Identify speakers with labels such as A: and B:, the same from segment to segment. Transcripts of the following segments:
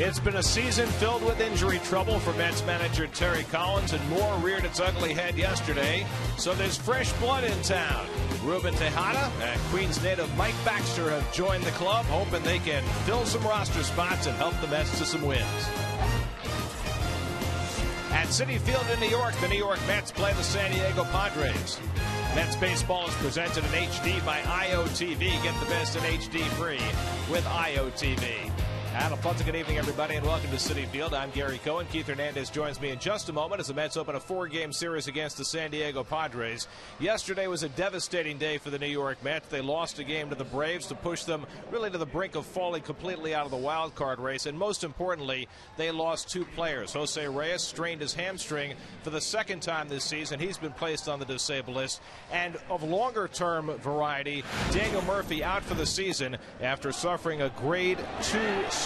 A: It's been a season filled with injury trouble for Mets manager Terry Collins, and more reared its ugly head yesterday. So there's fresh blood in town. Ruben Tejada and Queens native Mike Baxter have joined the club, hoping they can fill some roster spots and help the Mets to some wins. At Citi Field in New York, the New York Mets play the San Diego Padres. Mets baseball is presented in HD by IOTV. Get the best in HD free with IOTV. And a pleasant good evening, everybody, and welcome to Citi Field. I'm Gary Cohen. Keith Hernandez joins me in just a moment as the Mets open a 4-game series against the San Diego Padres. Yesterday was a devastating day for the New York Mets. They lost a game to the Braves to push them really to the brink of falling completely out of the wild card race. And most importantly, they lost 2 players. Jose Reyes strained his hamstring for the second time this season. He's been placed on the disabled list. And of longer-term variety, Daniel Murphy out for the season after suffering a grade 2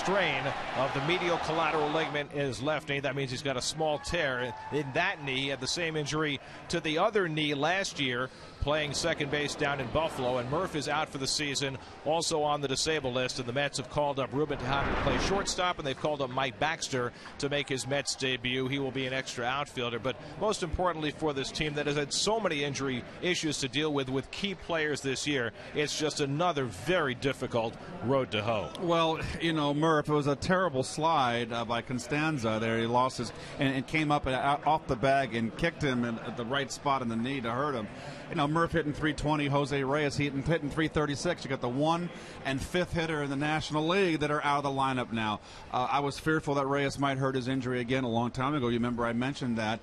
A: strain of the medial collateral ligament in his left knee. That means he's got a small tear in that knee. He had the same injury to the other knee last year, playing second base down in Buffalo, and Murph is out for the season, also on the disabled list. And the Mets have called up Ruben Tejada to play shortstop, and they've called up Mike Baxter to make his Mets debut. He will be an extra outfielder. But most importantly for this team that has had so many injury issues to deal with key players this year, it's just another very difficult road to hoe.
B: Well, you know, Murph, it was a terrible slide by Constanza there. He lost his and came up off the bag and kicked him at the right spot in the knee to hurt him. You know, Murph hitting 320, Jose Reyes hitting 336. You got the 1 and 5th hitter in the National League that are out of the lineup now. I was fearful that Reyes might hurt his injury again a long time ago. You remember I mentioned that.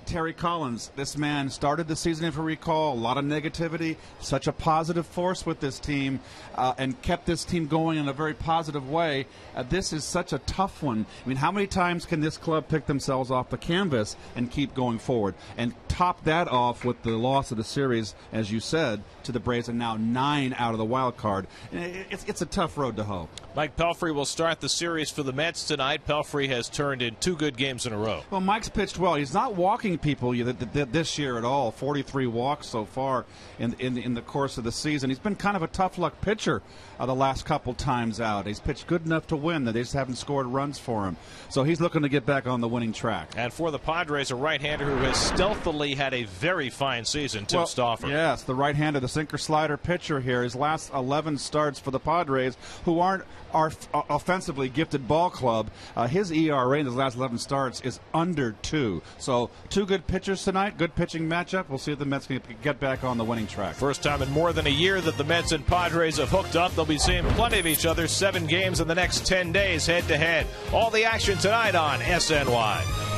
B: Terry Collins, this man started the season, if you recall, a lot of negativity, such a positive force with this team, and kept this team going in a very positive way. This is such a tough one. I mean, how many times can this club pick themselves off the canvas and keep going forward? And top that off with the loss of the series, as you said, to the Braves, and now 9 out of the wild card. It's a tough road to hoe.
A: Mike Pelfrey will start the series for the Mets tonight. Pelfrey has turned in 2 good games in a row.
B: Well, Mike's pitched well. He's not walking people this year at all. 43 walks so far in the course of the season. He's been kind of a tough luck pitcher the last couple times out. He's pitched good enough to win. They just haven't scored runs for him. So he's looking to get back on the winning track.
A: And for the Padres, a right-hander who has stealthily had a very fine season, Tim Stauffer.
B: Yes, the right-hander, the sinker-slider pitcher here. His last 11 starts for the Padres, who aren't our offensively gifted ball club. His ERA in his last 11 starts is under 2. So 2 good pitchers tonight, good pitching matchup. We'll see if the Mets can get back on the winning track.
A: First time in more than a year that the Mets and Padres have hooked up. They'll be seeing plenty of each other. 7 games in the next 10 days head-to-head. All the action tonight on SNY.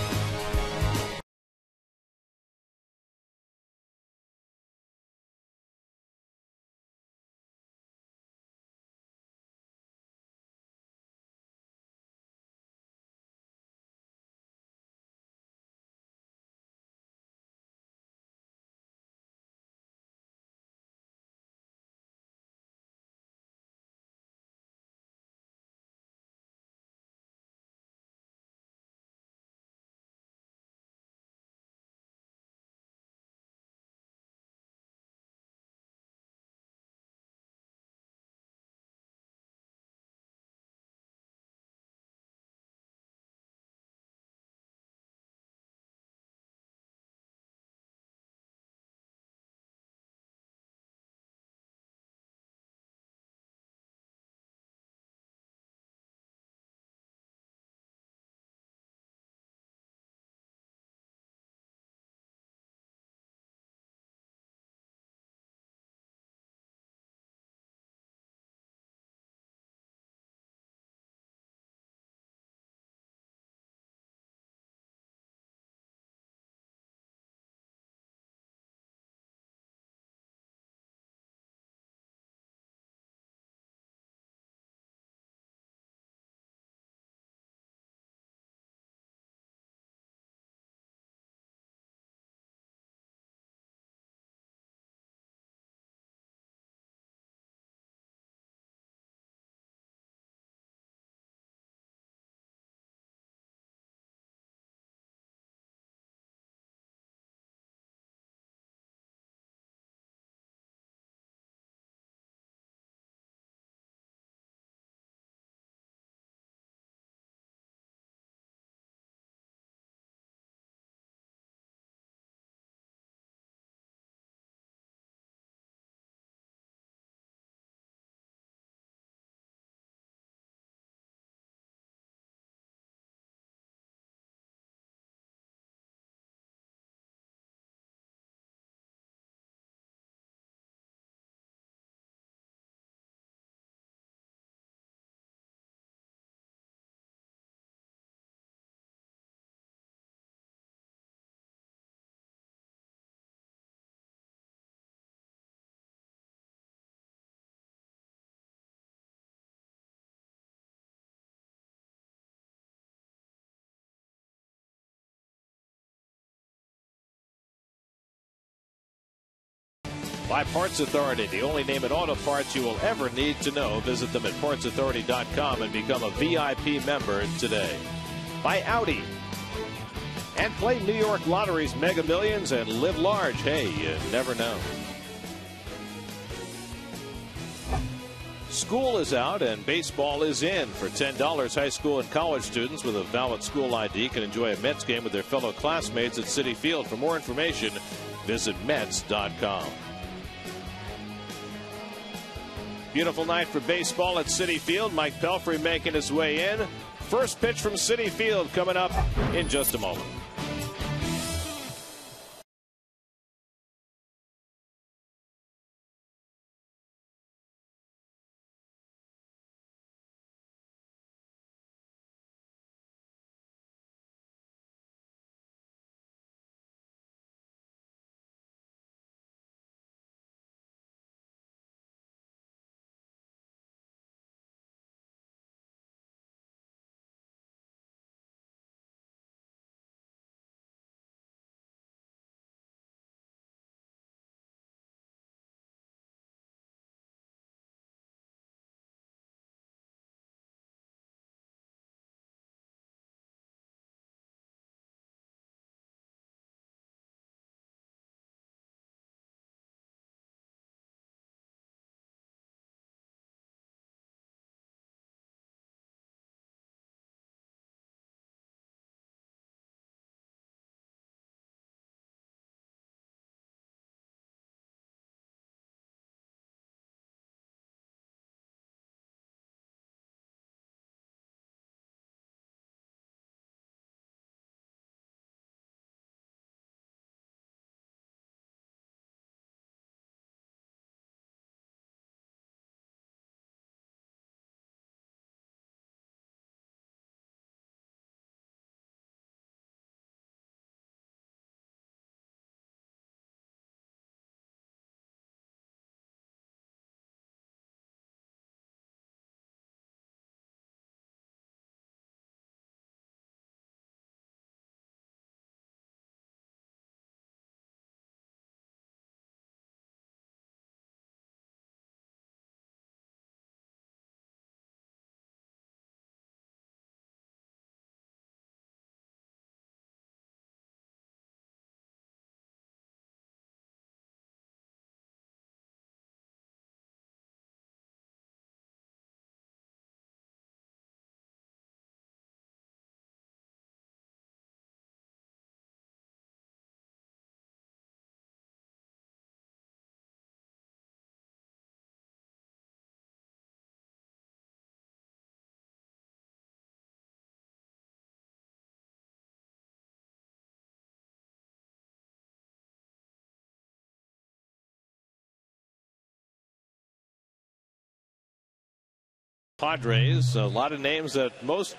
A: By Parts Authority, the only name in auto parts you will ever need to know. Visit them at partsauthority.com and become a VIP member today. By Audi. And play New York Lottery's Mega Millions and live large. Hey, you never know. School is out and baseball is in. For $10, high school and college students with a valid school ID can enjoy a Mets game with their fellow classmates at Citi Field. For more information, visit Mets.com. Beautiful night for baseball at Citi Field. Mike Pelfrey making his way in. First pitch from Citi Field coming up in just a moment. Padres, a lot of names that most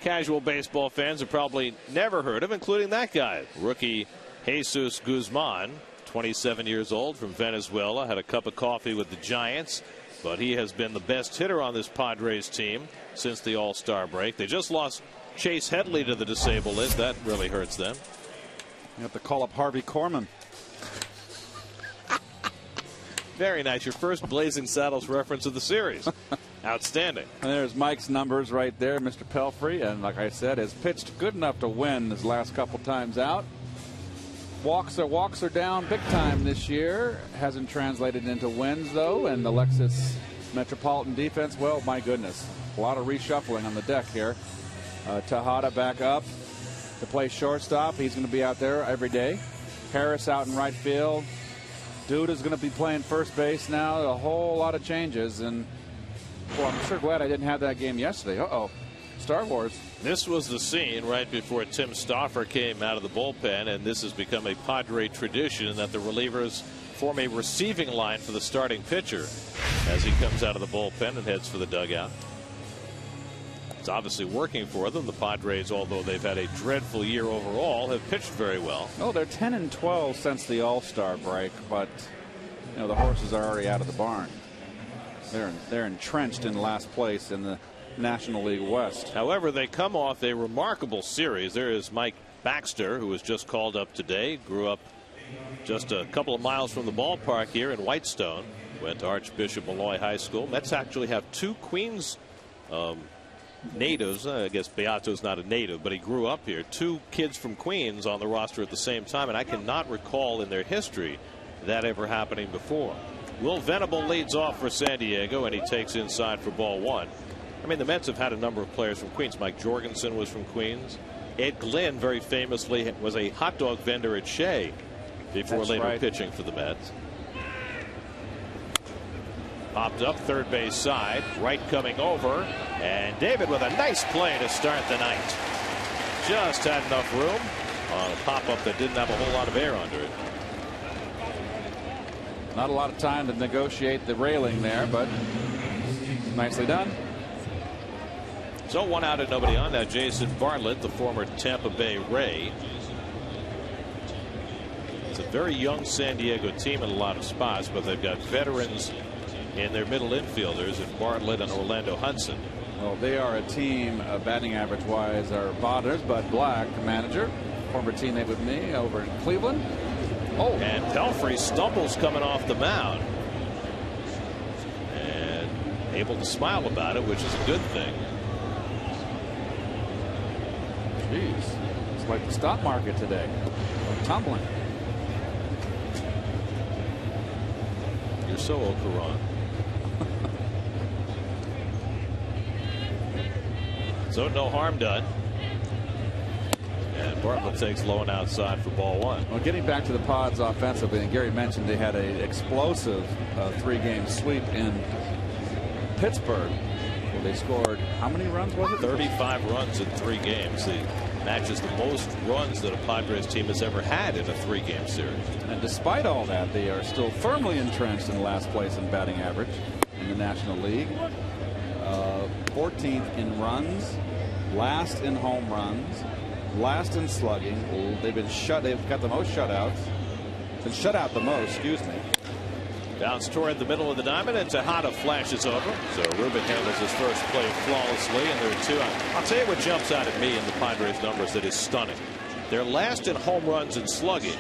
A: casual baseball fans have probably never heard of, including that guy, rookie Jesus Guzman, 27 years old from Venezuela, had a cup of coffee with the Giants, but he has been the best hitter on this Padres team since the All-Star break. They just lost Chase Headley to the disabled list. That really hurts them.
B: You have to call up Harvey Korman.
A: Very nice. Your first Blazing Saddles reference of the series. Outstanding.
B: And there's Mike's numbers right there, Mr. Pelfrey. And like I said, has pitched good enough to win his last couple times out. Walks are down big time this year. Hasn't translated into wins, though. And the Lexus Metropolitan defense, well, my goodness. A lot of reshuffling on the deck here. Tejada back up to play shortstop. He's going to be out there every day. Harris out in right field. Dude is going to be playing first base now. A whole lot of changes. And, well, I'm sure glad I didn't have that game yesterday. Uh-oh. Star Wars.
A: This was the scene right before Tim Stauffer came out of the bullpen, and this has become a Padre tradition that the relievers form a receiving line for the starting pitcher as he comes out of the bullpen and heads for the dugout. It's obviously working for them. The Padres, although they've had a dreadful year overall, have pitched very well.
B: Oh, they're 10-12 since the All-Star break, but you know the horses are already out of the barn. They're entrenched in last place in the National League West.
A: However, they come off a remarkable series. There is Mike Baxter, who was just called up today, grew up just a couple of miles from the ballpark here in Whitestone. Went to Archbishop Malloy High School. Mets actually have two Queens natives. I guess Beato's not a native, but he grew up here. Two kids from Queens on the roster at the same time, and I cannot recall in their history that ever happening before. Will Venable leads off for San Diego, and he takes inside for ball one. I mean, the Mets have had a number of players from Queens. Mike Jorgensen was from Queens. Ed Glynn, very famously, was a hot dog vendor at Shea before later pitching for the Mets. Popped up third base side. Wright coming over. And David with a nice play to start the night. Just had enough room on a pop-up that didn't have a whole lot of air under it.
B: Not a lot of time to negotiate the railing there, but nicely done.
A: So 1 out and nobody on. Now Jason Bartlett, the former Tampa Bay Ray. It's a very young San Diego team in a lot of spots, but they've got veterans in their middle infielders in Bartlett and Orlando Hudson.
B: Well, they are a team, batting average wise, are Padres. Bud Black, the manager, former teammate with me over in Cleveland. Oh,
A: and Pelfrey stumbles coming off the mound and able to smile about it, which is a good thing.
B: Jeez, it's like the stock market today, tumbling.
A: You're so au courant. So no harm done. And Bartlett takes low and outside for ball one.
B: Well, getting back to the Pods offensively, and Gary mentioned they had an explosive 3-game sweep in Pittsburgh, where they scored how many runs was it?
A: 35 runs in 3 games. The matches the most runs that a Padres team has ever had in a 3-game series.
B: And despite all that, they are still firmly entrenched in last place in batting average in the National League. 14th in runs, last in home runs, last in slugging. They've got the most shutouts. Been shut out the most, excuse me.
A: Bounce toward the middle of the diamond, and Tejada flashes over. So Ruben handles his first play flawlessly, and there are 2 out. I'll tell you what jumps out at me in the Padres numbers that is stunning. They're last in home runs and slugging,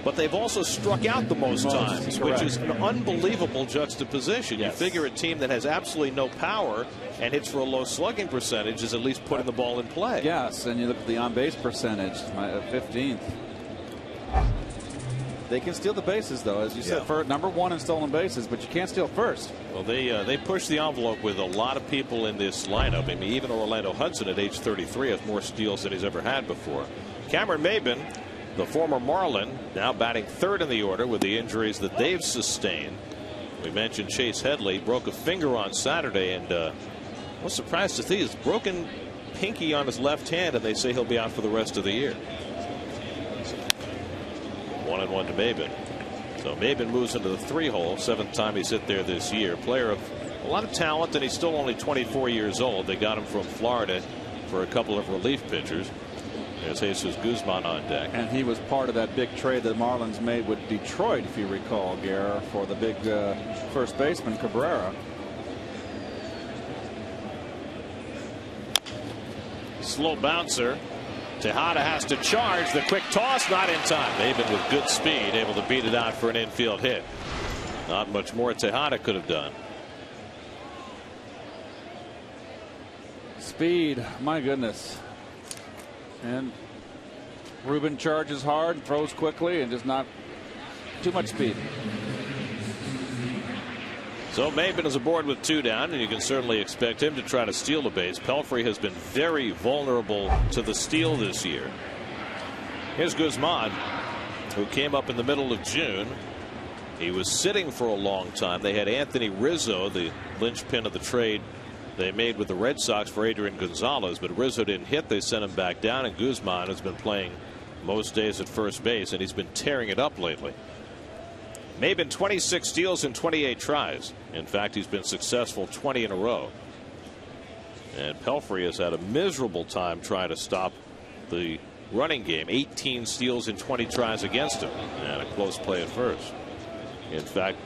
A: but they've also struck out the most times, which is an unbelievable juxtaposition.
B: Yes.
A: You figure a team that has absolutely no power and hits for a low slugging percentage is at least putting the ball in play.
B: Yes, and you look at the on-base percentage, 15th. They can steal the bases, though, as you said, for number 1 in stolen bases, but you can't steal first.
A: Well, they push the envelope with a lot of people in this lineup. I mean, even Orlando Hudson at age 33 has more steals than he's ever had before. Cameron Maben, the former Marlin, now batting 3rd in the order with the injuries that they've sustained. We mentioned Chase Headley broke a finger on Saturday, and I was surprised to see his broken pinky on his left hand, and they say he'll be out for the rest of the year. 1-1 to Maben. So Maben moves into the 3-hole, 7th time he's hit there this year. Player of a lot of talent, and he's still only 24 years old. They got him from Florida for a couple of relief pitchers. There's Jesus Guzman on deck.
B: And he was part of that big trade that Marlins made with Detroit, if you recall, Guerra, for the big first baseman, Cabrera.
A: Slow bouncer. Tejada has to charge. The quick toss, not in time. Maben with good speed, able to beat it out for an infield hit. Not much more Tejada could have done.
B: Speed, my goodness. And Ruben charges hard, throws quickly, and just not too much speed.
A: So Maben is aboard with 2 down, and you can certainly expect him to try to steal the base. Pelfrey has been very vulnerable to the steal this year. Here's Guzman, who came up in the middle of June. He was sitting for a long time. They had Anthony Rizzo, the linchpin of the trade they made with the Red Sox for Adrian Gonzalez, but Rizzo didn't hit. They sent him back down, and Guzman has been playing most days at first base, and he's been tearing it up lately. Maben 26 steals in 28 tries. In fact, he's been successful 20 in a row. And Pelfrey has had a miserable time trying to stop the running game. 18 steals in 20 tries against him, and a close play at first. In fact,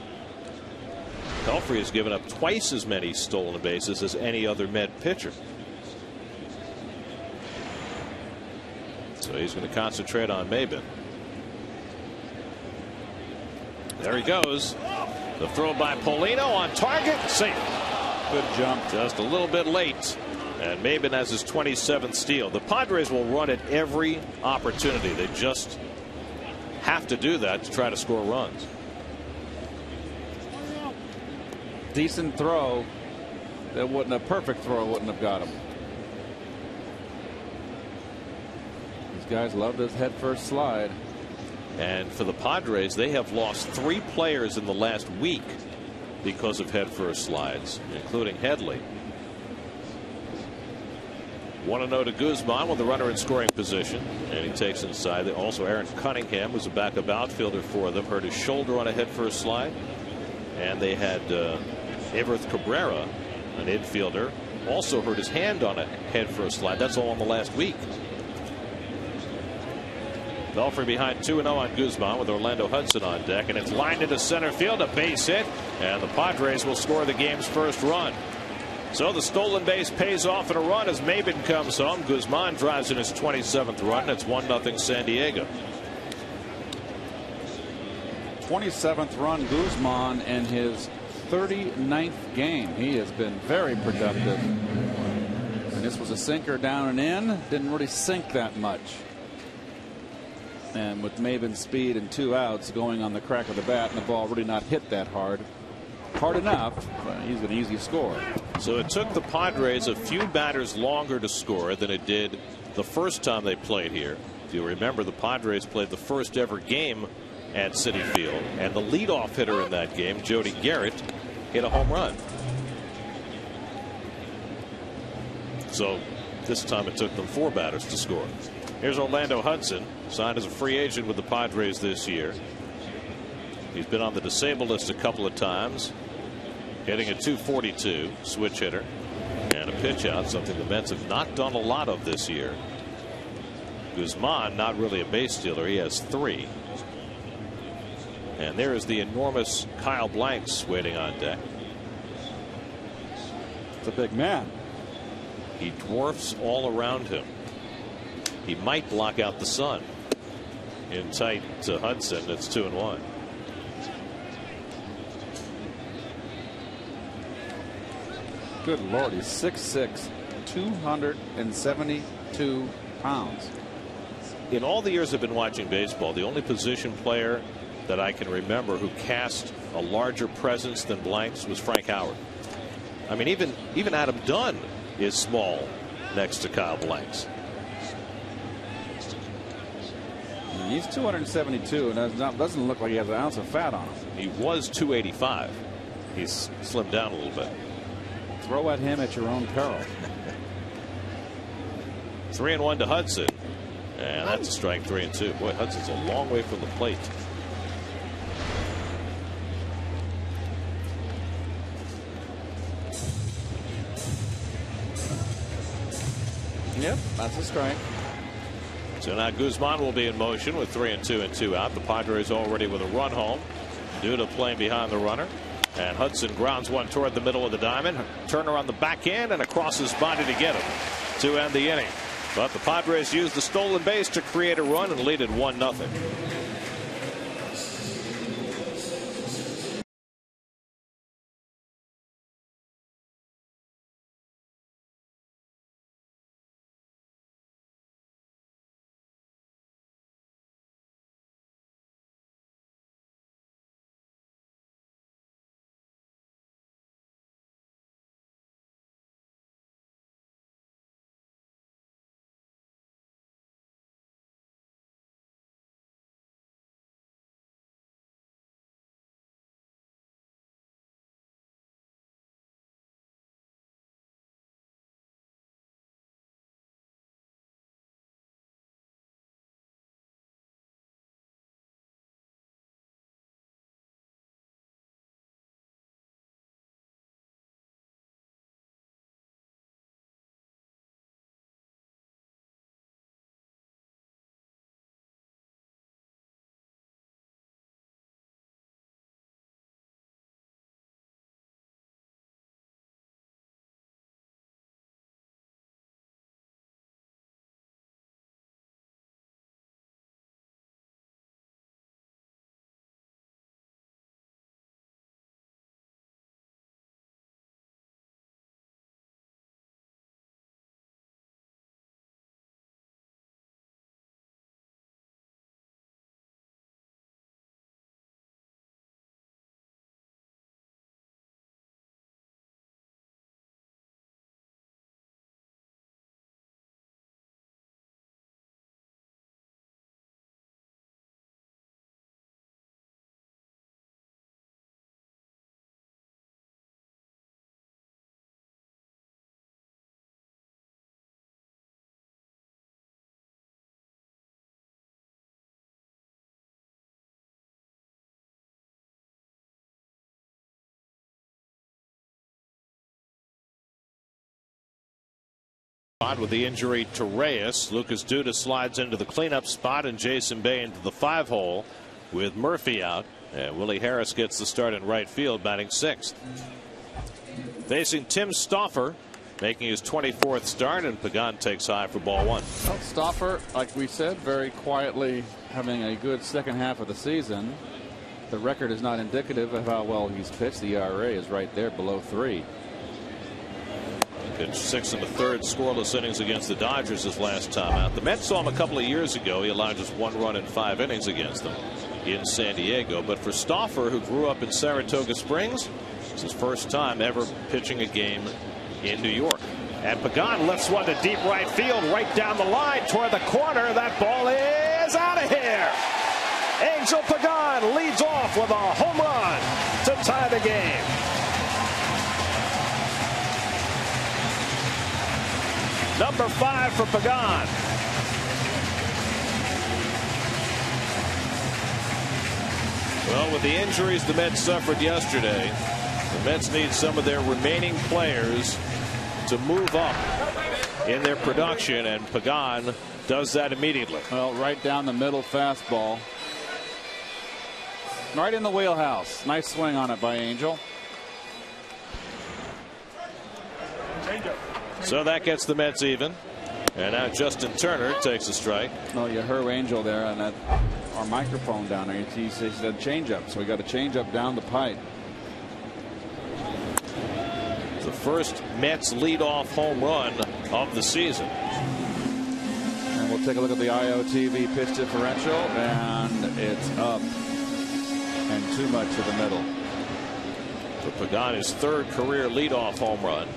A: Pelfrey has given up twice as many stolen bases as any other Met pitcher. So he's going to concentrate on Maben. There he goes. The throw by Polino on target. Safe.
B: Good jump.
A: Just a little bit late. And Maben has his 27th steal. The Padres will run at every opportunity. They just have to do that to try to score runs.
B: Decent throw. That wouldn't, a perfect throw wouldn't have got him. These guys love this head first slide.
A: And for the Padres, they have lost 3 players in the last week because of head first slides, including Headley. 1-0 to Guzman with the runner in scoring position, and he takes inside. Also, Aaron Cunningham, who's a backup outfielder for them, hurt his shoulder on a head first slide. And they had Everth Cabrera, an infielder, also hurt his hand on a head first slide. That's all in the last week. Pelfrey behind 2-0 on Guzman with Orlando Hudson on deck, and it's lined into center field, a base hit, and the Padres will score the game's first run. So the stolen base pays off in a run as Maben comes home. Guzman drives in his 27th run. It's 1-0 San Diego.
B: 27th run Guzman in his 39th game. He has been very productive. And this was a sinker down and in. Didn't really sink that much. And with Maben's speed and 2 outs going on the crack of the bat, and the ball really not hit that hard. Hard enough, but he's an easy score.
A: So it took the Padres a few batters longer to score than it did the first time they played here. If you remember, the Padres played the first ever game at Citi Field, and the leadoff hitter in that game, Jody Garrett, hit a home run. So this time it took them 4 batters to score. Here's Orlando Hudson, signed as a free agent with the Padres this year. He's been on the disabled list a couple of times, hitting a .242, switch hitter, and a pitch out, something the Mets have not done a lot of this year. Guzman, not really a base stealer, he has 3. And there is the enormous Kyle Blanks waiting on deck.
B: It's a big man.
A: He dwarfs all around him. He might block out the sun. In tight to Hudson, it's 2-1.
B: Good Lord, he's 6'6", 272 pounds.
A: In all the years I've been watching baseball, the only position player that I can remember who cast a larger presence than Blanks was Frank Howard. I mean, even Adam Dunn is small next to Kyle Blanks.
B: He's 272 and doesn't look like he has an ounce of fat on him.
A: He was 285. He's slimmed down a little bit.
B: Throw at him at your own peril.
A: 3-1 to Hudson, and that's a strike. 3-2. Boy, Hudson's a long way from the plate.
B: Yep, that's a strike.
A: So now Guzman will be in motion with 3-2 and 2 out. The Padres already with a run home due to playing behind the runner. And Hudson grounds one toward the middle of the diamond. Turner on the back end and across his body to get him to end the inning. But the Padres used the stolen base to create a run and lead it 1-0. With the injury to Reyes, Lucas Duda slides into the cleanup spot and Jason Bay into the 5-hole with Murphy out. And Willie Harris gets the start in right field, batting 6th. Facing Tim Stauffer, making his 24th start, and Pagan takes high for ball 1.
C: Well, Stauffer, like we said, very quietly having a good second half of the season. The record is not indicative of how well he's pitched. The ERA is right there below 3.
A: Pitched 6 1/3 scoreless innings against the Dodgers his last time out. The Mets saw him a couple of years ago. He allowed just 1 run in 5 innings against them in San Diego. But for Stauffer, who grew up in Saratoga Springs, it's his first time ever pitching a game in New York. And Pagan lifts one to deep right field, right down the line toward the corner. That ball is out of here. Angel Pagan leads off with a home run to tie the game. Number 5 for Pagan. Well, with the injuries the Mets suffered yesterday, the Mets need some of their remaining players to move up in their production, and Pagan does that immediately.
C: Well, right down the middle fastball. Right in the wheelhouse. Nice swing on it by Angel.
A: So that gets the Mets even. And now Justin Turner takes a strike.
C: Oh, you heard Angel there on that our microphone down there. He said changeup, so we got a changeup down the pipe.
A: The first Mets leadoff home run of the season.
C: And we'll take a look at the IOTV pitch differential, and it's up and too much to the middle.
A: For Pagan, his 3rd career leadoff home run.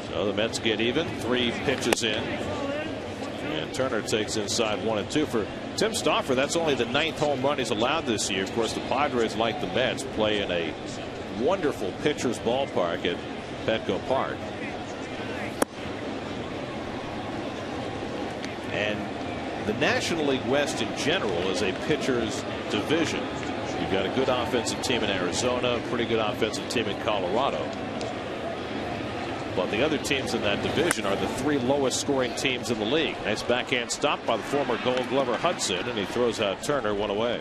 A: So the Mets get even, 3 pitches in, and Turner takes inside 1 and 2. For Tim Stauffer, that's only the 9th home run he's allowed this year. Of course, the Padres, like the Mets, play in a wonderful pitcher's ballpark at Petco Park. And the National League West in general is a pitcher's division. You've got a good offensive team in Arizona, a pretty good offensive team in Colorado. But the other teams in that division are the 3 lowest scoring teams in the league. Nice backhand stop by the former Gold Glover Hudson, and he throws out Turner 1 away.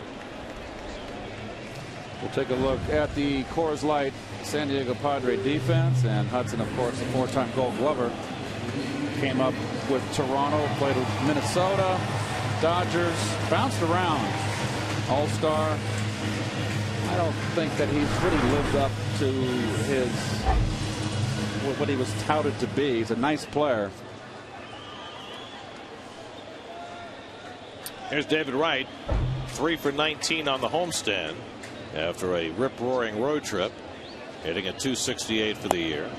C: We'll take a look at the Coors Light San Diego Padre defense, and Hudson, of course, the 4-time Gold Glover, came up with Toronto, played with Minnesota, Dodgers, bounced around, All-Star. I don't think that he's really lived up to what he was touted to be. He's a nice player.
A: Here's David Wright, 3 for 19 on the homestand after a rip-roaring road trip, hitting at .268 for the year.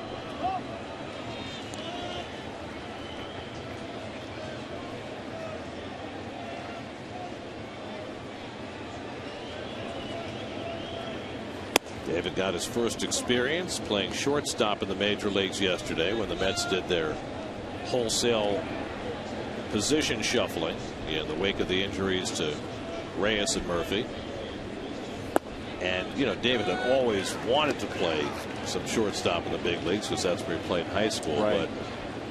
A: David got his first experience playing shortstop in the major leagues yesterday when the Mets did their wholesale position shuffling in the wake of the injuries to Reyes and Murphy. And, you know, David had always wanted to play some shortstop in the big leagues because that's where he played in high school.
C: Right.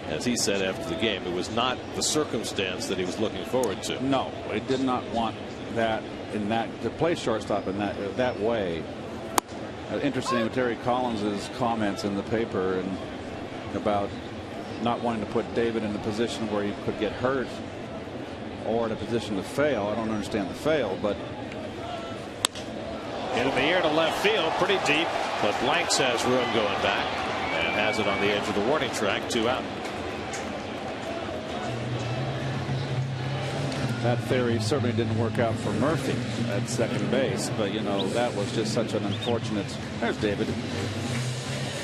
A: But as he said after the game, it was not the circumstance that he was looking forward to.
C: No, he did not want that to play shortstop in that way. Interesting with Terry Collins's comments in the paper and about not wanting to put David in a position where he could get hurt or in a position to fail. I don't understand the fail, but
A: hit in the air to left field, pretty deep, but Blanks has room going back and has it on the edge of the warning track, 2 out.
C: That theory certainly didn't work out for Murphy at second base, but you know, that was just such an unfortunate. There's David.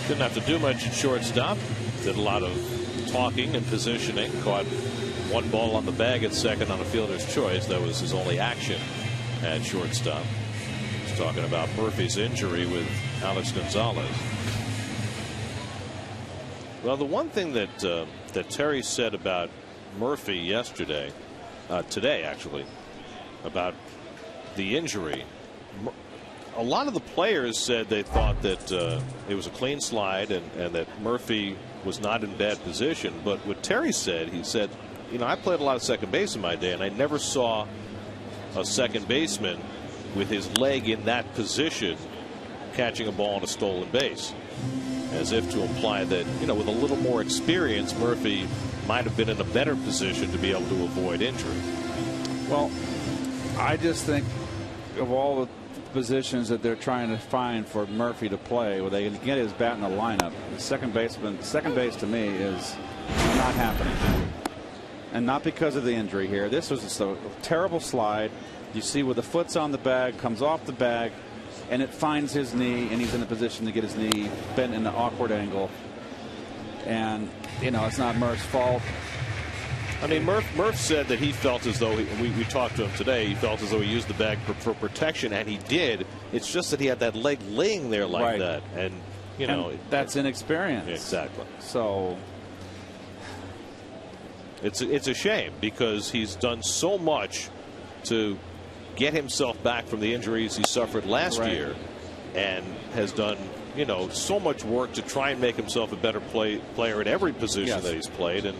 A: Didn't have to do much at shortstop. Did a lot of talking and positioning. Caught 1 ball on the bag at second on a fielder's choice. That was his only action at shortstop. He's talking about Murphy's injury with Alex Gonzalez. Well, the one thing that Terry said about Murphy yesterday, today actually, about the injury, a lot of the players said they thought that it was a clean slide and that Murphy was not in bad position. But what Terry said, he said, you know, I played a lot of second base in my day, and I never saw a second baseman with his leg in that position catching a ball on a stolen base, as if to imply that, you know, with a little more experience, Murphy might have been in a better position to be able to avoid injury.
C: Well, I just think of all the positions that they're trying to find for Murphy to play, where they can get his bat in the lineup, the second base to me is not happening. And not because of the injury here. This was just a terrible slide. You see where the foot's on the bag, comes off the bag, and it finds his knee, and he's in a position to get his knee bent in an awkward angle. And, you know, it's not Murph's fault.
A: I mean, Murph said that he felt as though we talked to him today. He felt as though he used the bag for protection, and he did. It's just that he had that leg laying there like that, and you know
C: that's inexperience.
A: Exactly.
C: So
A: it's a shame because he's done so much to get himself back from the injuries he suffered last year, and has done, you know, so much work to try and make himself a better player at every position that he's played, and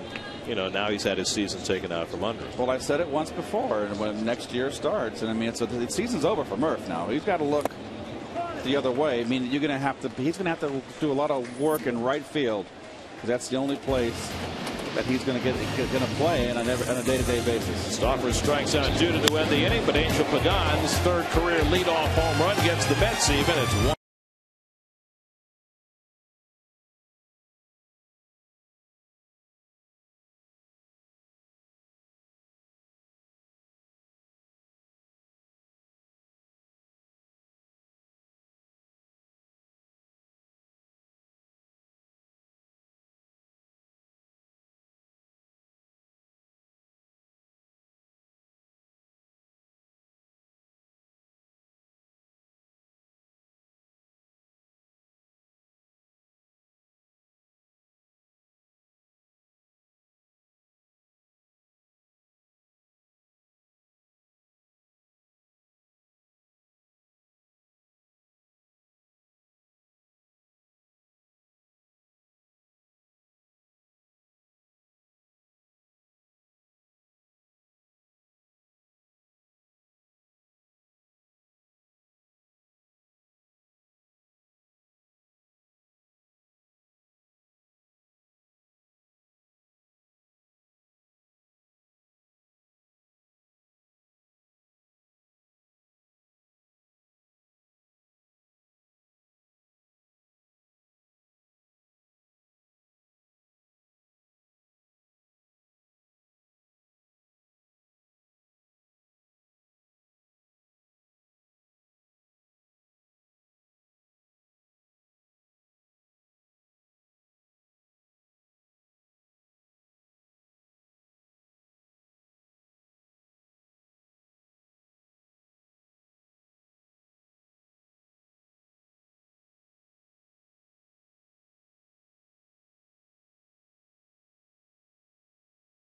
A: you know, now he's had his season taken out from under him.
C: Well, I've said it once before, and when next year starts, and I mean, the season's over for Murph now. He's got to look the other way. I mean, he's going to have to do a lot of work in right field, because that's the only place that he's going to play on a day-to-day basis.
A: Stauffer strikes out Judah to end the inning, but Angel Pagan's third career leadoff home run gets the Mets even. It's 1.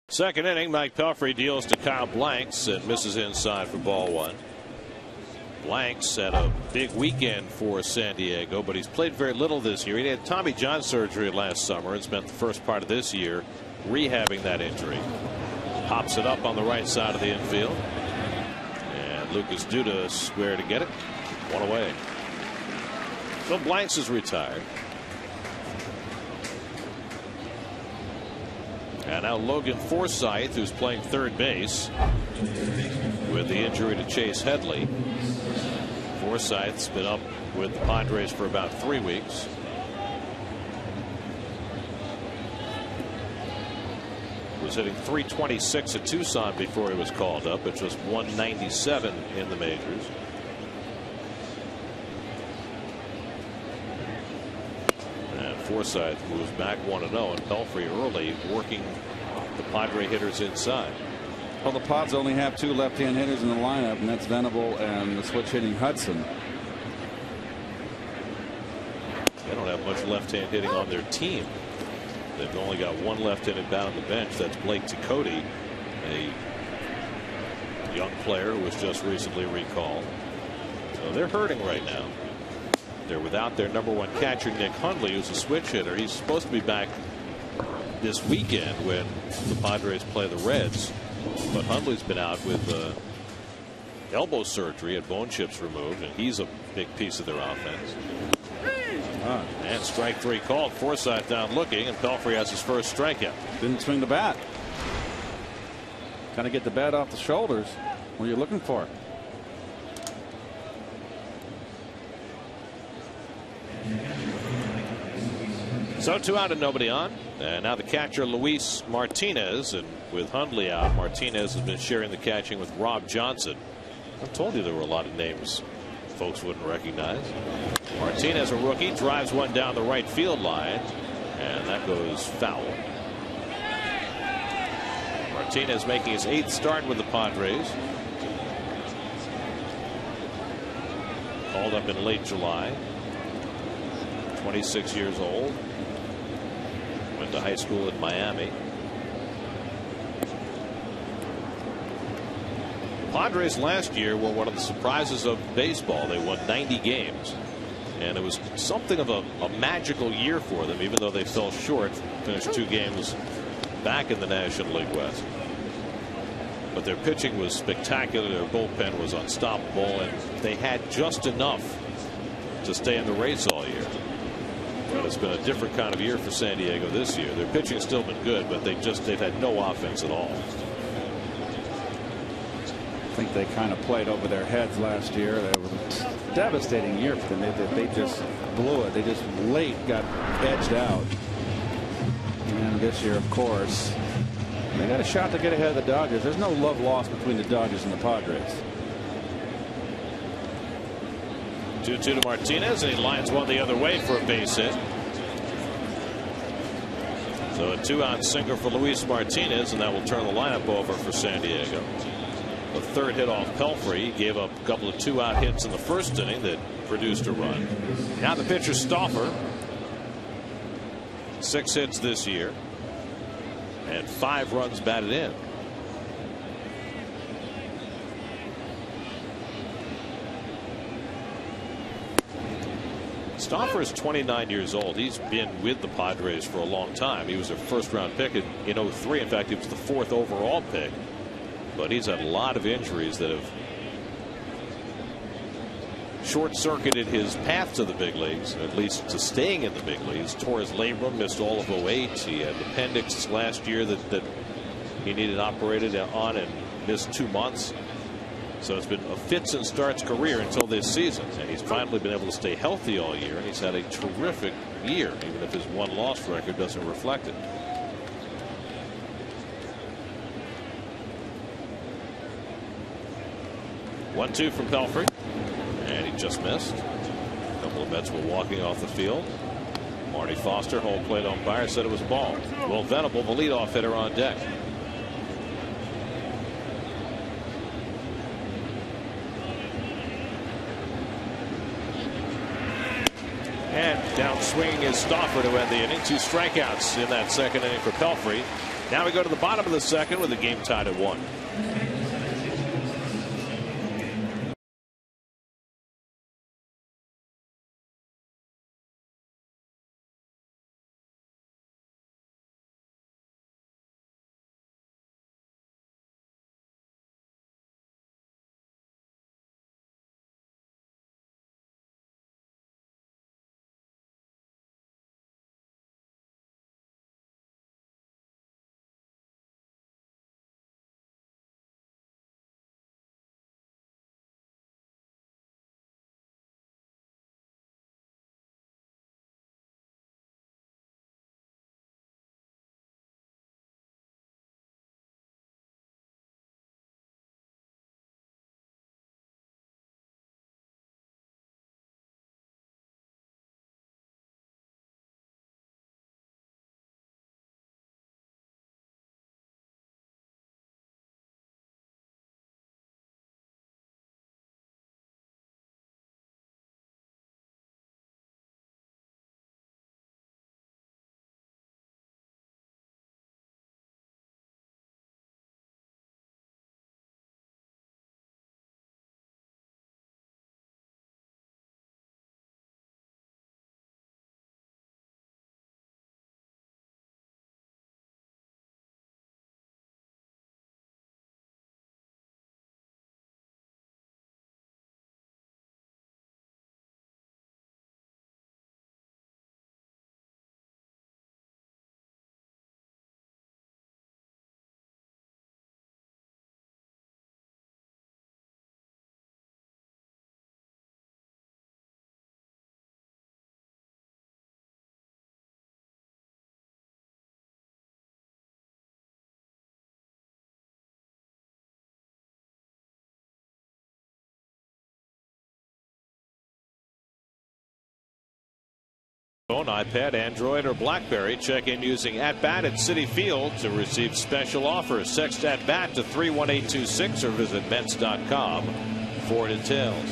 A: Second inning, Mike Pelfrey deals to Kyle Blanks and misses inside for ball 1. Blanks had a big weekend for San Diego, but he's played very little this year. He had Tommy John surgery last summer and spent the first part of this year rehabbing that injury. Pops it up on the right side of the infield, and Lucas Duda square to get it. 1 away. So Blanks is retired. And now Logan Forsythe, who's playing third base with the injury to Chase Headley. Forsythe's been up with the Padres for about 3 weeks. Was hitting .326 at Tucson before he was called up. It's just .197 in the majors. Forsythe moves back 1-0, and Pelfrey early working the Padre hitters inside.
C: Well, the Pods only have 2 left-hand hitters in the lineup, and that's Venable and the switch-hitting Hudson.
A: They don't have much left-hand hitting on their team. They've only got 1 left-handed bat on the bench. That's Blake Tecote, a young player who was just recently recalled. So they're hurting right now. They're without their #1 catcher, Nick Hundley, who's a switch hitter. He's supposed to be back this weekend when the Padres play the Reds. But Hundley's been out with elbow surgery and bone chips removed, and he's a big piece of their offense. And strike 3 called. Forsythe down looking, and Pelfrey has his first strikeout.
C: Didn't swing the bat. Kind of get the bat off the shoulders when you're looking for it.
A: So 2 out and nobody on. And now the catcher Luis Martinez, and with Hundley out, Martinez has been sharing the catching with Rob Johnson. I told you there were a lot of names folks wouldn't recognize. Martinez, a rookie, drives one down the right field line, and that goes foul. Martinez making his 8th start with the Padres. Called up in late July. 26 years old. Went to high school in Miami. Padres last year were one of the surprises of baseball. They won 90 games, and it was something of a magical year for them, even though they fell short, finished 2 games back in the National League West. But their pitching was spectacular. Their bullpen was unstoppable, and they had just enough to stay in the race all year. But it's been a different kind of year for San Diego this year. Their pitching's still been good, but they've had no offense at all.
C: I think they kind of played over their heads last year. It was a devastating year for them. They just blew it. They just late got edged out. And this year, of course, they got a shot to get ahead of the Dodgers. There's no love lost between the Dodgers and the Padres.
A: 2-2 to Martinez, and he lines one the other way for a base hit. So a 2-out single for Luis Martinez, and that will turn the lineup over for San Diego. The 3rd hit off Pelfrey. He gave up a couple of 2-out hits in the first inning that produced a run. Now the pitcher Stauffer. 6 hits this year and 5 runs batted in. Stauffer is 29 years old. He's been with the Padres for a long time. He was a 1st-round pick in 2003. In fact, he was the 4th overall pick. But he's had a lot of injuries that have short-circuited his path to the big leagues, at least to staying in the big leagues. Tore his labrum, missed all of 08. He had appendix last year that he needed operated on and missed 2 months. So it's been a fits and starts career until this season, and he's finally been able to stay healthy all year, and he's had a terrific year, even if his 1-loss record doesn't reflect it. One-two from Pelfrey, and he just missed. A couple of Mets were walking off the field. Marty Foster, home plate umpire, said it was a ball. Will Venable, the leadoff hitter, on deck. And down swinging is Stauffer to end the inning. 2 strikeouts in that 2nd inning for Pelfrey. Now we go to the bottom of the 2nd with the game tied at 1. Phone, iPad, Android, or BlackBerry. Check in using At Bat at Citi Field to receive special offers. Text At Bat to 31826 or visit Mets.com for details.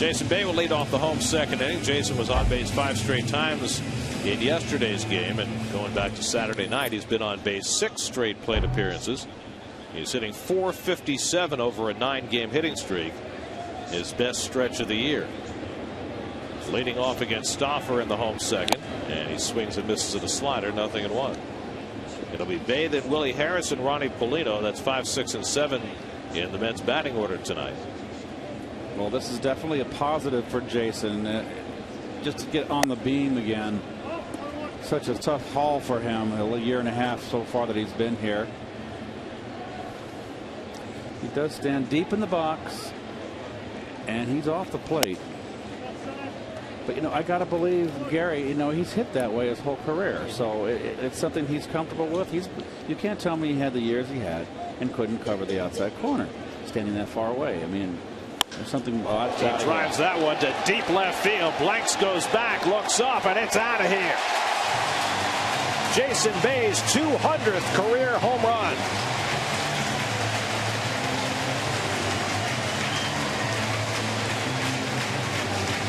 A: Jason Bay will lead off the home second inning. Jason was on base 5 straight times in yesterday's game, and going back to Saturday night, he's been on base 6 straight plate appearances. He's hitting .457 over a 9-game hitting streak, his best stretch of the year. Leading off against Stauffer in the home second, and he swings and misses at a slider, 0-1. It'll be Bay, then Willie Harris and Ronnie Polino. That's 5, 6, and 7 in the Mets batting order tonight.
C: Well, this is definitely a positive for Jason, just to get on the beam again. Such a tough haul for him, a year and a half so far that he's been here. He does stand deep in the box, and he's off the plate. But, you know, I got to believe Gary, you know, he's hit that way his whole career. So it's something he's comfortable with. You can't tell me he had the years he had and couldn't cover the outside corner standing that far away. I mean, there's something odd.
A: He drives that one to deep left field. Blanks goes back, looks up, and it's out of here. Jason Bay's 200th career home run.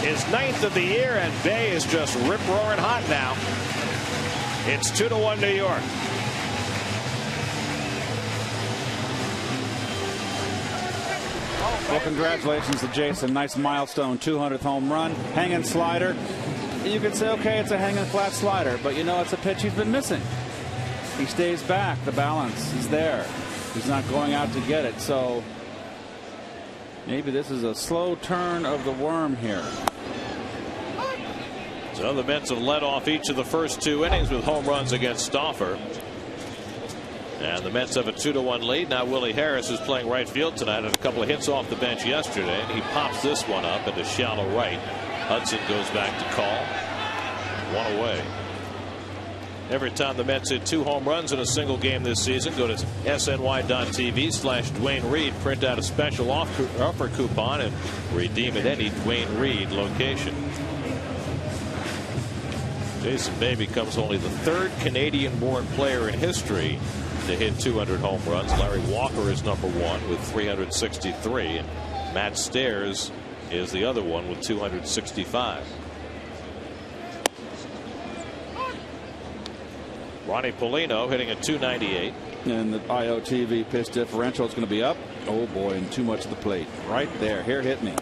A: His 9th of the year, and Bay is just rip-roaring hot now. It's 2-1 New York.
C: Well, congratulations to Jason. Nice milestone, 200th home run. Hanging slider. You could say, okay, it's a hanging flat slider, but you know it's a pitch he's been missing. He stays back. The balance is there. He's not going out to get it. So maybe this is a slow turn of the worm here.
A: So the Mets have led off each of the first 2 innings with home runs against Stauffer. And the Mets have a 2-1 lead. Now Willie Harris is playing right field tonight, had a couple of hits off the bench yesterday. And he pops this one up into shallow right. Hudson goes back to call. 1 away. Every time the Mets hit 2 home runs in a single game this season, go to SNY.TV/Dwayne Reed, print out a special offer coupon, and redeem at any Dwayne Reed location. Jason Bay becomes only the 3rd Canadian-born player in history to hit 200 home runs. Larry Walker is number 1 with 363, and Matt Stairs is the other one with 265. Ronnie Polino hitting a .298.
C: And the IOTV pitch differential is going to be up. Oh boy, and too much of the plate. Right there. Here, hit me.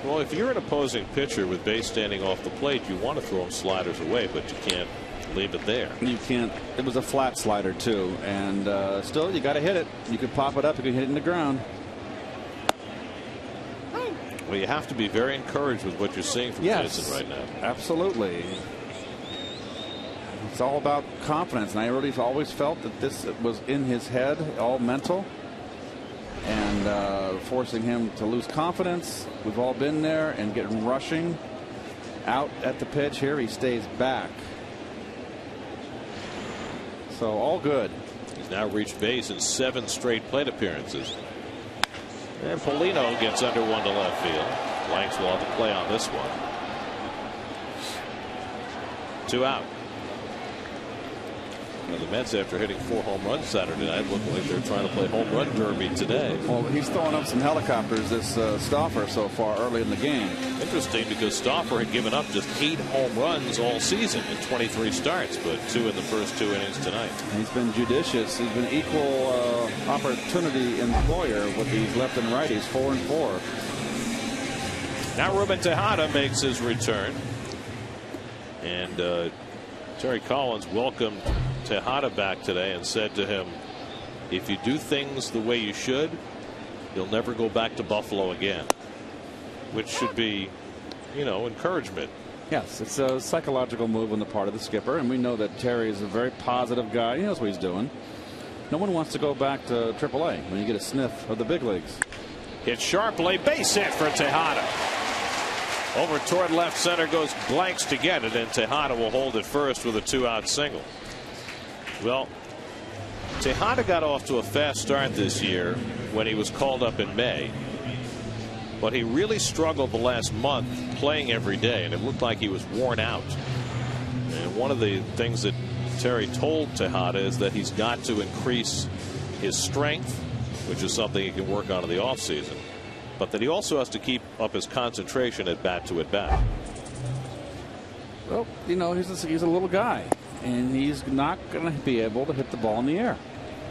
A: Well, if you're an opposing pitcher with Bay standing off the plate, you want to throw him sliders away, but you can't leave it there.
C: You can't. It was a flat slider too, and still you got to hit it. You could pop it up, you can hit it in the ground.
A: Well, you have to be very encouraged with what you're seeing from Jason right now.
C: Absolutely. It's all about confidence, and I really always felt that this was in his head, all mental, and forcing him to lose confidence. We've all been there, and getting rushing out at the pitch. Here he stays back. So all good.
A: He's now reached base in 7 straight plate appearances. And Polino gets under 1 to left field. Blanks will have to play on this one. 2 out. Now the Mets, after hitting 4 home runs Saturday night, look like they're trying to play home run derby today.
C: Well, he's throwing up some helicopters, this Stauffer, so far early in the game.
A: Interesting, because Stauffer had given up just 8 home runs all season in 23 starts, but 2 in the first 2 innings tonight.
C: He's been judicious. He's been equal opportunity employer with these left and righties, 4 and 4.
A: Now Ruben Tejada makes his return, and Terry Collins welcomed Tejada back today and said to him, if you do things the way you should, you'll never go back to Buffalo again, which should be, you know, encouragement.
C: Yes, it's a psychological move on the part of the skipper, and we know that Terry is a very positive guy. He knows what he's doing. No one wants to go back to AAA when you get a sniff of the big leagues.
A: Hit sharply, base hit for Tejada. Over toward left center goes Blanks to get it, and Tejada will hold it first with a 2-out single. Well, Tejada got off to a fast start this year when he was called up in May, but he really struggled the last month playing every day, and it looked like he was worn out. And one of the things that Terry told Tejada is that he's got to increase his strength, which is something he can work on in the offseason, but that he also has to keep up his concentration at bat to at bat.
C: Well, you know, he's a little guy, and he's not going to be able to hit the ball in the air,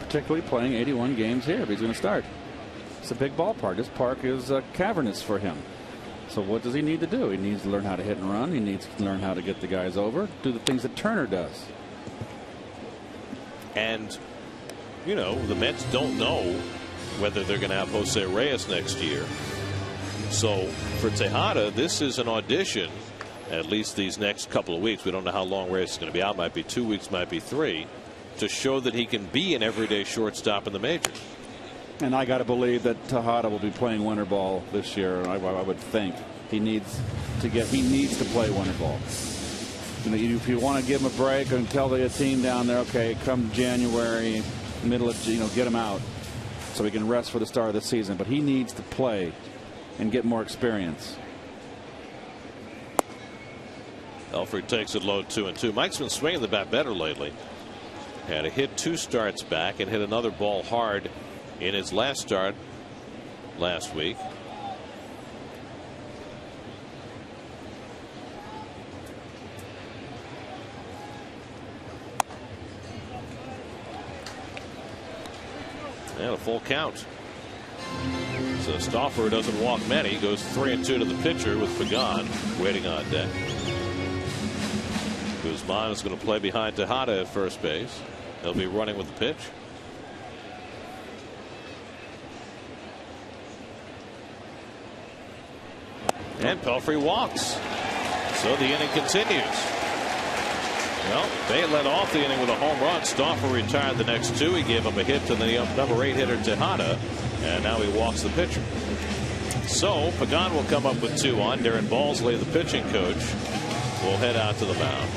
C: particularly playing 81 games here if he's going to start. It's a big ballpark. This park is cavernous for him. So what does he need to do? He needs to learn how to hit and run. He needs to learn how to get the guys over, do the things that Turner does.
A: And, you know, the Mets don't know whether they're going to have Jose Reyes next year. So for Tejada, this is an audition, at least these next couple of weeks. We don't know how long Reyes is going to be out. Might be 2 weeks, might be 3, to show that he can be an everyday shortstop in the majors.
C: And I got to believe that Tejada will be playing winter ball this year. I would think he needs to play winter ball. You know, if you want to give him a break and tell the team down there, okay, come January, middle of, get him out so he can rest for the start of the season. But he needs to play and get more experience.
A: Pelfrey takes it low, 2-2. Mike's been swinging the bat better lately. Had a hit 2 starts back and hit another ball hard in his last start last week. And a full count. So Stauffer doesn't walk many. Goes 3-2 to the pitcher with Pregame waiting on deck. Guzman is going to play behind Tejada at first base. He'll be running with the pitch. And Pelfrey walks. So the inning continues. Well, they led off the inning with a home run. Stauffer retired the next 2. He gave up a hit to the number 8 hitter Tejada, and now he walks the pitcher. So Pregame will come up with 2 on. Darren Balsley, the pitching coach, will head out to the mound.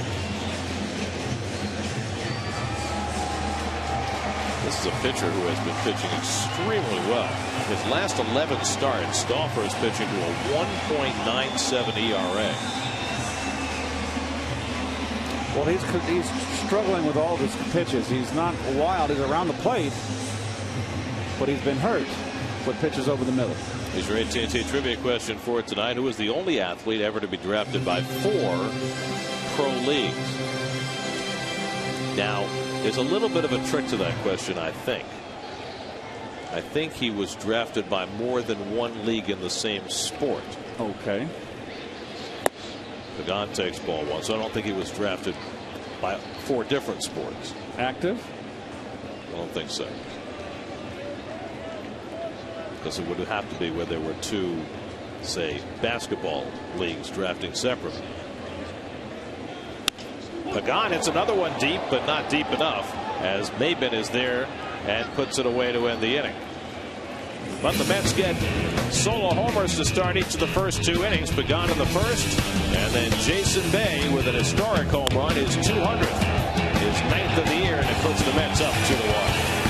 A: This is a pitcher who has been pitching extremely well. His last 11 starts, Stauffer is pitching to a 1.97 ERA.
C: Well, he's struggling with all of his pitches. He's not wild. He's around the plate, but he's been hurt with pitches over the middle.
A: Here's your AT&T trivia question for tonight. Who is the only athlete ever to be drafted by 4 pro leagues? Now, there's a little bit of a trick to that question, I think. I think he was drafted by more than 1 league in the same sport.
C: Okay.
A: Pregame takes ball 1, so I don't think he was drafted by 4 different sports.
C: Active?
A: I don't think so. Because it would have to be where there were 2, say, basketball leagues drafting separately. Pregame hits another one deep, but not deep enough, as Maben is there and puts it away to end the inning. But the Mets get solo homers to start each of the first 2 innings. Pregame in the first, and then Jason Bay with an historic home run, his 200th, his 9th of the year, and it puts the Mets up 2-1.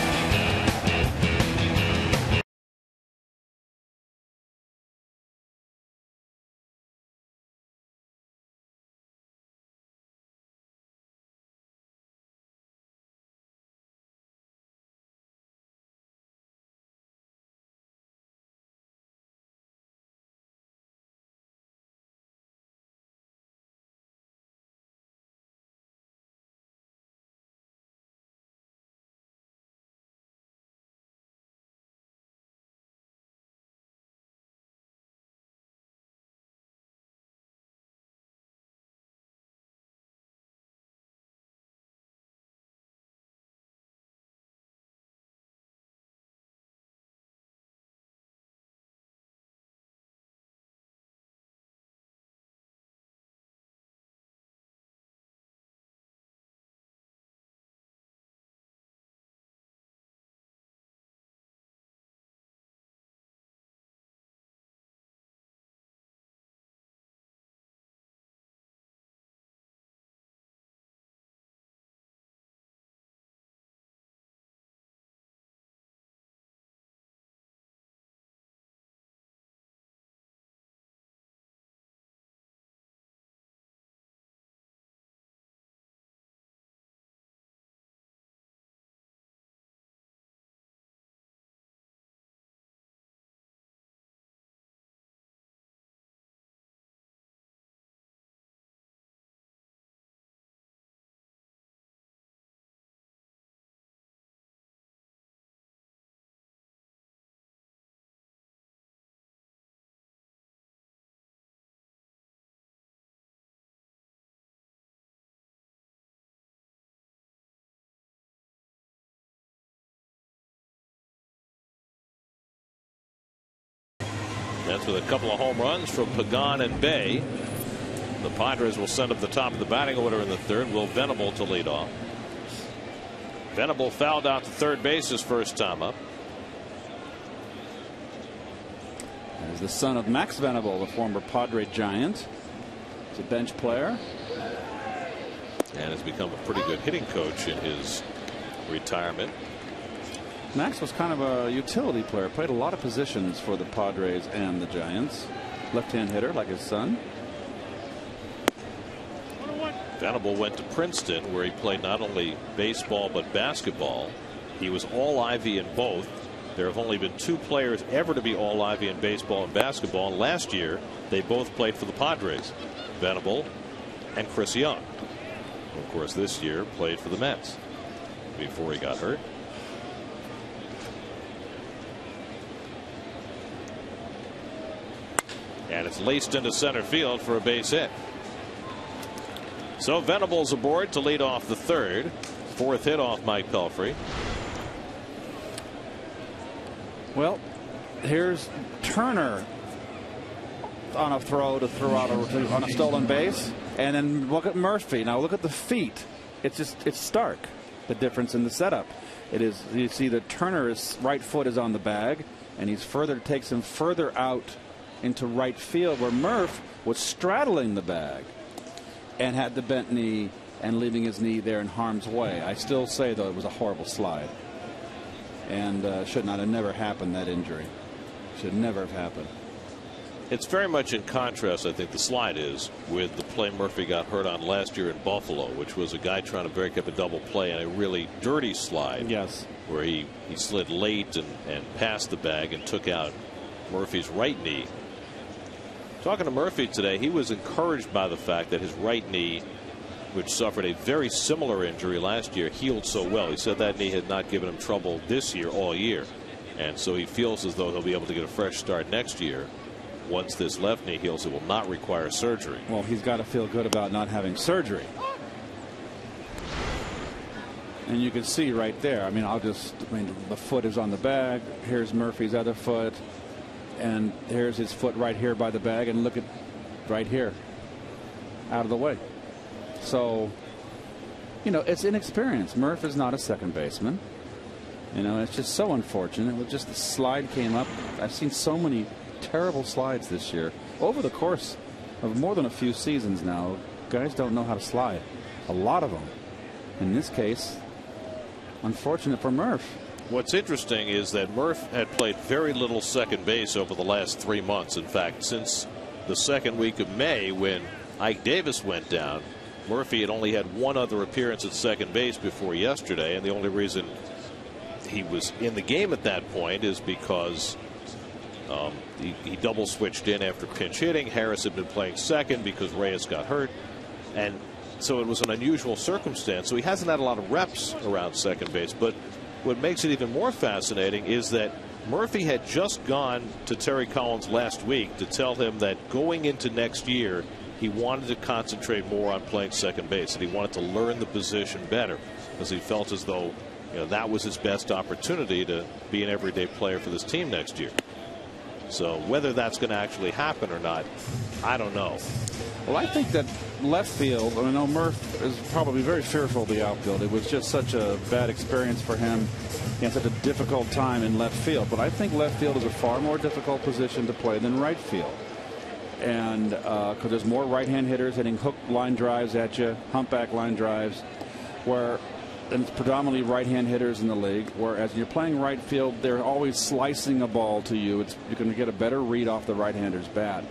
A: Mets with a couple of home runs from Pagan and Bay. The Padres will send up the top of the batting order in the third. Will Venable to lead off. Venable fouled out to third base his first time up.
C: As the son of Max Venable, the former Padre Giant. He's a bench player.
A: And has become a pretty good hitting coach in his retirement.
C: Max was kind of a utility player. Played a lot of positions for the Padres and the Giants. Left-hand hitter like his son.
A: Venable went to Princeton, where he played not only baseball but basketball. He was all-Ivy in both. There have only been 2 players ever to be all-Ivy in baseball and basketball. And last year, they both played for the Padres. Venable and Chris Young. Of course, this year played for the Mets before he got hurt. And it's laced into center field for a base hit. So Venable's aboard to lead off the third. 4th hit off Mike Pelfrey.
C: Well, here's Turner on a throw to throw out on a stolen base. And then look at Murphy. Now look at the feet. It's stark, the difference in the setup. It is, you see that Turner's right foot is on the bag, and takes him further out into right field, where Murph was straddling the bag and had the bent knee and leaving his knee there in harm's way. I still say, though, it was a horrible slide. And should not have never happened, that injury. Should never have happened.
A: It's very much in contrast, I think, the slide is, with the play Murphy got hurt on last year in Buffalo, which was a guy trying to break up a double play and a really dirty slide.
C: Yes.
A: Where he slid late and passed the bag and took out Murphy's right knee. Talking to Murphy today, he was encouraged by the fact that his right knee, which suffered a very similar injury last year, healed so well. He said that knee had not given him trouble this year all year. And so he feels as though he'll be able to get a fresh start next year. Once this left knee heals, it will not require surgery.
C: Well, he's got to feel good about not having surgery. And you can see right there. I mean, the foot is on the bag. Here's Murphy's other foot. And here's his foot right here by the bag. And look at right here. Out of the way. So, it's inexperience. Murph is not a second baseman. It's just so unfortunate. It was just the slide came up. I've seen so many terrible slides this year over the course of more than a few seasons now. Guys don't know how to slide. A lot of them. In this case, unfortunate for Murph.
A: What's interesting is that Murph had played very little second base over the last 3 months. In fact, since the second week of May, when Ike Davis went down, Murphy had only had 1 other appearance at second base before yesterday, and the only reason he was in the game at that point is because he double switched in after pinch hitting. Harris had been playing second because Reyes got hurt, and so it was an unusual circumstance. So he hasn't had a lot of reps around second base. But what makes it even more fascinating is that Murphy had just gone to Terry Collins last week to tell him that going into next year, he wanted to concentrate more on playing second base, and he wanted to learn the position better, because he felt as though that was his best opportunity to be an everyday player for this team next year. So whether that's going to actually happen or not, I don't know.
C: Well, I think that left field, I know Murph is probably very fearful of the outfield. It was just such a bad experience for him. He had such a difficult time in left field. But I think left field is a far more difficult position to play than right field. And because there's more right-hand hitters hitting hook line drives at you, humpback line drives, and it's predominantly right-hand hitters in the league, whereas when you're playing right field, they're always slicing a ball to you. You're going to get a better read off the right-hander's bat.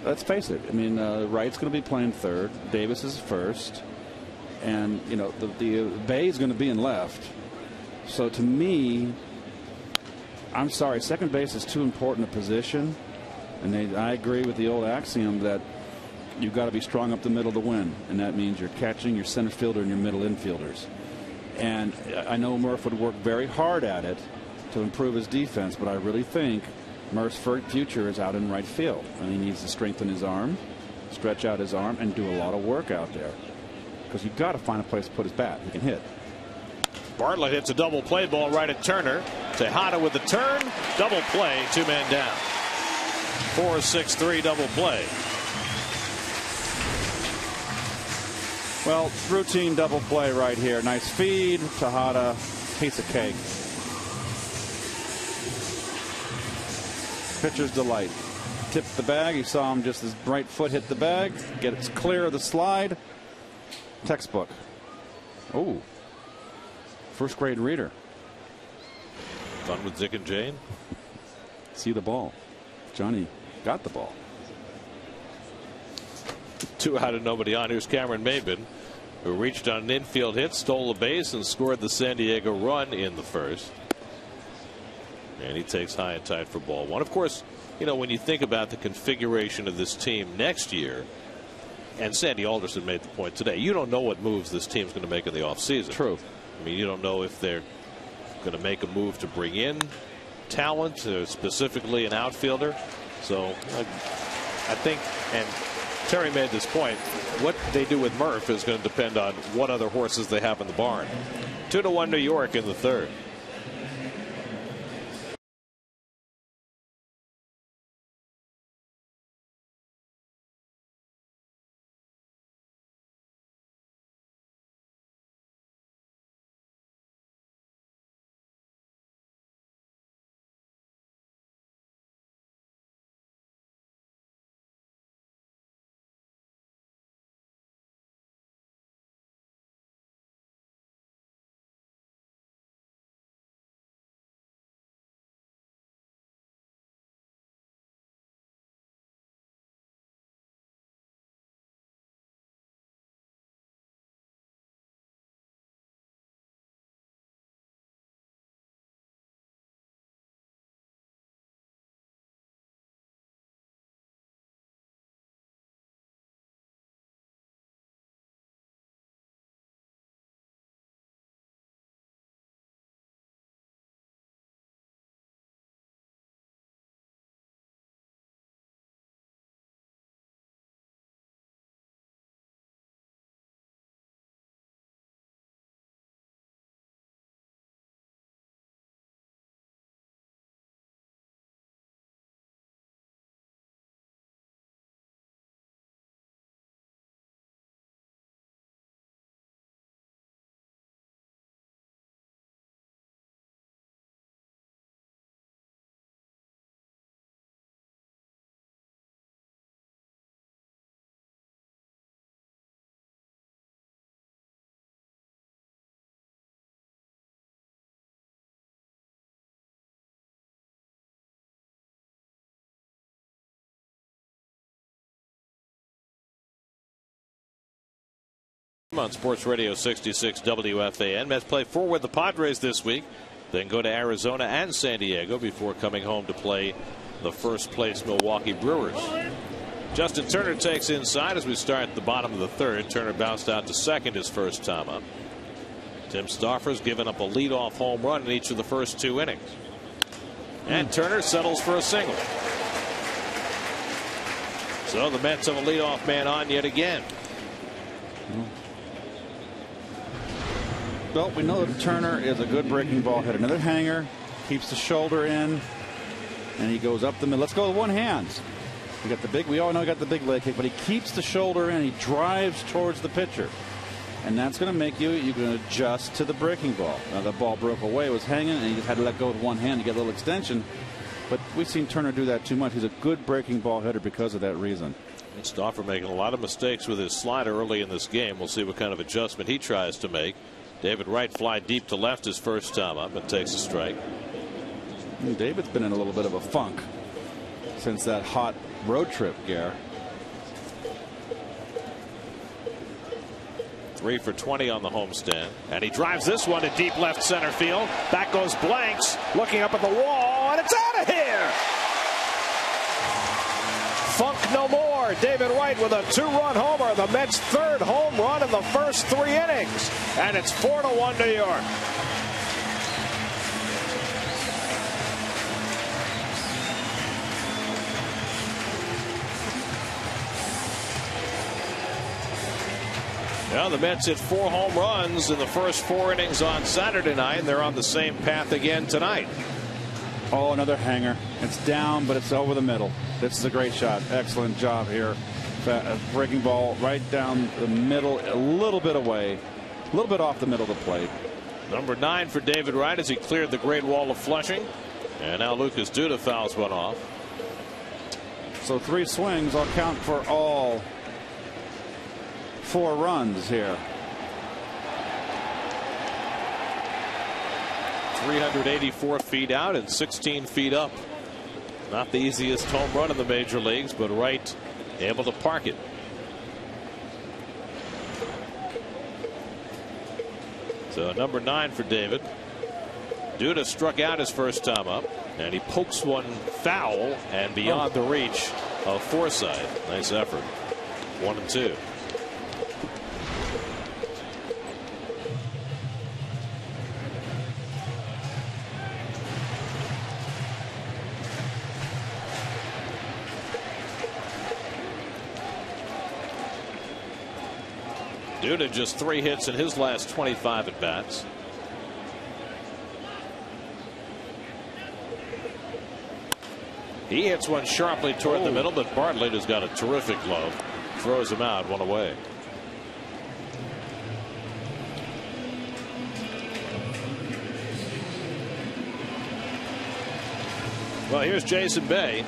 C: Let's face it. I mean, Wright's going to be playing third. Davis is first. And, the Bay is going to be in left. So to me, I'm sorry, second base is too important a position. And I agree with the old axiom that you've got to be strong up the middle to win. And that means you're catching your center fielder and your middle infielders. And I know Murph would work very hard at it to improve his defense, but I really think Murph's future is out in right field. And he needs to strengthen his arm, stretch out his arm, and do a lot of work out there. Because you've got to find a place to put his bat. He can hit.
A: Bartlett hits a double play ball right at Turner. Tejada with the turn. Double play, 2 men down. 4-6-3 double play.
C: Well, routine double play right here. Nice feed. Tejada, piece of cake. Pitcher's delight. Tipped the bag. You saw him just his right foot hit the bag. Get it clear of the slide. Textbook. Oh. First grade reader.
A: Fun with Dick and Jane.
C: See the ball. Johnny got the ball.
A: 2 out and nobody on. Here's Cameron Maybin, who reached on an infield hit, stole a base, and scored the San Diego run in the first. And he takes high and tight for ball 1. Of course, you know, when you think about the configuration of this team next year, and Sandy Alderson made the point today, you don't know what moves this team's going to make in the offseason.
C: True.
A: I mean, you don't know if they're going to make a move to bring in talent, specifically an outfielder. So I think, and Terry made this point, what they do with Murph is going to depend on what other horses they have in the barn. 2-1 New York in the third. On Sports Radio 66 WFAN. Mets play 4 with the Padres this week, then go to Arizona and San Diego before coming home to play the first place Milwaukee Brewers. Justin Turner takes inside as we start the bottom of the third. Turner bounced out to second his first time up. Tim Stoffer's given up a leadoff home run in each of the first 2 innings. And Turner settles for a single. So the Mets have a leadoff man on yet again.
C: Well, we know that Turner is a good breaking ball hitter. Another hanger, keeps the shoulder in, and he goes up the middle. Let's go with one hand. We got the big. We all know he got the big leg kick, but he keeps the shoulder in. He drives towards the pitcher, and that's going to make you're going to adjust to the breaking ball. Now the ball broke away, it was hanging, and he just had to let go with one hand to get a little extension. But we've seen Turner do that too much. He's a good breaking ball hitter because of that reason.
A: And Stoffer making a lot of mistakes with his slider early in this game. We'll see what kind of adjustment he tries to make. David Wright fly deep to left his first time up and takes a strike.
C: And David's been in a little bit of a funk since that hot road trip, Gare.
A: 3 for 20 on the homestand, and he drives this one to deep left center field. Back goes Blanks, looking up at the wall, and it's out of here. Funk no more. David Wright with a 2-run homer, the Mets' 3rd home run in the first 3 innings, and it's 4-1 New York. Well, the Mets hit 4 home runs in the first 4 innings on Saturday night, and they're on the same path again tonight.
C: Oh, another hanger. It's down, but it's over the middle. This is a great shot. Excellent job here. Breaking ball right down the middle, a little bit away, a little bit off the middle of the plate.
A: Number 9 for David Wright as he cleared the Great Wall of Flushing. And now Lucas Duda fouls one off.
C: So 3 swings will count for all 4 runs here.
A: 384 feet out and 16 feet up. Not the easiest home run in the major leagues, but Wright able to park it. So number 9 for David. Duda struck out his first time up, and he pokes one foul and beyond the reach of Forsythe. Nice effort. 1-2. Duda just 3 hits in his last 25 at bats. He hits one sharply toward the middle, but Bartlett, who's got a terrific glove, throws him out, 1 away. Well, here's Jason Bay,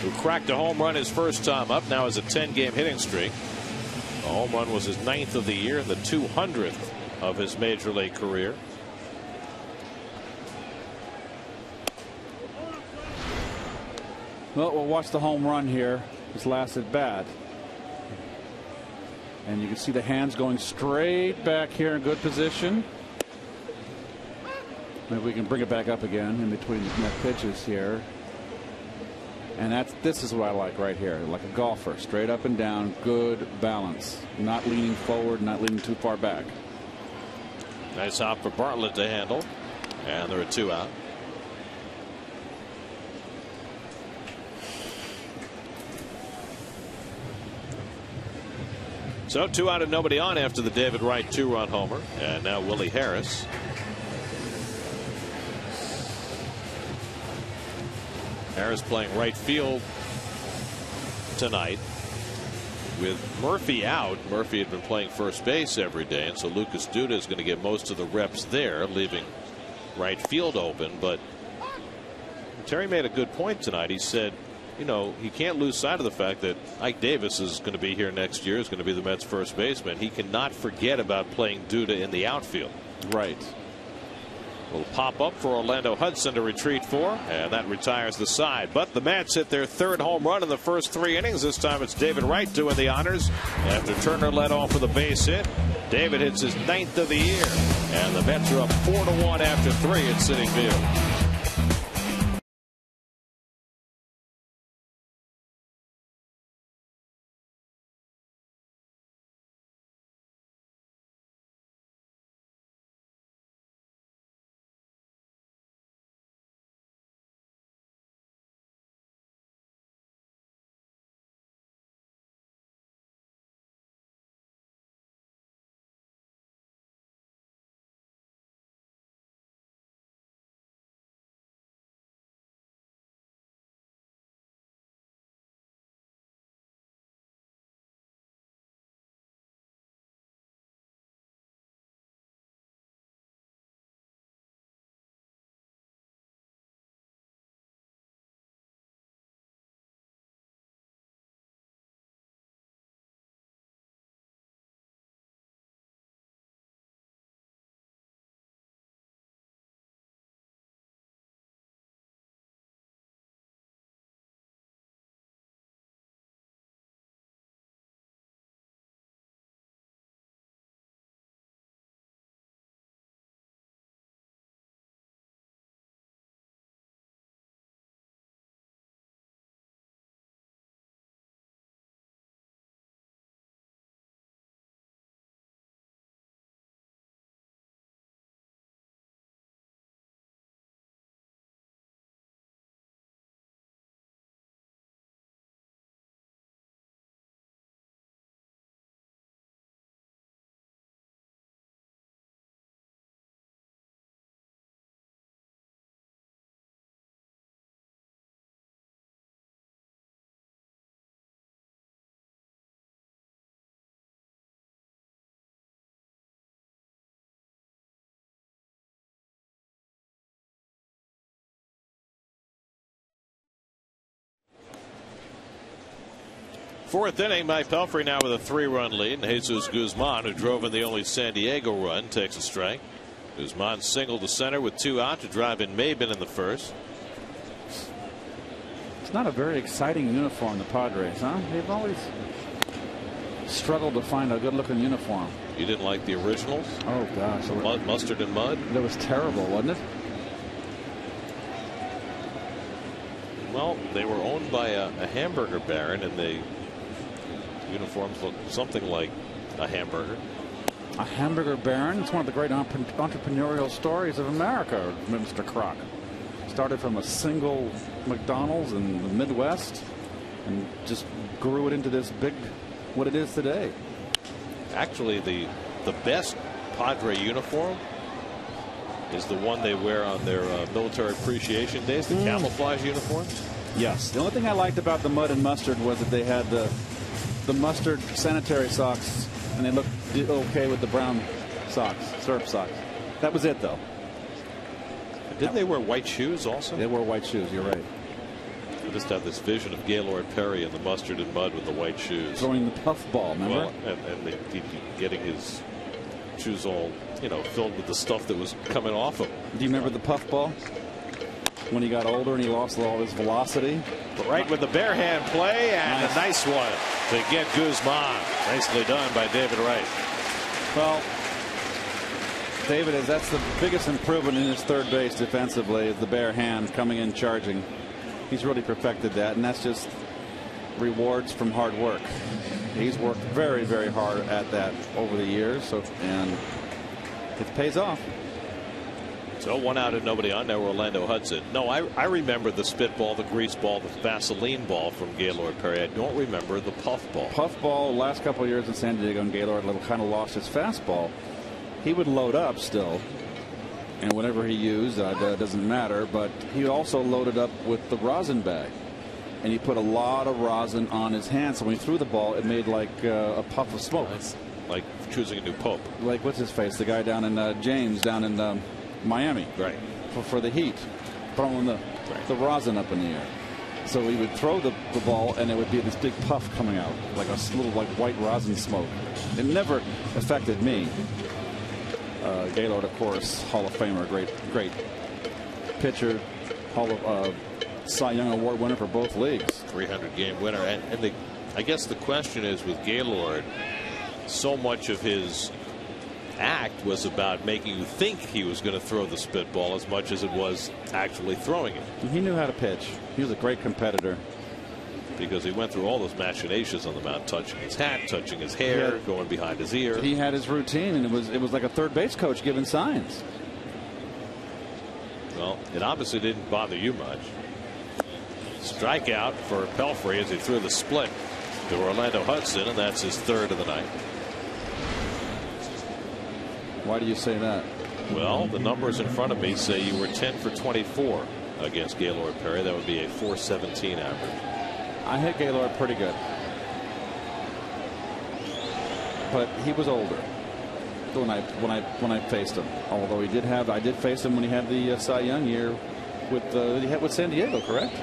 A: who cracked a home run his first time up, now has a 10-game hitting streak. The home run was his 9th of the year and the 200th of his major league career.
C: Well, we'll watch the home run here. His last at bat. And you can see the hands going straight back here in good position. Maybe we can bring it back up again in between the pitches here. And this is what I like right here, like a golfer, straight up and down, good balance, not leaning forward, not leaning too far back.
A: Nice hop for Bartlett to handle, and there are 2 out. So 2 out and nobody on after the David Wright 2-run homer, and now Willie Harris. Harris playing right field tonight with Murphy out. Murphy had been playing first base every day, and so Lucas Duda is going to get most of the reps there, leaving right field open. But Terry made a good point tonight. He said, you know, he can't lose sight of the fact that Ike Davis is going to be here next year, is going to be the Mets first baseman. He cannot forget about playing Duda in the outfield.
C: Right.
A: Will pop up for Orlando Hudson to retreat for, and that retires the side. But the Mets hit their 3rd home run in the first 3 innings. This time it's David Wright doing the honors after Turner led off with a base hit. David hits his 9th of the year, and the Mets are up 4-1 after 3 at Citi Field. Fourth inning, Mike Pelfrey now with a 3-run lead, and Jesus Guzman, who drove in the only San Diego run, takes a strike. Guzman singled to center with 2 out to drive in Maben in the first.
C: It's not a very exciting uniform, the Padres, huh? They've always struggled to find a good-looking uniform.
A: You didn't like the originals?
C: Oh gosh,
A: Mustard and mud.
C: That was terrible, wasn't it?
A: Well, they were owned by a hamburger baron, and the uniforms look something like a hamburger.
C: A hamburger baron? It's one of the great entrepreneurial stories of America, Mr. Kroc. Started from a single McDonald's in the Midwest and just grew it into this big, what it is today.
A: Actually, the best Padre uniform is the one they wear on their military appreciation days, the camouflage uniforms.
C: Yes. The only thing I liked about the mud and mustard was that they had the mustard sanitary socks, and they looked okay with the brown socks, syrup socks. That was it, though.
A: Didn't they wear white shoes also?
C: They wore white shoes, you're right.
A: I just have this vision of Gaylord Perry in the mustard and mud with the white shoes.
C: Throwing the puff ball, remember?
A: Well, and he'd be getting his shoes all, filled with the stuff that was coming off him.
C: Do you remember the puff ball? When he got older and he lost all his velocity?
A: Right with the bare hand play, and a nice one to get Guzman. Nicely done by David Wright.
C: Well, David, that's the biggest improvement in his third base defensively, is the bare hand coming in charging. He's really perfected that, and that's just rewards from hard work. He's worked very, very hard at that over the years, and it pays off.
A: So 1 out and nobody on. Now Orlando Hudson. No, I remember the spitball, the grease ball, the Vaseline ball from Gaylord Perry. I don't remember the puff ball.
C: Puff ball, last couple of years in San Diego, and Gaylord kind of lost his fastball. He would load up still, and whatever he used, doesn't matter, but he also loaded up with the rosin bag, and he put a lot of rosin on his hands, so when he threw the ball, it made like a puff of smoke.
A: That's like choosing a new pope.
C: Like, what's his face, the guy down in James down in Miami,
A: right,
C: for the Heat, throwing the rosin up in the air. So he would throw the ball, and it would be this big puff coming out, like a little white rosin smoke. It never affected me. Gaylord, of course, Hall of Famer, great pitcher, Hall of Cy Young Award winner for both leagues,
A: 300-game winner. And I guess the question is, with Gaylord, so much of his act was about making you think he was going to throw the spitball as much as it was actually throwing it.
C: He knew how to pitch. He was a great competitor.
A: Because he went through all those machinations on the mound, touching his hat, touching his hair, going behind his ear.
C: He had his routine, and it was like a third base coach giving signs.
A: Well, it obviously didn't bother you much. Strikeout for Pelfrey as he threw the split to Orlando Hudson, and that's his third of the night.
C: Why do you say that?
A: Well, the numbers in front of me say you were 10 for 24 against Gaylord Perry. That would be a .417 average.
C: I hit Gaylord pretty good, but he was older when I faced him. Although I did face him when he had the Cy Young year with San Diego, correct?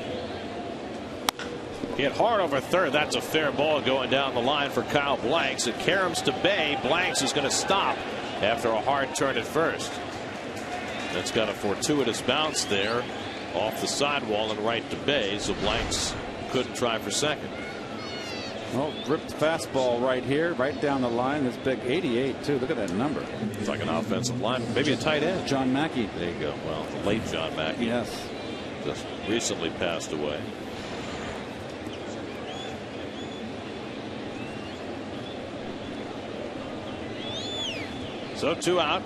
A: Hit hard over third. That's a fair ball going down the line for Kyle Blanks. It caroms to Bay. Blanks is going to stop after a hard turn at first. That's got a fortuitous bounce there off the sidewall and right to Bay. So Blanks couldn't try for second.
C: Well, ripped fastball right here, right down the line. This big 88 too. Look at that number.
A: It's like an offensive line, maybe a tight end.
C: John Mackey.
A: There you go. Well, the late John Mackey.
C: Yes.
A: Just recently passed away. So 2 out.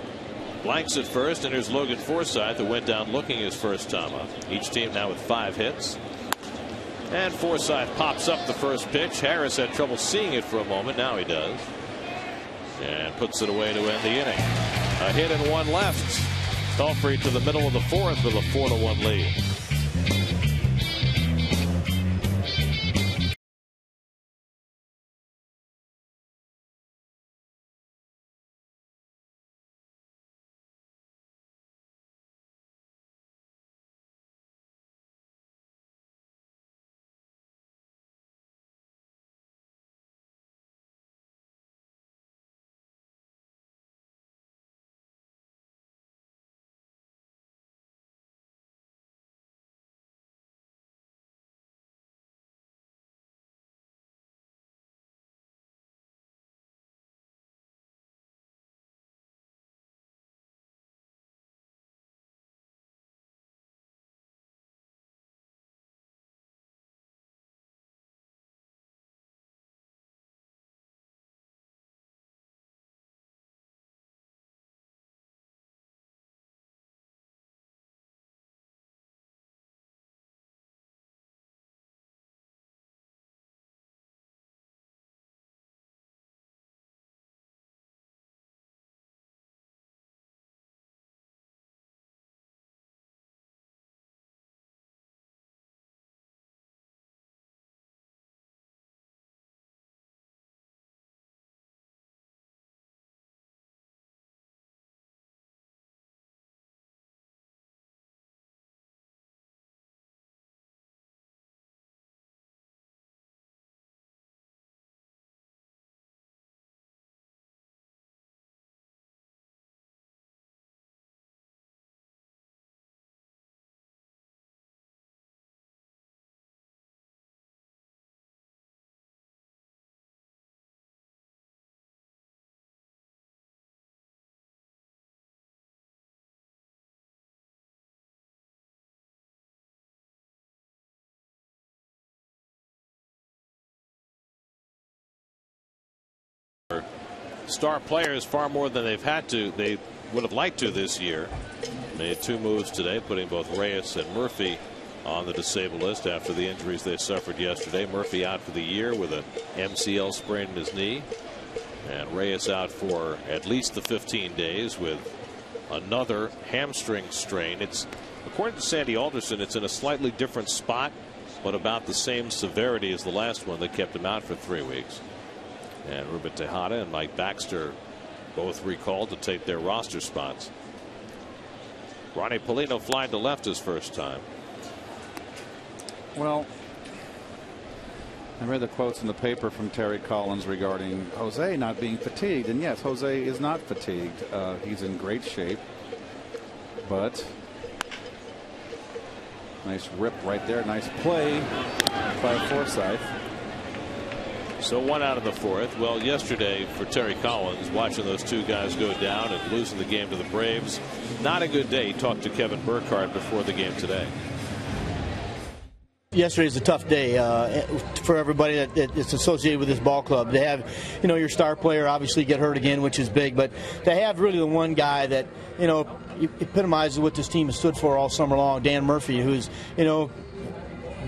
A: Blanks at first, and here's Logan Forsythe, who went down looking his first time up. Each team now with 5 hits. And Forsythe pops up the first pitch. Harris had trouble seeing it for a moment. Now he does. And puts it away to end the inning. A hit and 1 left. Pelfrey to the middle of the 4th with a 4-1 lead. star players far more than they've had to. They would have liked to this year. Made 2 moves today, putting both Reyes and Murphy on the disabled list after the injuries they suffered yesterday. Murphy out for the year with a MCL sprain in his knee, and Reyes out for at least the 15 days with another hamstring strain. It's, according to Sandy Alderson, it's in a slightly different spot, but about the same severity as the last one that kept him out for 3 weeks. And Ruben Tejada and Mike Baxter both recalled to take their roster spots. Ronnie Polino flying to left his first time.
C: Well, I read the quotes in the paper from Terry Collins regarding Jose not being fatigued. And yes, Jose is not fatigued. He's in great shape. But nice rip right there. Nice play by Forsythe.
A: So 1 out of the 4th. Well, yesterday for Terry Collins, watching those 2 guys go down and losing the game to the Braves, not a good day. He talked to Kevin Burkhardt before the game today.
D: Yesterday is a tough day for everybody that's associated with this ball club. To have, your star player obviously get hurt again, which is big, but to have really the one guy that, epitomizes what this team has stood for all summer long, Dan Murphy, who's,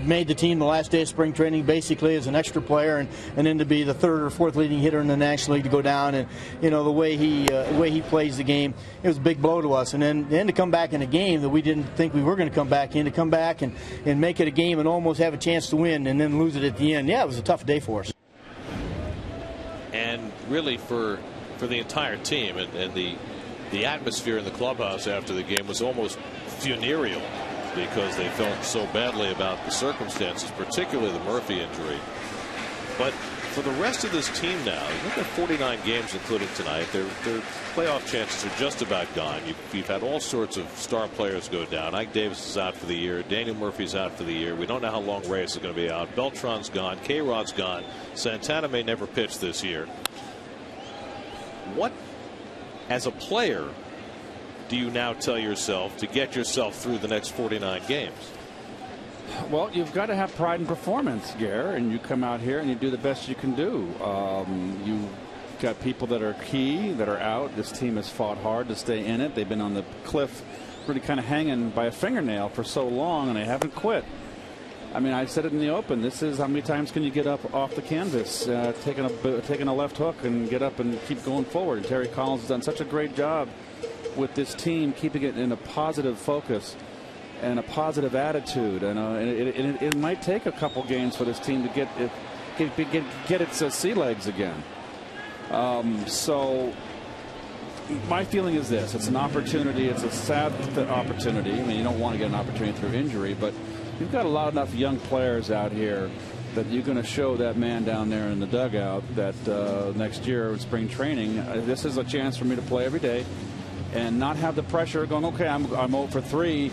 D: made the team the last day of spring training basically as an extra player, and then to be the 3rd or 4th leading hitter in the National League to go down, and the way he plays the game, it was a big blow to us. And then to come back in a game that we didn't think we were going to come back in, to come back and make it a game and almost have a chance to win and then lose it at the end. Yeah, it was a tough day for us.
A: And really for the entire team, and the atmosphere in the clubhouse after the game was almost funereal, because they felt so badly about the circumstances, particularly the Murphy injury. But for the rest of this team now, look at 49 games including tonight. Their playoff chances are just about gone. You've had all sorts of star players go down. Ike Davis is out for the year. Daniel Murphy's out for the year. We don't know how long Reyes is going to be out. Beltran's gone. K-Rod's gone. Santana may never pitch this year. What, as a player, do you now tell yourself to get yourself through the next 49 games?
C: Well, you've got to have pride in performance, Gare, and you come out here and you do the best you can do. You've got people that are key that are out. This team has fought hard to stay in it. They've been on the cliff, really kind of hanging by a fingernail for so long, and they haven't quit. I mean, I said it in the open. This is how many times can you get up off the canvas, taking a left hook and get up and keep going forward. And Terry Collins has done such a great job with this team, keeping it in a positive focus and a positive attitude. And it might take a couple games for this team to get its sea legs again. So my feeling is this: it's an opportunity. It's a sad opportunity. I mean, you don't want to get an opportunity through injury, but you've got enough young players out here that you're going to show that man down there in the dugout that next year in spring training, this is a chance for me to play every day and not have the pressure going, okay, I'm 0 for 3,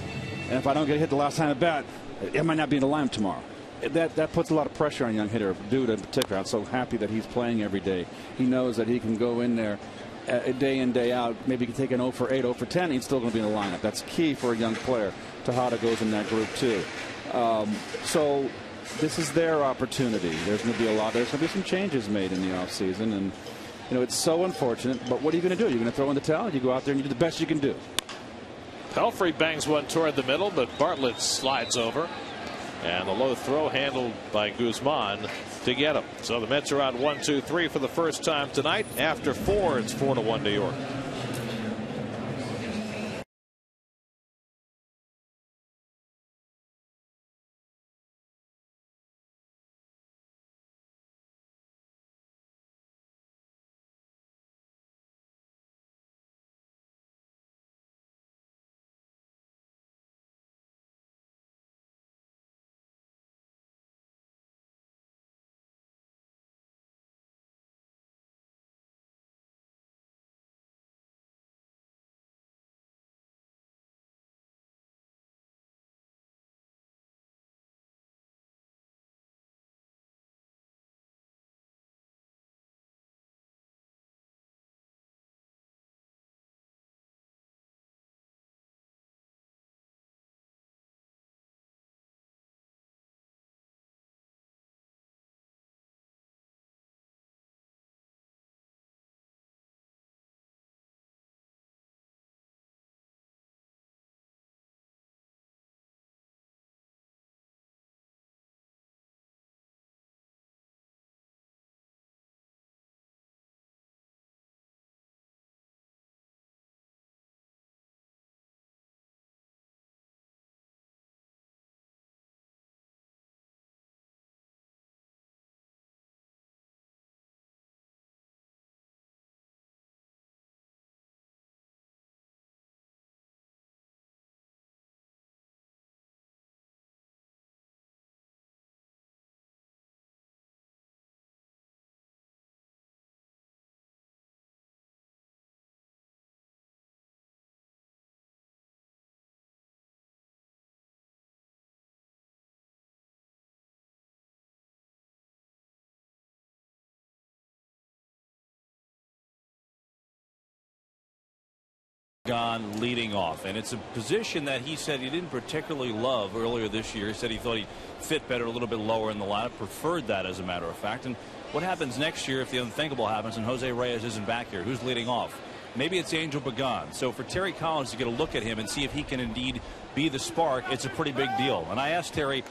C: and if I don't get hit the last time at bat, it might not be in the lineup tomorrow. That puts a lot of pressure on a young hitter, Dude in particular. I'm so happy that he's playing every day. He knows that he can go in there day in, day out. Maybe he can take an 0 for 8, 0 for 10. He's still going to be in the lineup. That's key for a young player. Tejada goes in that group too. So this is their opportunity. There's going to be some changes made in the offseason, and it's so unfortunate, but what are you going to do? You're going to throw in the towel? You go out there and you do the best you can do.
A: Pelfrey bangs one toward the middle, but Bartlett slides over, and the low throw handled by Guzman to get him. So the Mets are out 1-2-3 for the first time tonight. After 4, it's 4-1 New York.
E: Gone leading off, and it's a position that he said he didn't particularly love earlier this year. He said he thought he fit better a little bit lower in the lineup, preferred that as a matter of fact. And what happens next year if the unthinkable happens and Jose Reyes isn't back here? Who's leading off? Maybe it's Angel Pagan. So for Terry Collins to get a look at him and see if he can indeed be the spark, it's a pretty big deal. And I asked Terry,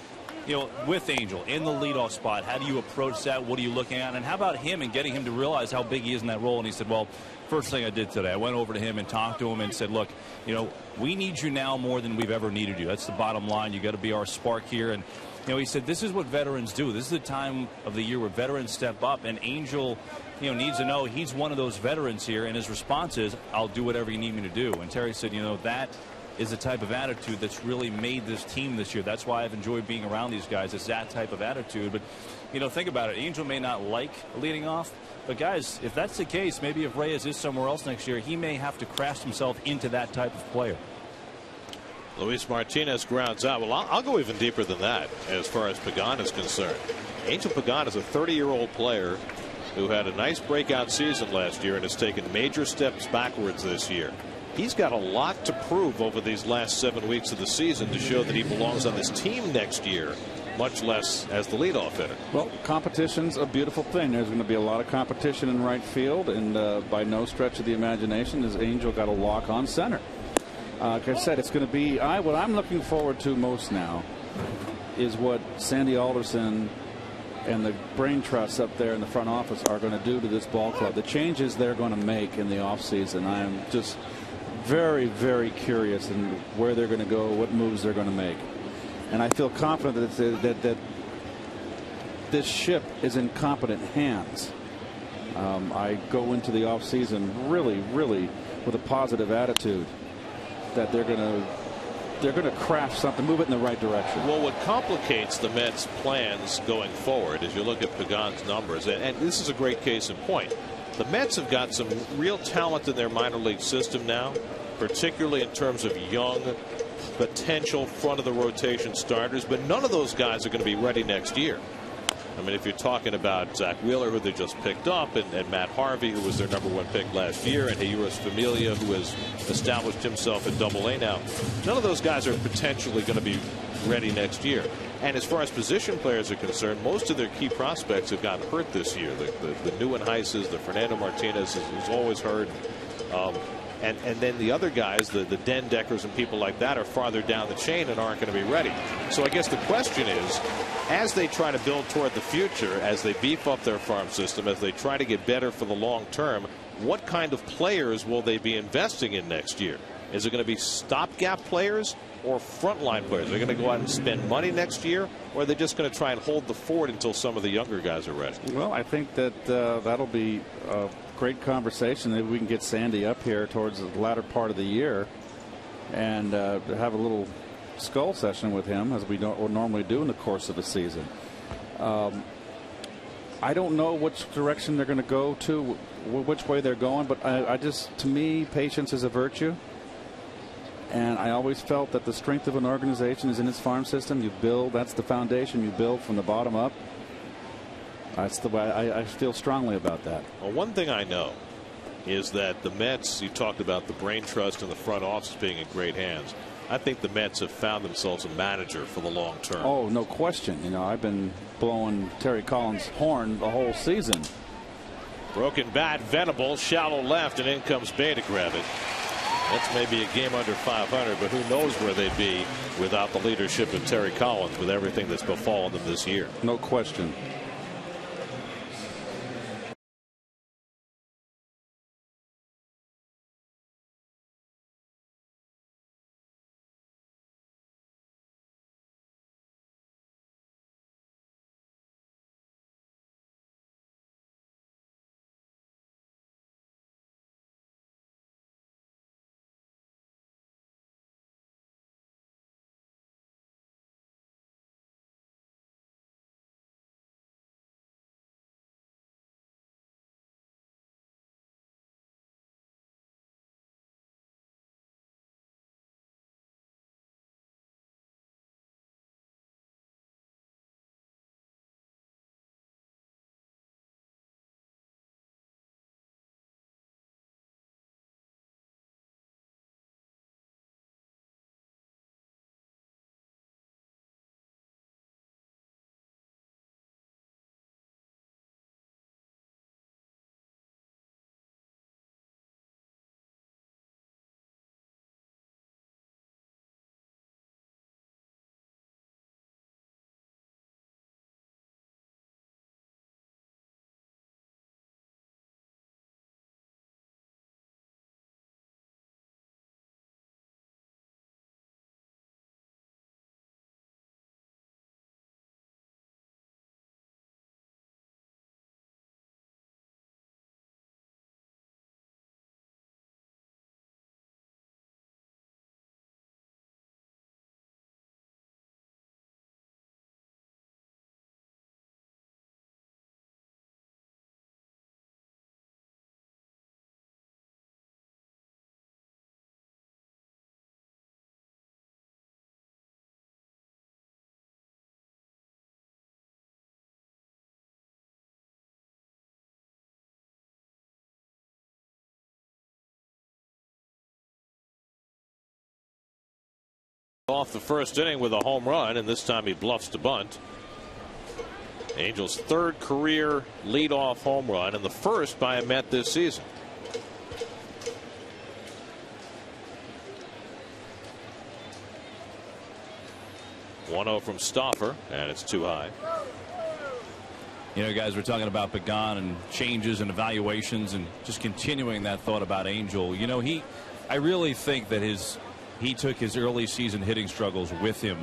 E: you know, with Angel in the leadoff spot, how do you approach that? What are you looking at? And how about him and getting him to realize how big he is in that role? And he said, well, first thing I did today, I went over to him and talked to him and said, look, you know, we need you now more than we've ever needed you. That's the bottom line. You got to be our spark here. And, you know, he said, this is what veterans do. This is the time of the year where veterans step up. And Angel, you know, needs to know he's one of those veterans here. And his response is, I'll do whatever you need me to do. And Terry said, you know, that is the type of attitude that's really made this team this year. That's why I've enjoyed being around these guys. It's that type of attitude. But, you know, think about it. Angel may not like leading off. But, guys, if that's the case, maybe if Reyes is somewhere else next year, he may have to craft himself into that type of player.
F: Luis Martinez grounds out. Well, I'll go even deeper than that as far as Pagan is concerned. Angel Pagan is a 30-year-old player who had a nice breakout season last year and has taken major steps backwards this year. He's got a lot to prove over these last 7 weeks of the season to show that he belongs on this team next year, much less as the leadoff hitter.
C: Well, competition's a beautiful thing. There's going to be a lot of competition in right field, and by no stretch of the imagination has Angel got a lock on center. Like I said, it's going to be what I'm looking forward to most now is what Sandy Alderson and the brain trusts up there in the front office are going to do to this ball club. The changes they're going to make in the offseason. I'm just very, very curious in where they're going to go, what moves they're going to make. And I feel confident that this ship is in competent hands. I go into the offseason really, really with a positive attitude that they're going to craft something, move it in the right direction.
F: Well, what complicates the Mets' plans going forward is you look at Pagan's numbers, and this is a great case in point. The Mets have got some real talent in their minor league system now, particularly in terms of young, potential front of the rotation starters, but none of those guys are going to be ready next year. I mean, if you're talking about Zach Wheeler, who they just picked up, and Matt Harvey, who was their #1 pick last year, and Euros Familia, who has established himself in Double-A now, none of those guys are potentially going to be ready next year. And as far as position players are concerned, most of their key prospects have gotten hurt this year. The Neuenhuises, the Fernando Martinez is always hurt. And then the other guys, the Den Deckers and people like that, are farther down the chain and aren't going to be ready. So I guess the question is, as they try to build toward the future, as they beef up their farm system, as they try to get better for the long term, what kind of players will they be investing in next year? Is it going to be stopgap players or frontline players? Are they going to go out and spend money next year, or are they just going to try and hold the fort until some of the younger guys are ready?
C: Well, I think that that'll be a great conversation. Maybe we can get Sandy up here towards the latter part of the year and have a little skull session with him, as we don't normally do in the course of the season. I don't know which direction they're going to go to, which way they're going, but I just, to me, patience is a virtue. And I always felt that the strength of an organization is in its farm system. You build, that's the foundation. You build from the bottom up. That's the way I feel strongly about that.
F: Well, one thing I know is that the Mets, you talked about the brain trust and the front office being in great hands. I think the Mets have found themselves a manager for the long term.
C: Oh, no question. You know, I've been blowing Terry Collins' horn the whole season.
F: Broken bat, Venable, shallow left, and in comes Bay to grab it. That's maybe a game under 500, but who knows where they'd be without the leadership of Terry Collins with everything that's befallen them this year.
C: No question.
F: Off the first inning with a home run, and this time he bluffs to bunt. Angels' third career leadoff home run, and the first by a Met this season. .1-0 from Stauffer, and it's too high.
E: You know, guys, we're talking about Pagan and changes and evaluations, and just continuing that thought about Angel. You know, I really think that he took his early season hitting struggles with him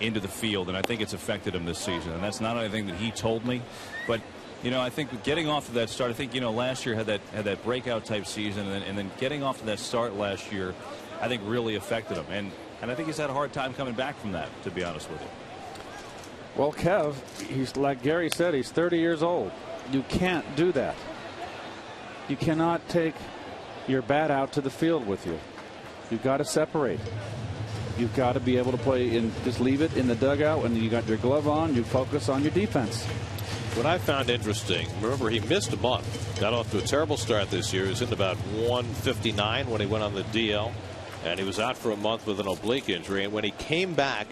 E: into the field, and I think it's affected him this season. And that's not anything that he told me, but you know, I think getting off to that start, I think, you know, last year had that breakout type season, and then getting off to that start last year, I think really affected him, and I think he's had a hard time coming back from that, to be honest with you.
C: Well, Kev, he's like Gary said, he's 30 years old. You can't do that. You cannot take your bat out to the field with you. You've got to separate. You've got to be able to play in, just leave it in the dugout, and you got your glove on, you focus on your defense.
F: What I found interesting, remember, he missed a month, got off to a terrible start this year. He was in about 159 when he went on the DL, and he was out for a month with an oblique injury. And when he came back,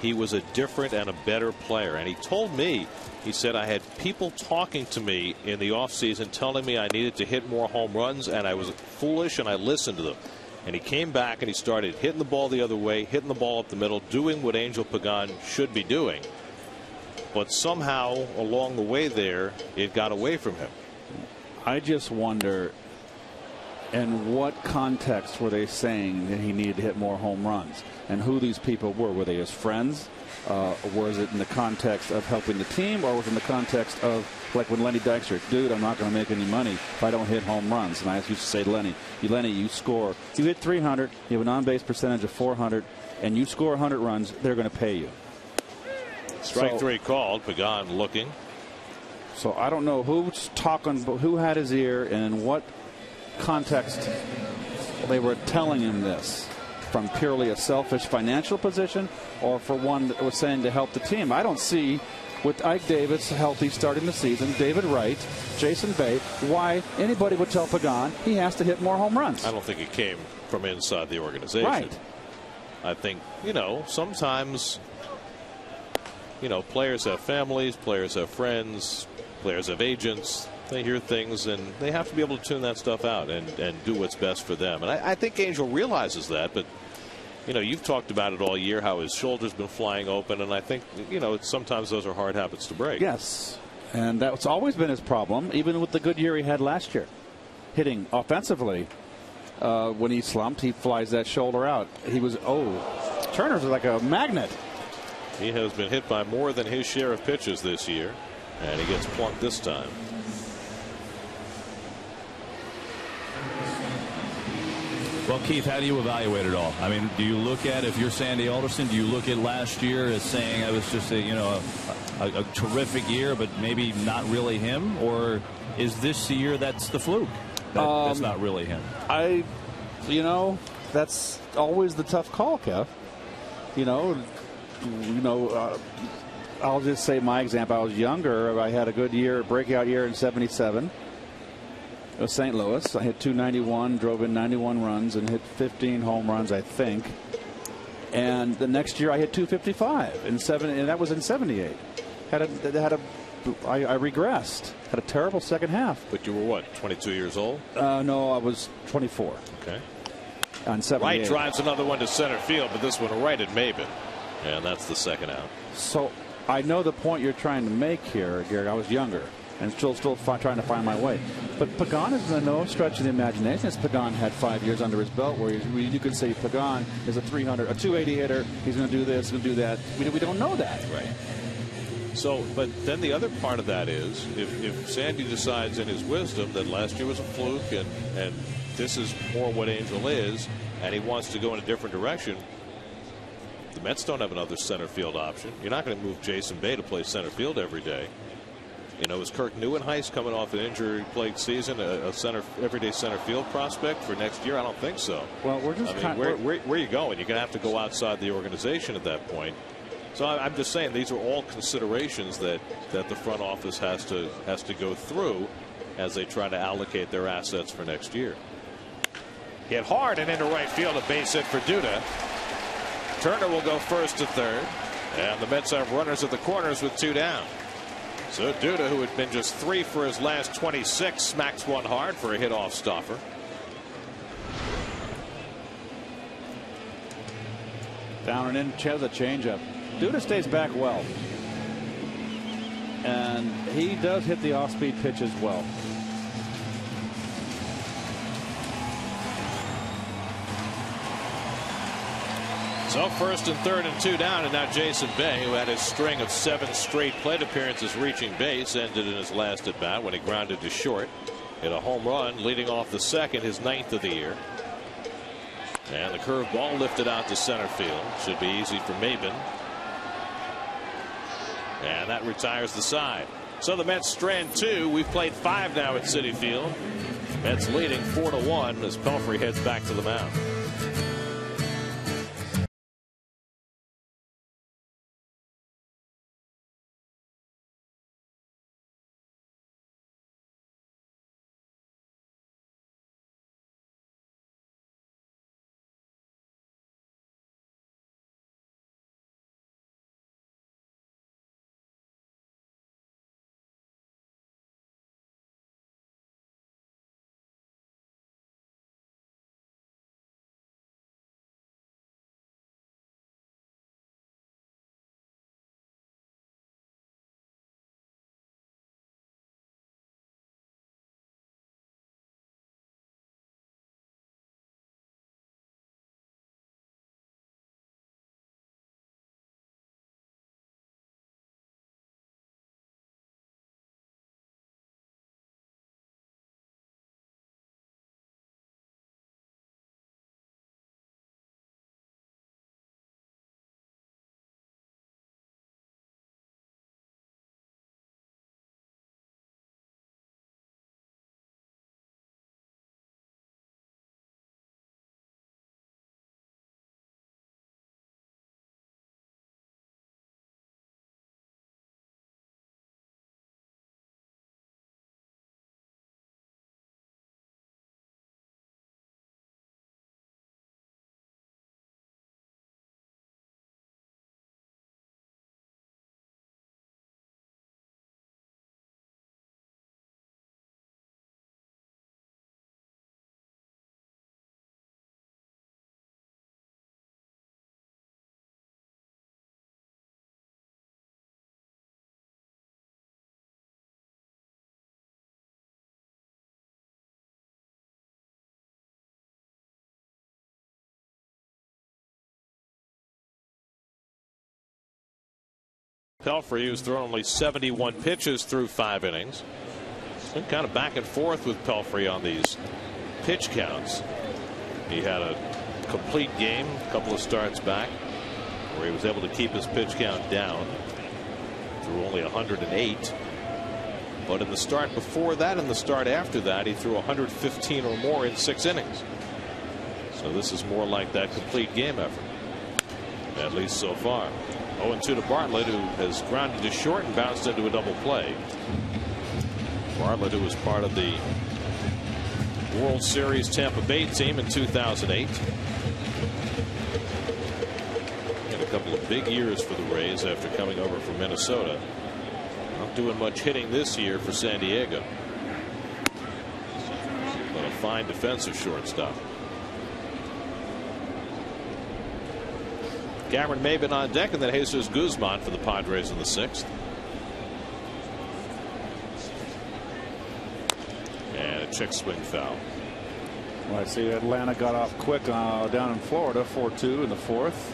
F: he was a different and a better player. And he told me, he said, I had people talking to me in the offseason telling me I needed to hit more home runs, and I was foolish, and I listened to them. And he came back and he started hitting the ball the other way, hitting the ball up the middle, doing what Angel Pagan should be doing. But somehow along the way there, it got away from him.
C: I just wonder, in what context were they saying that he needed to hit more home runs, and who these people were? Were they his friends? Was it in the context of helping the team, or was it in the context of, like when Lenny Dykstra, dude, I'm not going to make any money if I don't hit home runs? And I used to say to Lenny, you score, you hit 300, you have an on-base percentage of 400, and you score 100 runs, they're going to pay you.
F: Strike three called. Pagan looking.
C: So I don't know who's talking, who had his ear, and in what context they were telling him this. From purely a selfish financial position, or for one that was saying to help the team. I don't see, with Ike Davis healthy starting the season, David Wright, Jason Bay, why anybody would tell Pagan he has to hit more home runs.
F: I don't think it came from inside the organization.
C: Right.
F: I think, you know, sometimes, you know, players have families, players have friends, players have agents. They hear things, and they have to be able to tune that stuff out and do what's best for them. And I think Angel realizes that, but, you know, you've talked about it all year, how his shoulder's been flying open, and I think, you know, sometimes those are hard habits to break.
C: Yes, and that's always been his problem, even with the good year he had last year. Hitting offensively, when he slumped, he flies that shoulder out. He was, Turner's like a magnet.
F: He has been hit by more than his share of pitches this year, and he gets plunked this time.
E: Well, Keith, how do you evaluate it all? I mean, do you look at, if you're Sandy Alderson, do you look at last year as saying I was just a terrific year, but maybe not really him? Or is this the year that's the fluke? That's not really him.
C: That's always the tough call, Kev. I'll just say my example. I was younger. I had a good year, breakout year in '77. It was St. Louis. I hit 291, drove in 91 runs, and hit 15 home runs, I think. And the next year I hit 255 and that was in '78. I regressed. Had a terrible second half.
F: But you were what, 22 years old?
C: No, I was 24.
F: Okay.
C: On 78.
F: Wright drives another one to center field, but this one right at Maben. And that's the second out.
C: So I know the point you're trying to make here, Gary. I was younger and still trying to find my way. But Pagan is no stretch of the imagination. As Pagan had 5 years under his belt, where you could say Pagan is a 280 hitter. He's going to do this, going to do that. We don't know that.
F: Right. So, but then the other part of that is, if Sandy decides in his wisdom that last year was a fluke and this is more what Angel is, and he wants to go in a different direction, the Mets don't have another center field option. You're not going to move Jason Bay to play center field every day. Is Kirk Neuenhuis coming off an injury-plagued season a everyday center field prospect for next year? I don't think so.
C: Well, we're just
F: where are you going? You're going to have to go outside the organization at that point. So I'm just saying these are all considerations that the front office has to go through as they try to allocate their assets for next year. Hit hard and into right field, a base hit for Duda. Turner will go first to third. And the Mets have runners at the corners with 2 down. So Duda, who had been just 3 for his last 26, smacks one hard for a hit off Stauffer.
C: Down and in, the changeup. Duda stays back well. And he does hit the off-speed pitch as well.
F: So first and third and 2 down, and now Jason Bay, who had his string of 7 straight plate appearances reaching base, ended in his last at bat when he grounded to short. Hit a home run leading off the second, his 9th of the year. And the curve ball lifted out to center field. Should be easy for Maben. And that retires the side. So the Mets strand 2. We've played 5 now at Citi Field. Mets leading 4-1 as Pelfrey heads back to the mound. Pelfrey, who's thrown only 71 pitches through 5 innings. It's been kind of back and forth with Pelfrey on these pitch counts. He had a complete game a couple of starts back where he was able to keep his pitch count down through only 108. But in the start before that and the start after that, he threw 115 or more in 6 innings. So this is more like that complete game effort, at least so far. 0-2 to Bartlett, who has grounded to short and bounced into a double play. Bartlett, who was part of the World Series Tampa Bay team in 2008. And a couple of big years for the Rays after coming over from Minnesota. Not doing much hitting this year for San Diego. But a fine defensive shortstop. Cameron Maben on deck, and then Jesus Guzman for the Padres in the 6th. And a check swing foul.
C: Well, I see Atlanta got off quick down in Florida, 4-2 in the 4th.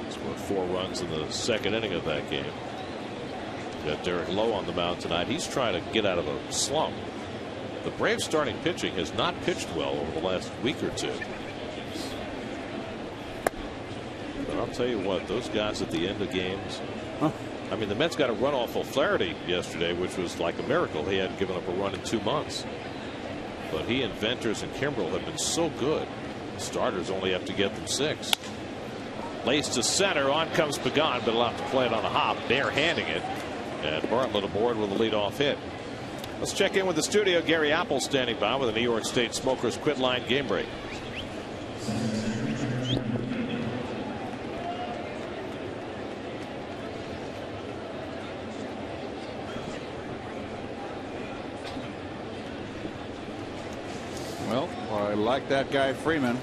F: Scored 4 runs in the 2nd inning of that game. Got Derek Lowe on the mound tonight. He's trying to get out of a slump. The Braves starting pitching has not pitched well over the last week or 2. But I'll tell you what, those guys at the end of games. I mean, the Mets got a run off O'Flaherty yesterday, which was like a miracle. He hadn't given up a run in 2 months. But he and Venters and Kimbrel have been so good. Starters only have to get them 6. Lays to center. On comes Pagan, but he'll have to play it on a hop, barehanding it. And Bartlett aboard with a leadoff hit. Let's check in with the studio. Gary Apple standing by with a New York State Smokers Quit Line game break.
C: like that guy Freeman.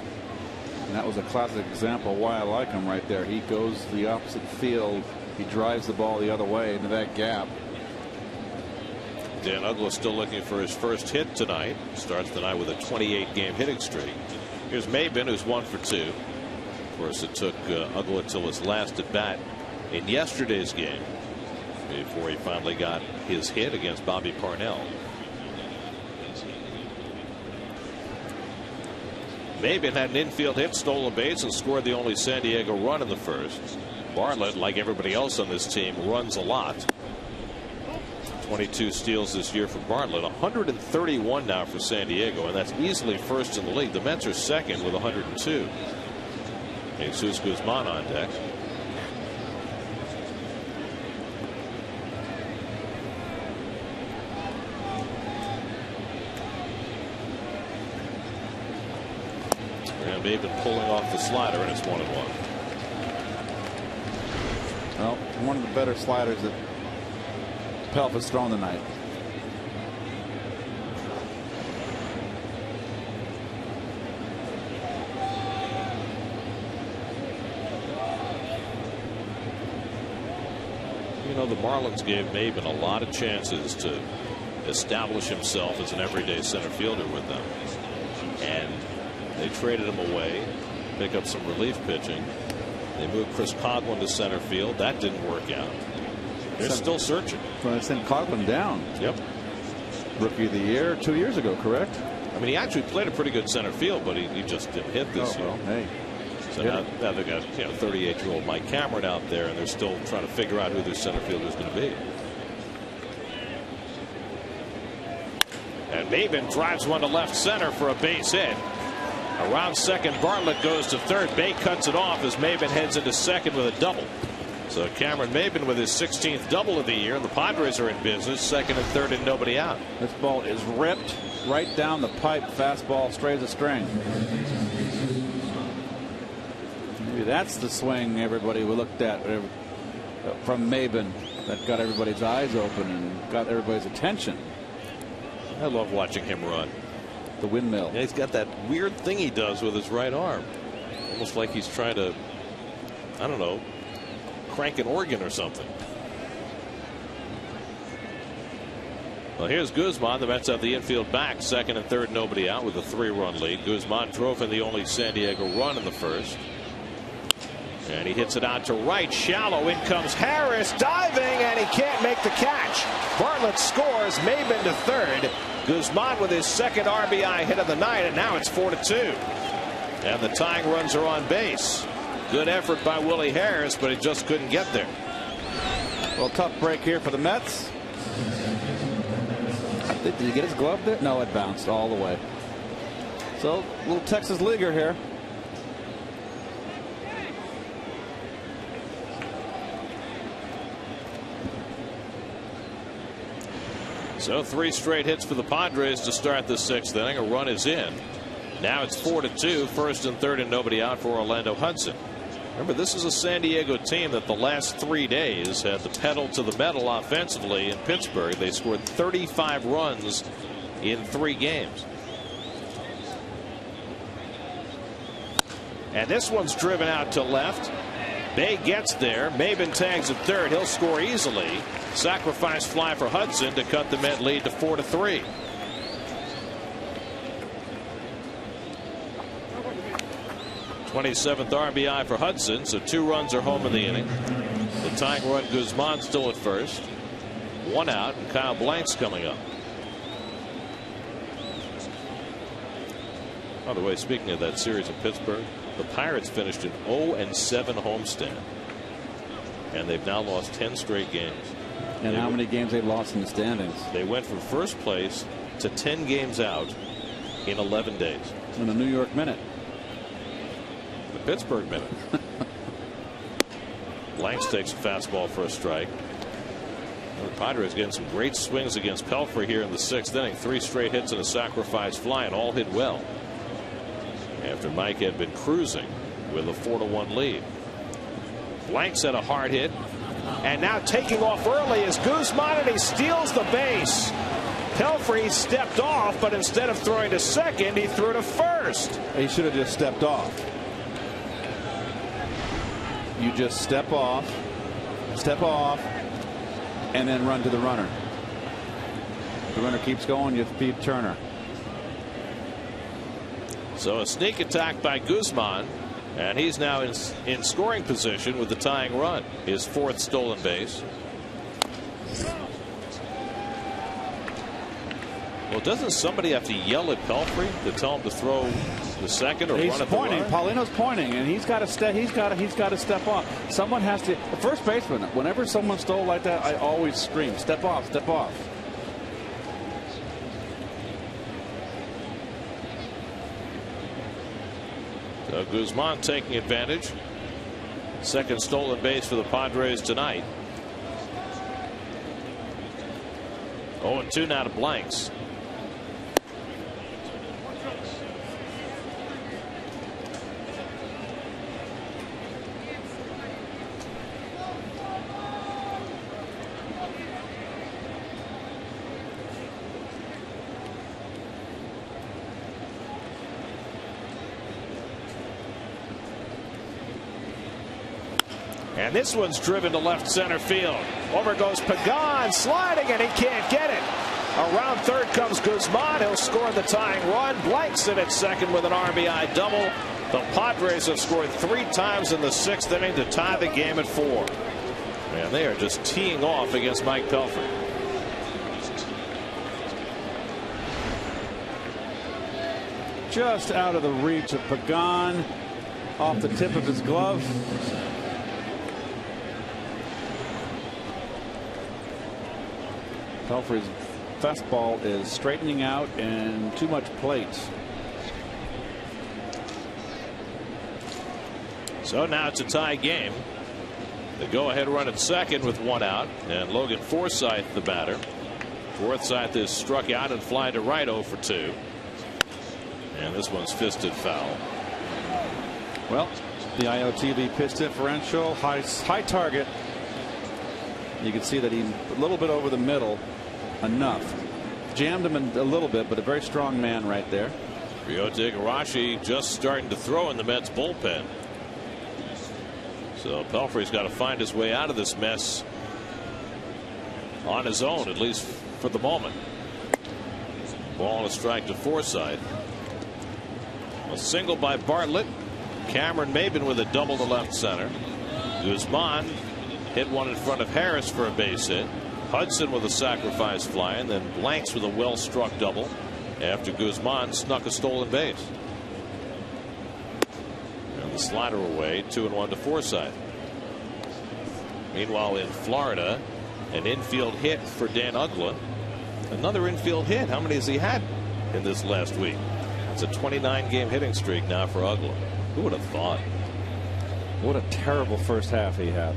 C: And that was a classic example of why I like him right there. He goes to the opposite field. He drives the ball the other way into that gap.
F: Dan Uggla still looking for his first hit tonight. Starts the night with a 28-game hitting streak. Here's Maben, who's 1 for 2. Of course, it took Uggla till his last at bat in yesterday's game before he finally got his hit against Bobby Parnell. Maben had an infield hit, stole a base, and scored the only San Diego run in the first. Bartlett, like everybody else on this team, runs a lot. 22 steals this year for Bartlett. 131 now for San Diego, and that's easily first in the league. The Mets are second with 102. Jesus Guzman on deck. And Maben pulling off the slider, and it's 1-1.
C: Well, one of the better sliders that Pelf has thrown tonight.
F: You know, the Marlins gave Maben a lot of chances to establish himself as an everyday center fielder with them. And they traded him away, pick up some relief pitching. They moved Chris Coghlan to center field. That didn't work out. They're still searching.
C: Well, they sent Coghlan down.
F: Yep.
C: Rookie of the year 2 years ago, correct?
F: I mean, he actually played a pretty good center field, but he just didn't hit this year.
C: Well, hey.
F: So now they've got 38-year-old Mike Cameron out there, and they're still trying to figure out who their center fielder is going to be. And Maben drives one to left center for a base hit. Around second, Bartlett goes to third. Bay cuts it off as Maben heads into second with a double. So Cameron Maben with his 16th double of the year, and the Padres are in business, second and third and nobody out.
C: This ball is ripped right down the pipe. Fastball straight as a string. Maybe that's the swing everybody looked at from Maben that got everybody's eyes open and got everybody's attention.
F: I love watching him run.
C: The windmill.
F: Yeah, he's got that weird thing he does with his right arm. Almost like he's trying to, I don't know, crank an organ or something. Well, here's Guzman. The Mets have the infield back. Second and third, nobody out with a 3-run lead. Guzman drove in the only San Diego run in the first. And he hits it out to right. Shallow. In comes Harris diving, and he can't make the catch. Bartlett scores. Maben to third. Guzman with his second RBI hit of the night, and now it's 4-2. And the tying runs are on base. Good effort by Willie Harris, but he just couldn't get there.
C: Well, tough break here for the Mets. Did he get his glove there? No, it bounced all the way. So, little Texas leaguer here.
F: So 3 straight hits for the Padres to start the 6th inning. A run is in. Now it's 4-2. First and third and nobody out for Orlando Hudson. Remember, this is a San Diego team that the last 3 days had the pedal to the metal offensively in Pittsburgh. They scored 35 runs in 3 games. And this one's driven out to left. Bay gets there. Maben tags at third. He'll score easily. Sacrifice fly for Hudson to cut the Met lead to 4-3. '27th RBI for Hudson, so 2 runs are home in the inning. The tying run, Guzman still at first. 1 out, and Kyle Blank's coming up. By the way, speaking of that series in Pittsburgh, the Pirates finished an 0-7 homestand, and they've now lost 10 straight games.
C: And how many games they've lost in the standings?
F: They went from first place to 10 games out in 11 days.
C: In the New York minute.
F: The Pittsburgh minute. Blanks takes a fastball for a strike. And the Padres getting some great swings against Pelfrey here in the 6th inning. 3 straight hits and a sacrifice fly, and all hit well. After Mike had been cruising with a 4-1 lead. Blanks had a hard hit. And now taking off early is Guzman, and he steals the base. Pelfrey stepped off, but instead of throwing to second, he threw to first.
C: He should have just stepped off. You just step off, and then run to the runner. If the runner keeps going, you feed Turner.
F: So a sneak attack by Guzman, and he's now in scoring position with the tying run, his 4th stolen base. Well, doesn't somebody have to yell at Pelfrey to tell him to throw the second or
C: he's
F: run at
C: pointing.
F: the runner?
C: Paulino's pointing, and he's got to step. He's got to step off. Someone has to. The first baseman. Whenever someone stole like that, I always scream, "Step off! Step off!"
F: So Guzman taking advantage. 2nd stolen base for the Padres tonight. 0-2 now to Blanks. And this one's driven to left center field. Over goes Pagan, sliding, and he can't get it. Around third comes Guzman. He'll score the tying run. Blanks in at second with an RBI double. The Padres have scored 3 times in the 6th inning to tie the game at 4. Man, they are just teeing off against Mike Pelfrey.
C: Just out of the reach of Pagan, off the tip of his glove. Pelfrey's fastball is straightening out and too much plate.
F: So now it's a tie game. The go-ahead run at second with 1 out, and Logan Forsythe the batter. Forsythe is struck out and fly to right 0 for 2. And this one's fisted foul.
C: Well, the IOTV pitch differential, high target. You can see that he's a little bit over the middle. Enough. Jammed him a little bit, but a very strong man right there.
F: Ryota Igarashi just starting to throw in the Mets bullpen. So Pelfrey's got to find his way out of this mess on his own, at least for the moment. Ball and a strike to Forsythe. A single by Bartlett. Cameron Maben with a double to left center. Guzman hit one in front of Harris for a base hit. Hudson with a sacrifice fly, and then Blanks with a well-struck double after Guzman snuck a stolen base. And the slider away, 2-1 to Forsythe. Meanwhile, in Florida, an infield hit for Dan Uggla. Another infield hit. How many has he had in this last week? It's a 29-game hitting streak now for Uggla. Who would have thought?
C: What a terrible first half he had.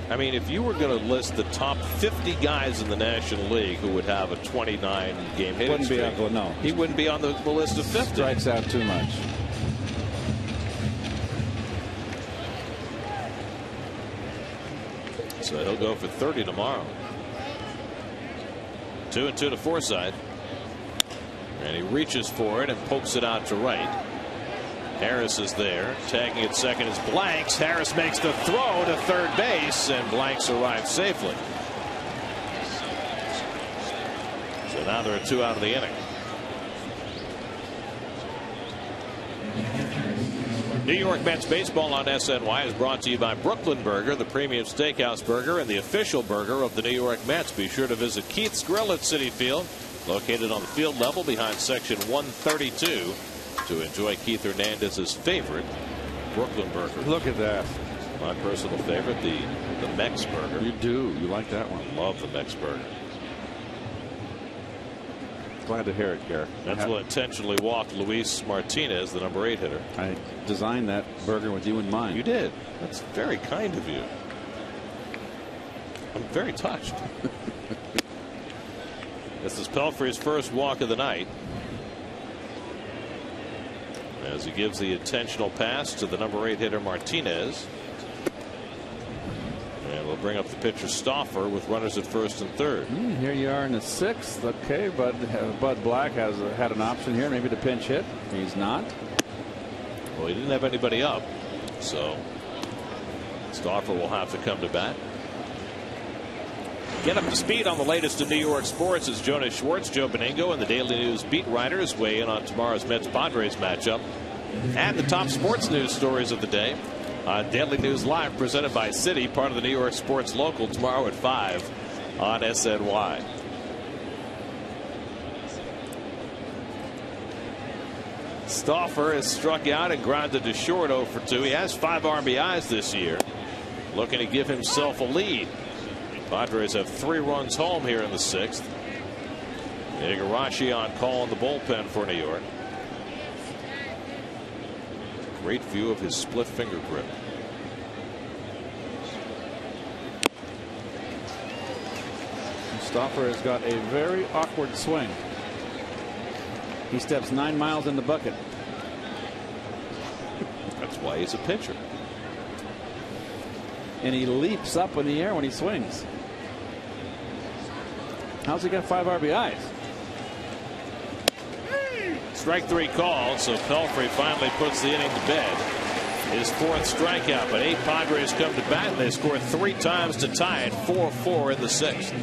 F: I mean, if you were going to list the top 50 guys in the National League who would have a 29-game hitting streak,
C: no.
F: He wouldn't be on the list of 50.
C: Strikes out too much.
F: So he'll go for 30 tomorrow. 2-2 to Forsythe. And he reaches for it and pokes it out to right. Harris is there. Tagging at second is Blanks. Harris makes the throw to third base, and Blanks arrives safely. So now there are 2 out of the inning. New York Mets baseball on SNY is brought to you by Brooklyn Burger, the premium steakhouse burger and the official burger of the New York Mets. Be sure to visit Keith's Grill at Citi Field, located on the field level behind section 132. To enjoy Keith Hernandez's favorite Brooklyn burger.
C: Look at that.
F: My personal favorite, the Mex burger.
C: You do. You like that one.
F: Love the Mex burger.
C: Glad to hear it, Garrett.
F: Mets will intentionally walk Luis Martinez, the number 8 hitter.
C: I designed that burger with you in mind.
F: You did. That's very kind of you. I'm very touched. This is Pelfrey's first walk of the night, as he gives the intentional pass to the number 8 hitter Martinez. And we'll bring up the pitcher Stauffer with runners at first and third.
C: Here you are in the 6th. Okay, Bud Black has had an option here, maybe to pinch hit. He's not.
F: Well, he didn't have anybody up, so Stauffer will have to come to bat. Get up to speed on the latest in New York sports as Jonas Schwartz, Joe Beningo, and the Daily News beat writers weigh in on tomorrow's Mets-Padres matchup and the top sports news stories of the day on Daily News Live, presented by Citi, part of the New York Sports Local, tomorrow at 5 on SNY. Stauffer has struck out and grounded to short 0 for 2. He has 5 RBIs this year, looking to give himself a lead. Padres have 3 runs home here in the 6th. Igarashi on call in the bullpen for New York. Great view of his split finger grip.
C: Stauffer has got a very awkward swing. He steps 9 miles in the bucket.
F: That's why he's a pitcher.
C: And he leaps up in the air when he swings. How's he got 5 RBIs?
F: Strike 3 called, so Pelfrey finally puts the inning to bed. His 4th strikeout, but 8 Padres come to bat, and they scored 3 times to tie it, 4-4 in the 6th.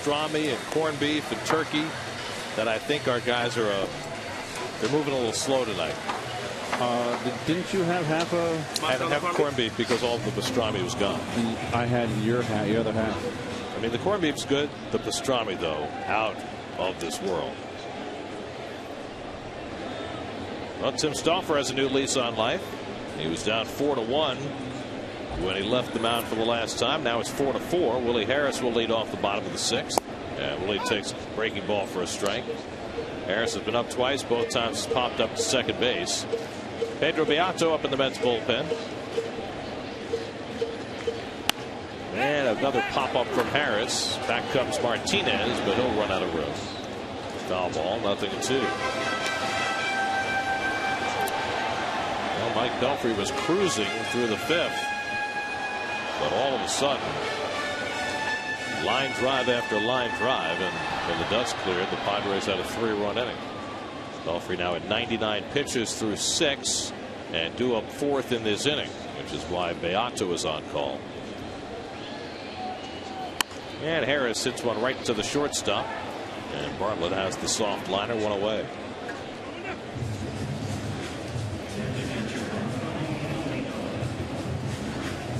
F: Pastrami and corned beef and turkey that I think our guys are they're moving a little slow tonight.
C: Didn't you have half a?
F: I didn't have corned beef because all of the pastrami was gone.
C: And I had your other half.
F: I mean, the corned beef's good. The pastrami, though, out of this world. Well, Tim Stauffer has a new lease on life. He was down 4-1 when he left the mound for the last time. Now it's 4-4. Willie Harris will lead off the bottom of the 6th. And Willie takes a breaking ball for a strike. Harris has been up twice. Both times he's popped up to second base. Pedro Beato up in the Mets bullpen. And another pop-up from Harris. Back comes Martinez, but he'll run out of room. Foul ball, 0-2. Well, Mike Pelfrey was cruising through the 5th. But all of a sudden, line drive after line drive, and when the dust cleared, the Padres had a 3-run inning. Pelfrey now at 99 pitches through 6 and due up 4th in this inning, which is why Beato is on call. And Harris hits one right to the shortstop, and Bartlett has the soft liner, one away.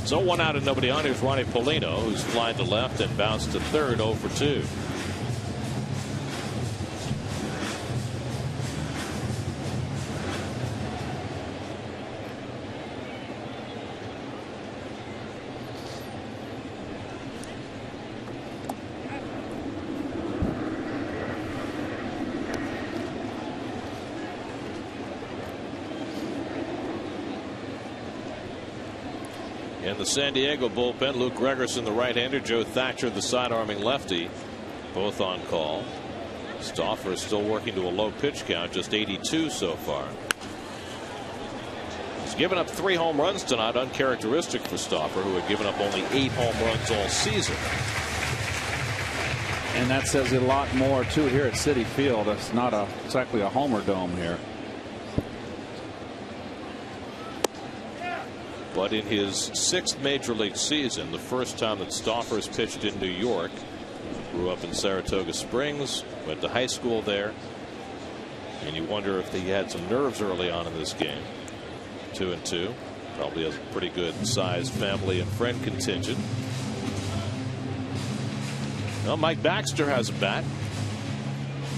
F: So 1 out and nobody on. Here's Ronnie Polino, who's flying to left and bounced to third, 0 for 2. In the San Diego bullpen, Luke Gregerson, the right-hander, Joe Thatcher, the side-arming lefty, both on call. Stauffer is still working to a low pitch count, just 82 so far. He's given up 3 home runs tonight, uncharacteristic for Stauffer, who had given up only 8 home runs all season.
C: And that says a lot more, too, here at Citi Field. It's not exactly a homer dome here.
F: But in his 6th major league season, the first time that Stauffer's pitched in New York, grew up in Saratoga Springs, went to high school there, and you wonder if he had some nerves early on in this game. 2-2, probably has a pretty good sized family and friend contingent. Well, Mike Baxter has a bat.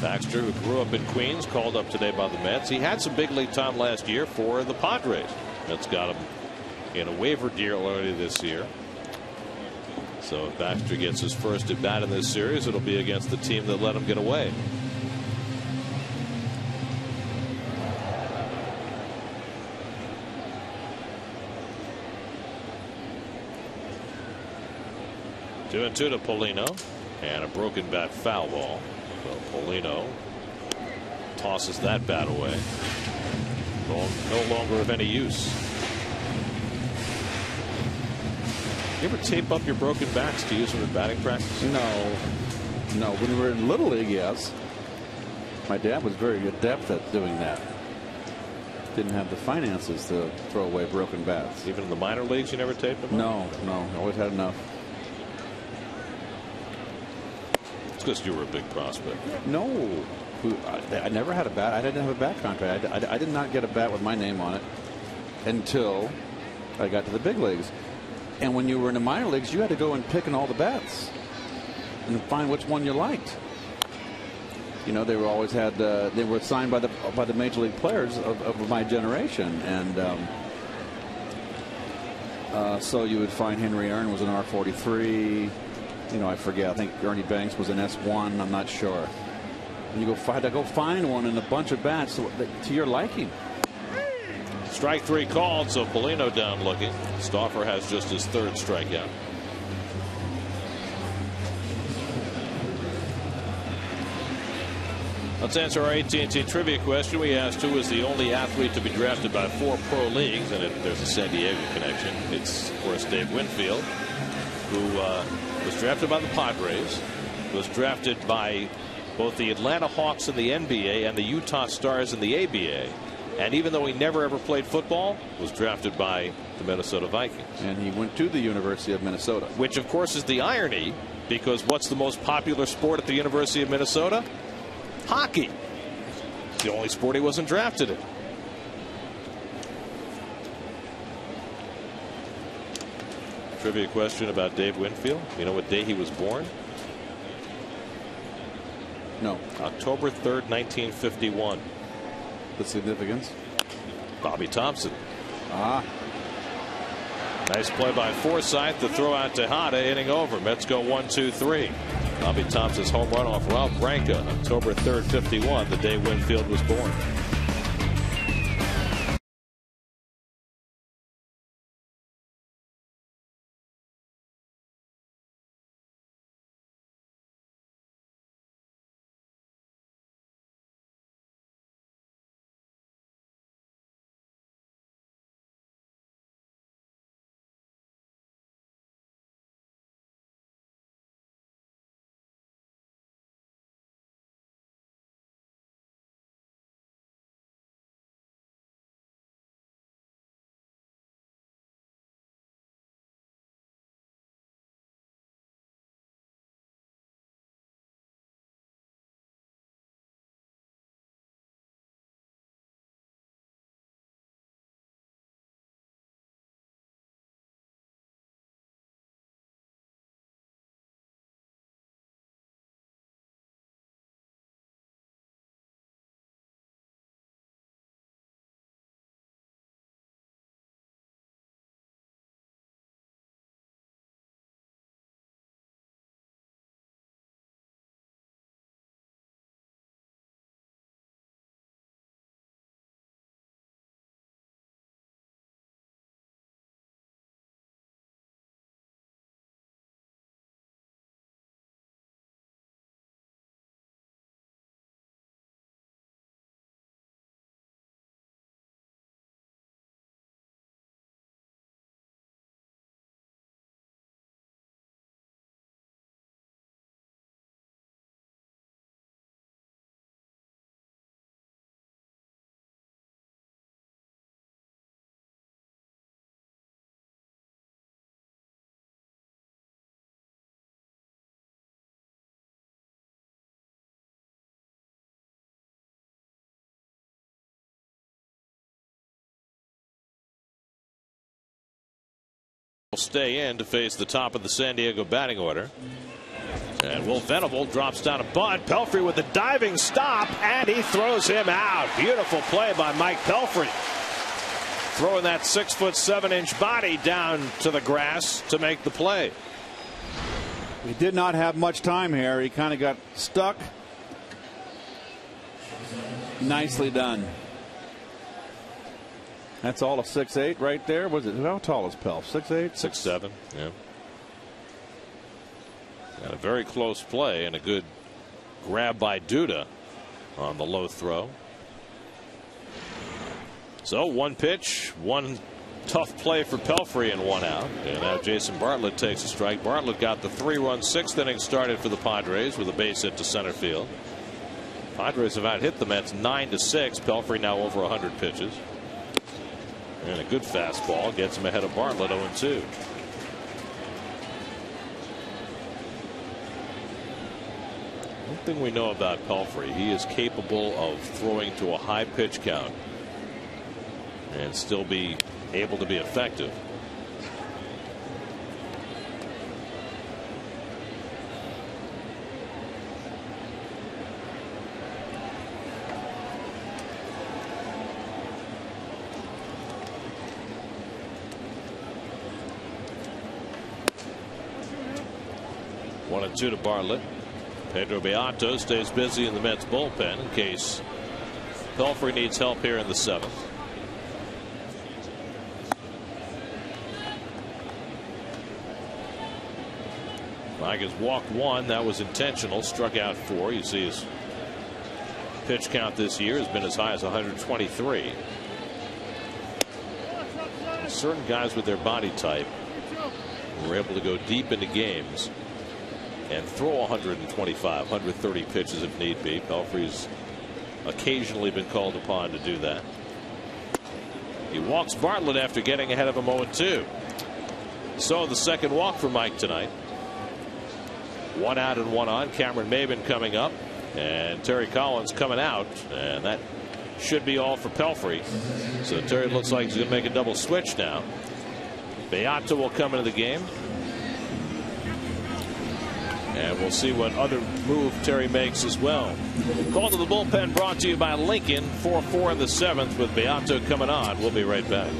F: Baxter, who grew up in Queens, called up today by the Mets. He had some big league time last year for the Padres. Mets got him in a waiver deal early this year. So if Baxter gets his first at bat in this series, it'll be against the team that let him get away. Two and two to Polino, and a broken bat foul ball. So Polino tosses that bat away. No longer of any use. You ever tape up your broken bats to use them in batting practice?
C: No. When we were in Little League, yes. My dad was very adept at doing that. Didn't have the finances to throw away broken bats.
F: Even in the minor leagues, you never taped them up?
C: No. Always had enough.
F: It's because you were a big prospect.
C: No. I never had a bat. I didn't have a bat contract. I did not get a bat with my name on it until I got to the big leagues. And when you were in the minor leagues, you had to go and pick in all the bats and find which one you liked. You know, they were always had they were signed by the major league players of my generation, and so you would find Henry Aaron was an R43. You know, I forget. I think Ernie Banks was an S1. I'm not sure. And you had to go find one in a bunch of bats to your liking.
F: Strike 3 called, so Polino down looking. Stauffer has just his 3rd strikeout. Let's answer our AT&T trivia question. We asked who is the only athlete to be drafted by 4 pro leagues, and there's a San Diego connection. It's, of course, Dave Winfield, who was drafted by the Padres, was drafted by both the Atlanta Hawks in the NBA and the Utah Stars in the ABA. And even though he never ever played football, was drafted by the Minnesota Vikings.
C: And he went to the University of Minnesota.
F: Which, of course, is the irony, because what's the most popular sport at the University of Minnesota? Hockey. It's the only sport he wasn't drafted in. Trivia question about Dave Winfield. You know what day he was born?
C: No.
F: October 3rd, 1951.
C: The significance?
F: Bobby Thompson.
C: Ah.
F: Nice play by Forsythe. The throw out to Tejada, inning over. Mets go 1-2-3. Bobby Thompson's home run off Ralph Branca, October 3rd, 51, the day Winfield was born. stay in to face the top of the San Diego batting order. And Will Venable drops down a bunt. Pelfrey with a diving stop, and he throws him out. Beautiful play by Mike Pelfrey. Throwing that 6'7" body down to the grass to make the play.
B: He did not have much time here. He kind of got stuck. Nicely done. That's all of 6'8" right there. Was it? How tall is Pelf? 6'8"?
F: 6'7". Yeah. Got a very close play and a good grab by Duda on the low throw. So one pitch, one tough play for Pelfrey and one out. And now Jason Bartlett takes a strike. Bartlett got the 3-run 6th inning started for the Padres with a base hit to center field. Padres have out hit the Mets 9-6. Pelfrey now over 100 pitches. And a good fastball gets him ahead of Bartlett 0-2. One thing we know about Pelfrey, he is capable of throwing to a high pitch count and still be able to be effective. One and two to Bartlett. Pedro Beato stays busy in the Mets bullpen in case Pelfrey needs help here in the 7th. Mike has walked 1. That was intentional. Struck out 4. You see his pitch count this year has been as high as 123. Certain guys with their body type were able to go deep into games and throw 125, 130 pitches if need be. Pelfrey's occasionally been called upon to do that. He walks Bartlett after getting ahead of him 0-2. So the second walk for Mike tonight. 1 out and 1 on. Cameron Maben coming up, and Terry Collins coming out, and that should be all for Pelfrey. So Terry looks like he's going to make a double switch now. Beato will come into the game. And we'll see what other move Terry makes as well. Call to the bullpen brought to you by Lincoln. 4-4 in the 7th with Beato coming on. We'll be right back.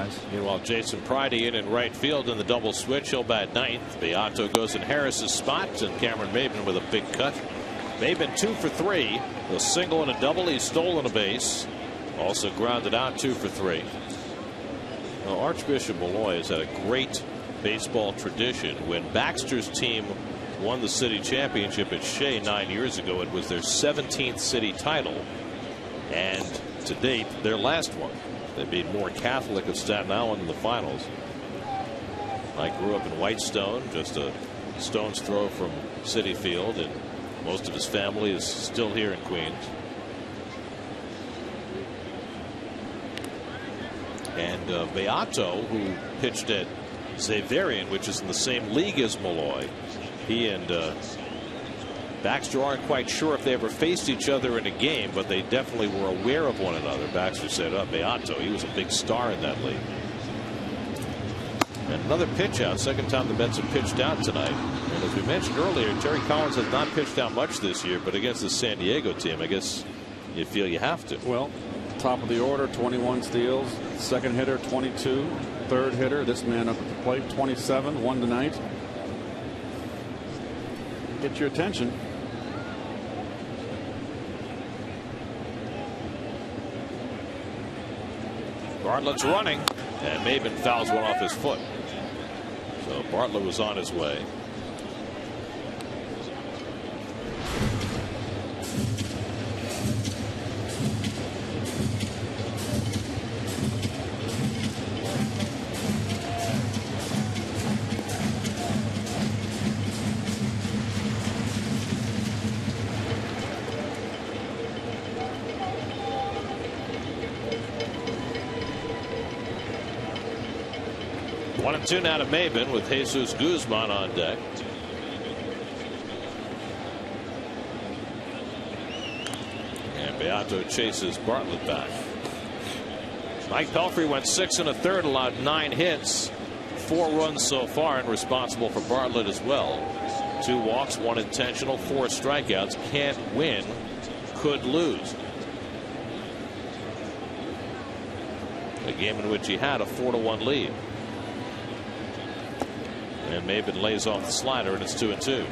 C: guys.
F: Meanwhile, Jason Pridey in right field in the double switch. He'll bat ninth. Beato goes in Harris's spot, and Cameron Maben with a big cut. Maben 2 for 3. A single and a double. He's stolen a base. Also grounded out 2 for 3. Well, Archbishop Malloy has had a great baseball tradition. When Baxter's team won the city championship at Shea 9 years ago, it was their 17th city title, and to date their last one. They beat Moore Catholic of Staten Island in the finals. Mike grew up in Whitestone, just a stone's throw from Citi Field, and most of his family is still here in Queens. And Beato, who pitched at Xaverian, which is in the same league as Malloy, he and Baxter aren't quite sure if they ever faced each other in a game, but they definitely were aware of one another. Baxter said, Beato, he was a big star in that league. And another pitch out. Second time the Mets have pitched out tonight. And as we mentioned earlier, Terry Collins has not pitched out much this year, but against the San Diego team, I guess you feel you have to.
C: Well, top of the order, 21 steals. Second hitter, 22. Third hitter, this man up at the plate, 27. 1 tonight. Get your attention.
F: Bartlett's running, and Maben fouls one off his foot. So Bartlett was on his way. One and two now to Maben with Jesus Guzman on deck. And Beato chases Bartlett back. Mike Pelfrey went 6 1/3, allowed 9 hits, 4 runs so far, and responsible for Bartlett as well. 2 walks, 1 intentional, 4 strikeouts. Can't win, could lose. A game in which he had a 4-1 lead. And Maben lays off the slider, and it's 2-2.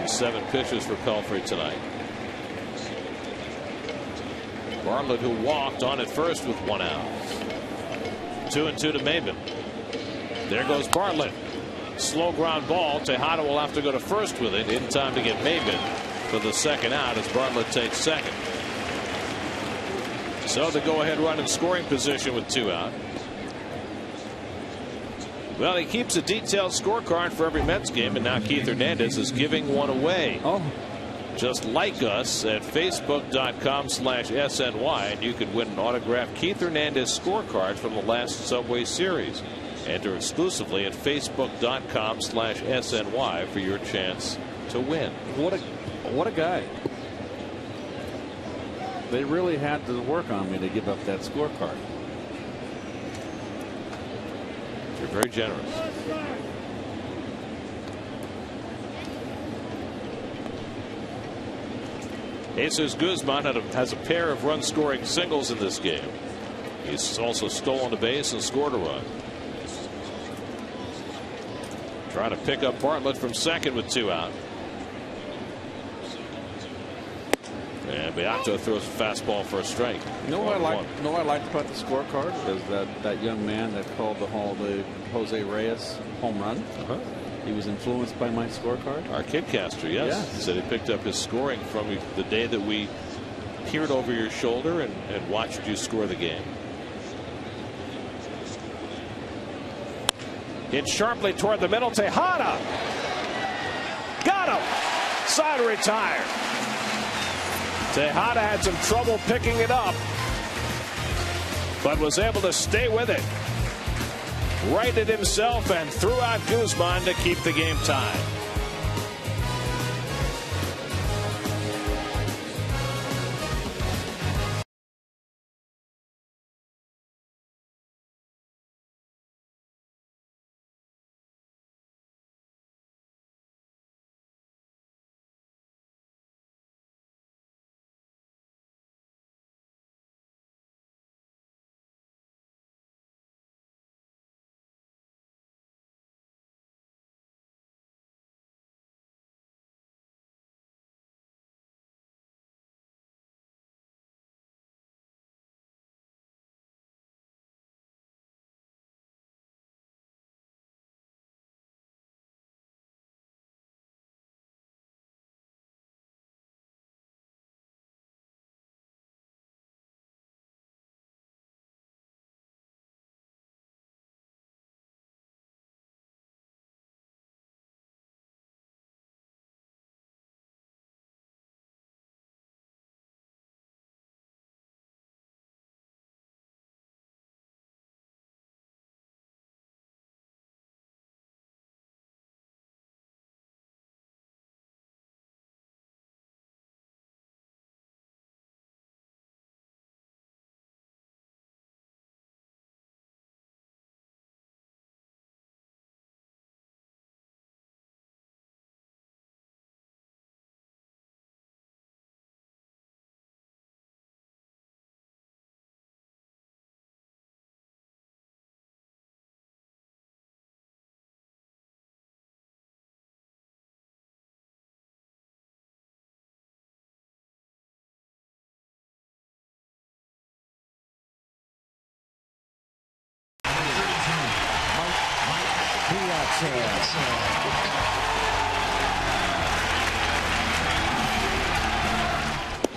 F: Seven pitches for Pelfrey tonight. Bartlett, who walked, on at first with 1 out. 2-2 to Maben. There goes Bartlett. Slow ground ball. Tejada will have to go to first with it in time to get Maben for the second out as Bartlett takes second. So the go-ahead run in scoring position with 2 out. Well, he keeps a detailed scorecard for every Mets game, and now Keith Hernandez is giving one away.
C: Oh.
F: Just like us at Facebook.com/SNY, and you could win an autographed Keith Hernandez scorecard from the last Subway Series. Enter exclusively at Facebook.com/SNY for your chance to win.
C: What a guy. They really had to work on me to give up that scorecard.
F: You're very generous. Jesus Guzman has a pair of run-scoring singles in this game. He's also stolen a base and scored a run. Trying to pick up Bartlett from second with 2 out. And Beato throws a fastball for a strike.
C: You know what I liked about the scorecard is that young man that called the Jose Reyes home run. He was influenced by my scorecard.
F: Our kidcaster, yes. He said he picked up his scoring from the day that we peered over your shoulder and watched you score the game. Hit sharply toward the middle. Tejada got him. Side retired. Tejada had some trouble picking it up, but was able to stay with it. Righted himself and threw out Guzman to keep the game tied.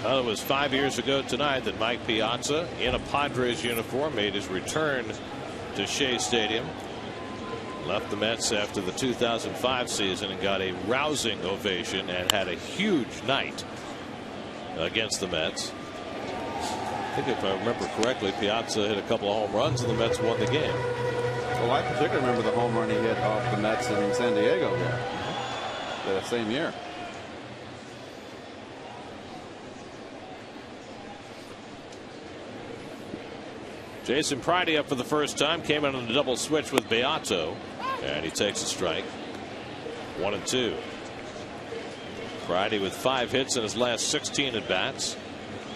F: Well, it was 5 years ago tonight that Mike Piazza, in a Padres uniform, made his return to Shea Stadium. Left the Mets after the 2005 season and got a rousing ovation and had a huge night against the Mets. I think if I remember correctly, Piazza hit a couple of home runs and the Mets won the game.
C: Well, I particularly remember the home run he hit off the Mets in San Diego here the same year.
F: Jason Pridey up for the first time, came in on a double switch with Beato, and he takes a strike. 1-2. Pridey with 5 hits in his last 16 at bats,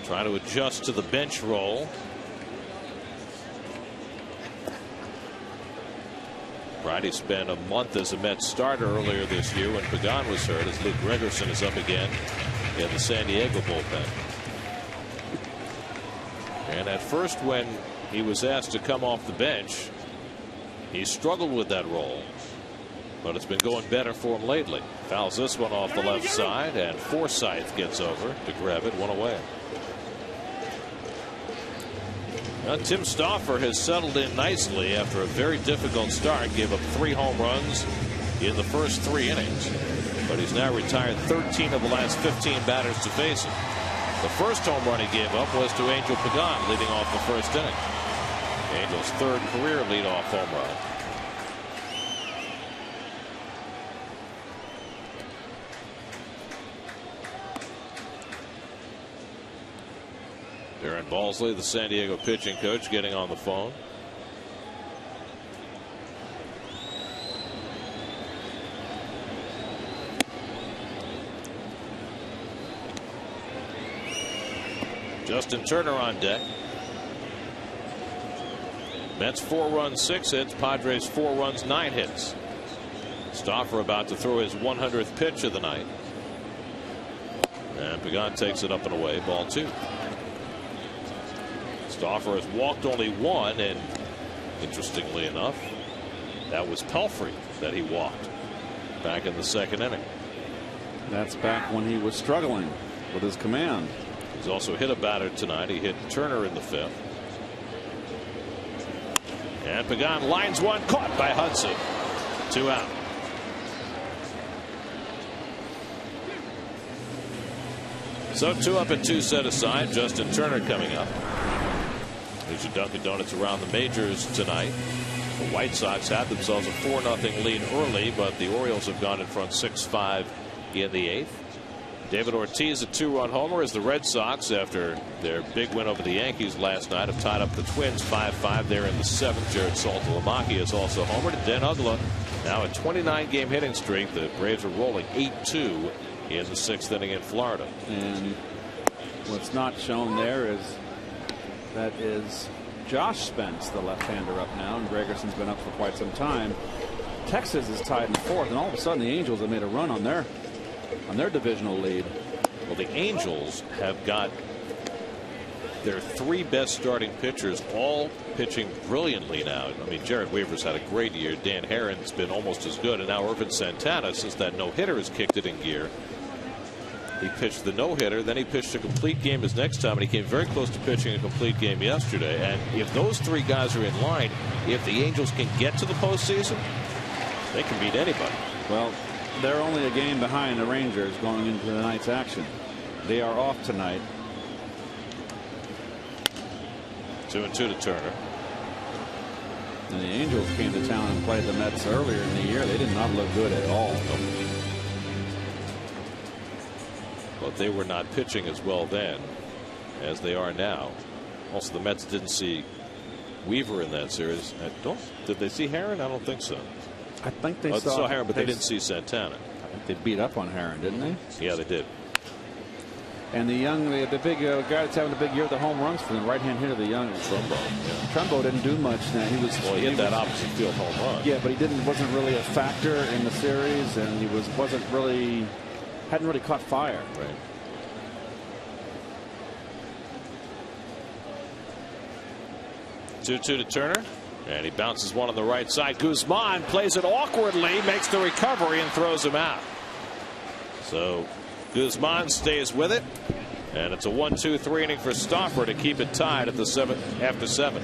F: trying to adjust to the bench role. Pridey spent a month as a Mets starter earlier this year when Pagan was hurt, as Luke Gregerson is up again in the San Diego bullpen. And at first, when he was asked to come off the bench, he struggled with that role, but it's been going better for him lately. Fouls this one off the left side, and Forsythe gets over to grab it, 1 away. Now, Tim Stauffer has settled in nicely after a very difficult start. Gave up 3 home runs in the first 3 innings, but he's now retired 13 of the last 15 batters to face him. The first home run he gave up was to Angel Pagan, leading off the first inning. Angel's 3rd career leadoff home run. Darren Balsley, the San Diego pitching coach, getting on the phone. Justin Turner on deck. Mets 4 runs, 6 hits. Padres 4 runs, 9 hits. Stauffer about to throw his 100th pitch of the night. And Pagan takes it up and away. Ball 2. Stauffer has walked only 1, and interestingly enough, that was Pelfrey that he walked back in the 2nd inning.
C: That's back when he was struggling with his command.
F: He's also hit a batter tonight. He hit Turner in the 5th. And Pagan lines one, caught by Hudson. 2 out. So 2 up and 2 set aside. Justin Turner coming up. These are Dunkin' Donuts around the majors tonight. The White Sox had themselves a 4-0 lead early, but the Orioles have gone in front 6-5 in the 8th. David Ortiz, a 2-run homer, as the Red Sox, after their big win over the Yankees last night, have tied up the Twins 5-5 there in the 7th. Jared Saltalamacchia has also homered. And Dan Uggla, now a 29-game hitting streak. The Braves are rolling 8-2 in the 6th inning in Florida.
C: And what's not shown there is that is Josh Spence, the left-hander, up now, and Gregerson's been up for quite some time. Texas is tied in 4th, and all of a sudden the Angels have made a run on their divisional lead.
F: Well, the Angels have got their 3 best starting pitchers all pitching brilliantly now. I mean, Jared Weaver's had a great year. Dan Herron's been almost as good, and now Irvin Santana, since that no-hitter, has kicked it in gear. He pitched the no-hitter, then he pitched a complete game his next time, and he came very close to pitching a complete game yesterday. And if those 3 guys are in line, if the Angels can get to the postseason, they can beat anybody.
C: Well, they're only a game behind the Rangers going into the night's action. They are off tonight.
F: 2-2 to Turner.
C: And the Angels came to town and played the Mets earlier in the year. They did not look good at all.
F: But they were not pitching as well then as they are now. Also, the Mets didn't see Weaver in that series. Did they see Herron? I don't think so.
C: I think they
F: saw Herron, but they didn't see Santana.
C: I think they beat up on Herron, didn't they?
F: Yeah, they did.
C: And the big guy that's having a big year with the home runs for them, right-hand hitter, the young Trumbo. Yeah. Trumbo didn't do much. Now he hit that
F: opposite field home run.
C: Yeah, but he wasn't really a factor in the series, and he hadn't really caught fire.
F: Right. Two to Turner. And he bounces one on the right side. Guzman plays it awkwardly, makes the recovery, and throws him out. So Guzman stays with it. And it's a 1-2-3 inning for Stauffer to keep it tied at the 7th after 7.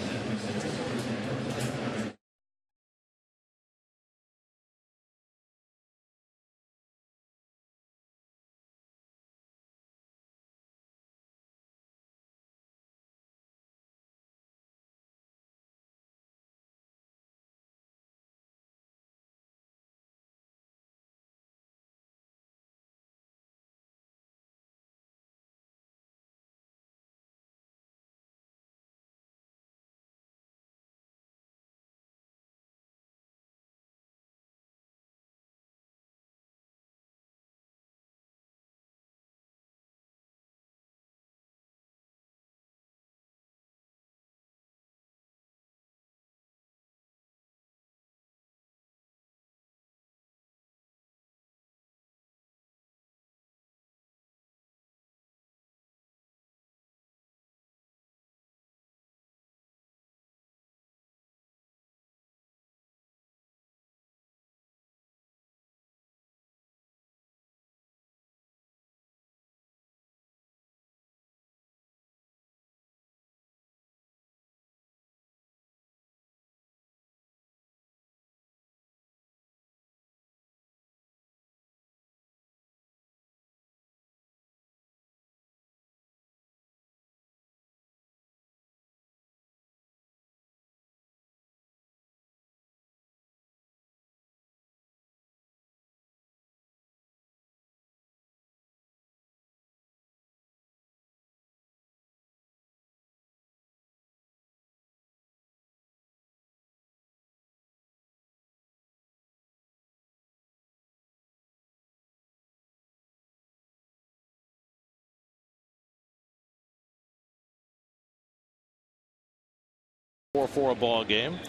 F: For a ball game.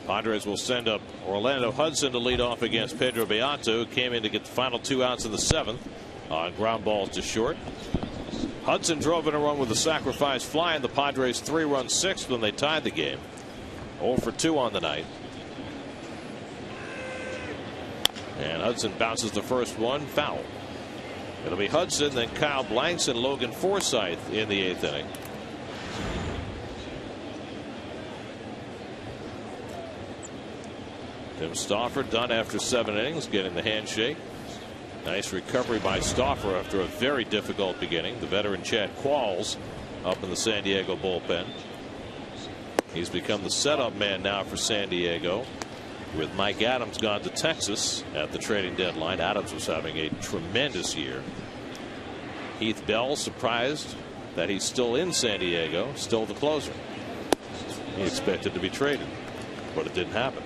F: Padres will send up Orlando Hudson to lead off against Pedro Beato, who came in to get the final 2 outs in the 7th on ground balls to short. Hudson drove in a run with a sacrifice fly in the Padres' 3-run 6th when they tied the game. 0 for 2 on the night. And Hudson bounces the first one foul. It'll be Hudson, then Kyle Blanks and Logan Forsythe in the 8th inning. Tim Stauffer done after 7 innings, getting the handshake. Nice recovery by Stauffer after a very difficult beginning. The veteran Chad Qualls up in the San Diego bullpen. He's become the setup man now for San Diego, with Mike Adams gone to Texas at the trading deadline. Adams was having a tremendous year. Heath Bell surprised that he's still in San Diego, still the closer. He expected to be traded, but it didn't happen.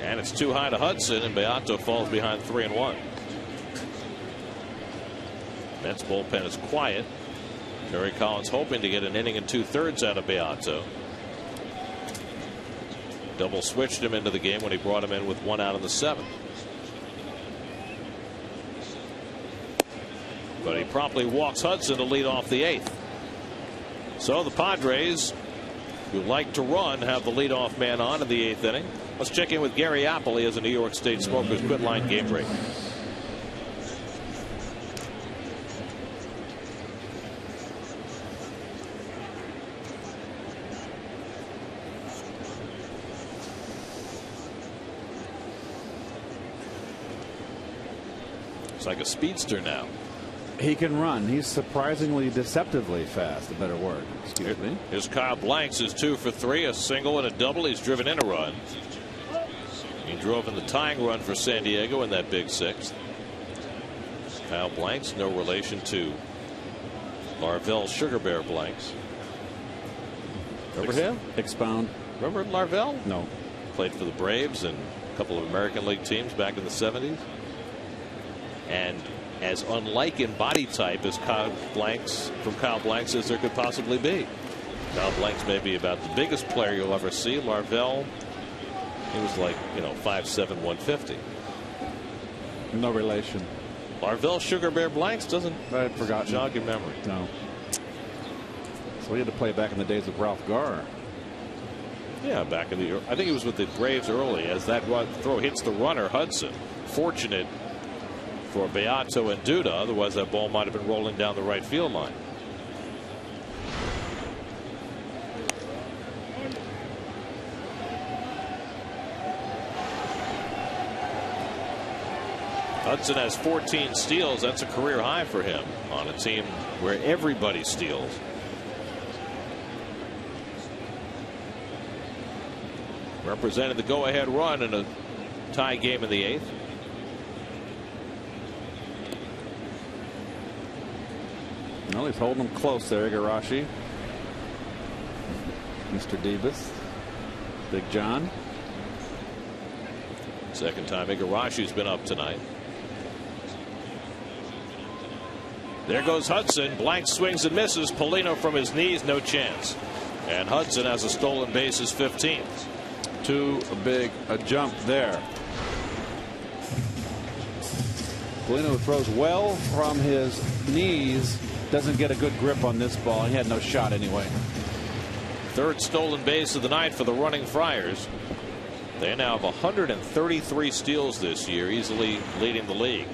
F: And it's too high to Hudson, and Beato falls behind 3-1. Mets bullpen is quiet. Terry Collins hoping to get an inning and 2/3 out of Beato. Double switched him into the game when he brought him in with 1 out in the 7th. But he promptly walks Hudson to lead off the 8th. So the Padres, who like to run, have the leadoff man on in the 8th inning. Let's check in with Gary Apple. He has a New York State Smokers quit line game break. It's like a speedster now.
C: He can run. He's surprisingly deceptively fast. A better word. Excuse me.
F: Here's Kyle Blanks, is 2 for 3, a single and a double. He's driven in a run. He drove in the tying run for San Diego in that big 6th. Kyle Blanks, no relation to Larvell Sugar Bear Blanks. Remember him?
C: Expound.
F: Remember Larvell?
C: No.
F: Played for the Braves and a couple of American League teams back in the 70s. And as unlike in body type as Kyle Blanks as there could possibly be. Now Blanks may be about the biggest player you'll ever see. Marvell, he was like, 5'7", 150.
C: No relation.
F: Marvell Sugar Bear Blanks doesn't
C: forgotten.
F: jog your memory.
C: No. So he had to play back in the days of Ralph Garr.
F: Yeah, back in the, I think he was with the Braves early as that throw hits the runner, Hudson. Fortunate for Beato and Duda, otherwise that ball might have been rolling down the right field line. Hudson has 14 steals. That's a career high for him on a team where everybody steals. Represented the go-ahead run in a tie game in the 8th.
C: Well, he's holding them close there, Igarashi. Mr. Debus. Big John.
F: Second time Igarashi's been up tonight. There goes Hudson. Blanks swings and misses. Polino from his knees, no chance. And Hudson has a stolen base, his 15th.
C: Too big a jump there. Polino throws well from his knees. Doesn't get a good grip on this ball. He had no shot anyway.
F: Third stolen base of the night for the running Friars. They now have 133 steals this year, easily leading the league.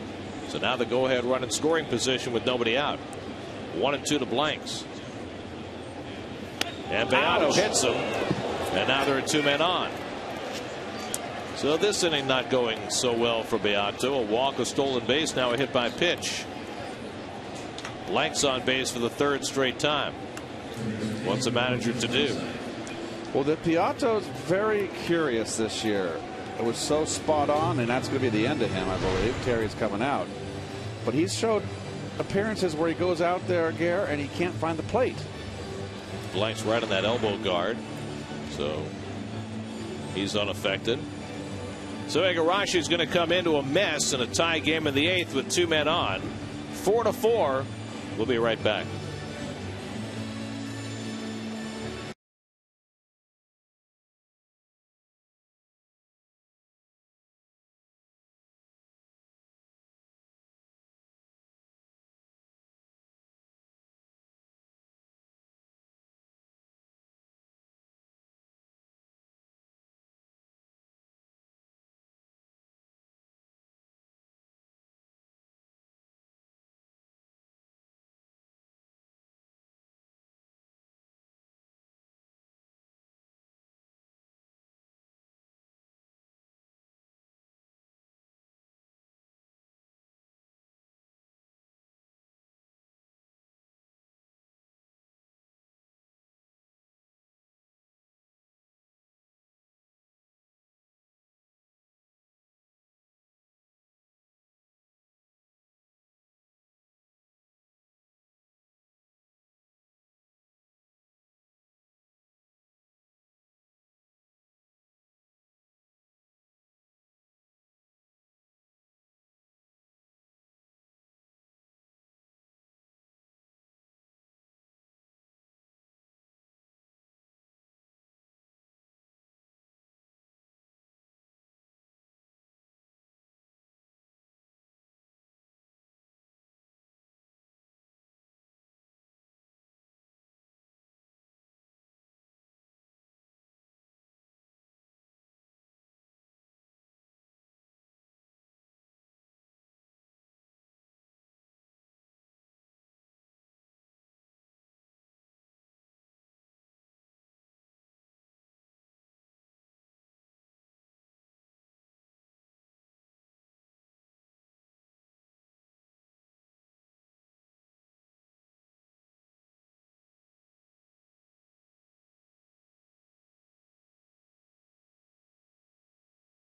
F: So now the go-ahead run in scoring position with nobody out. 1-2 to Blanks. And Beato hits him. And now there are 2 men on. So this inning not going so well for Beato. A walk, a stolen base, now a hit by pitch. Blanks on base for the 3rd straight time. What's a manager to do?
C: Well, the Beato's very curious this year. It was so spot on, and that's going to be the end of him, I believe. Terry's coming out. But he's showed appearances where he goes out there, Gare, and he can't find the plate.
F: Blanks right on that elbow guard. So he's unaffected. So Igarashi's going to come into a mess in a tie game in the 8th with 2 men on. 4-4. We'll be right back.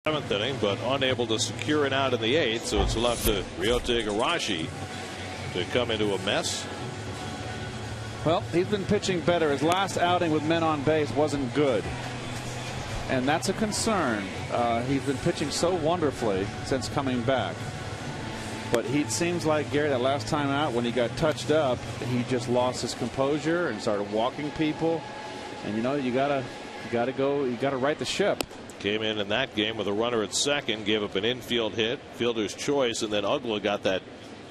F: Seventh inning, but unable to secure it out in the 8th, so it's left to Ryota Igarashi to come into a mess.
C: Well, he's been pitching better. His last outing with men on base wasn't good, and that's a concern. He's been pitching so wonderfully since coming back. But he seems like, Gary, that last time out when he got touched up, he just lost his composure and started walking people. And you know, you gotta right the ship.
F: Came in that game with a runner at second, gave up an infield hit, fielder's choice, and then Ugla got that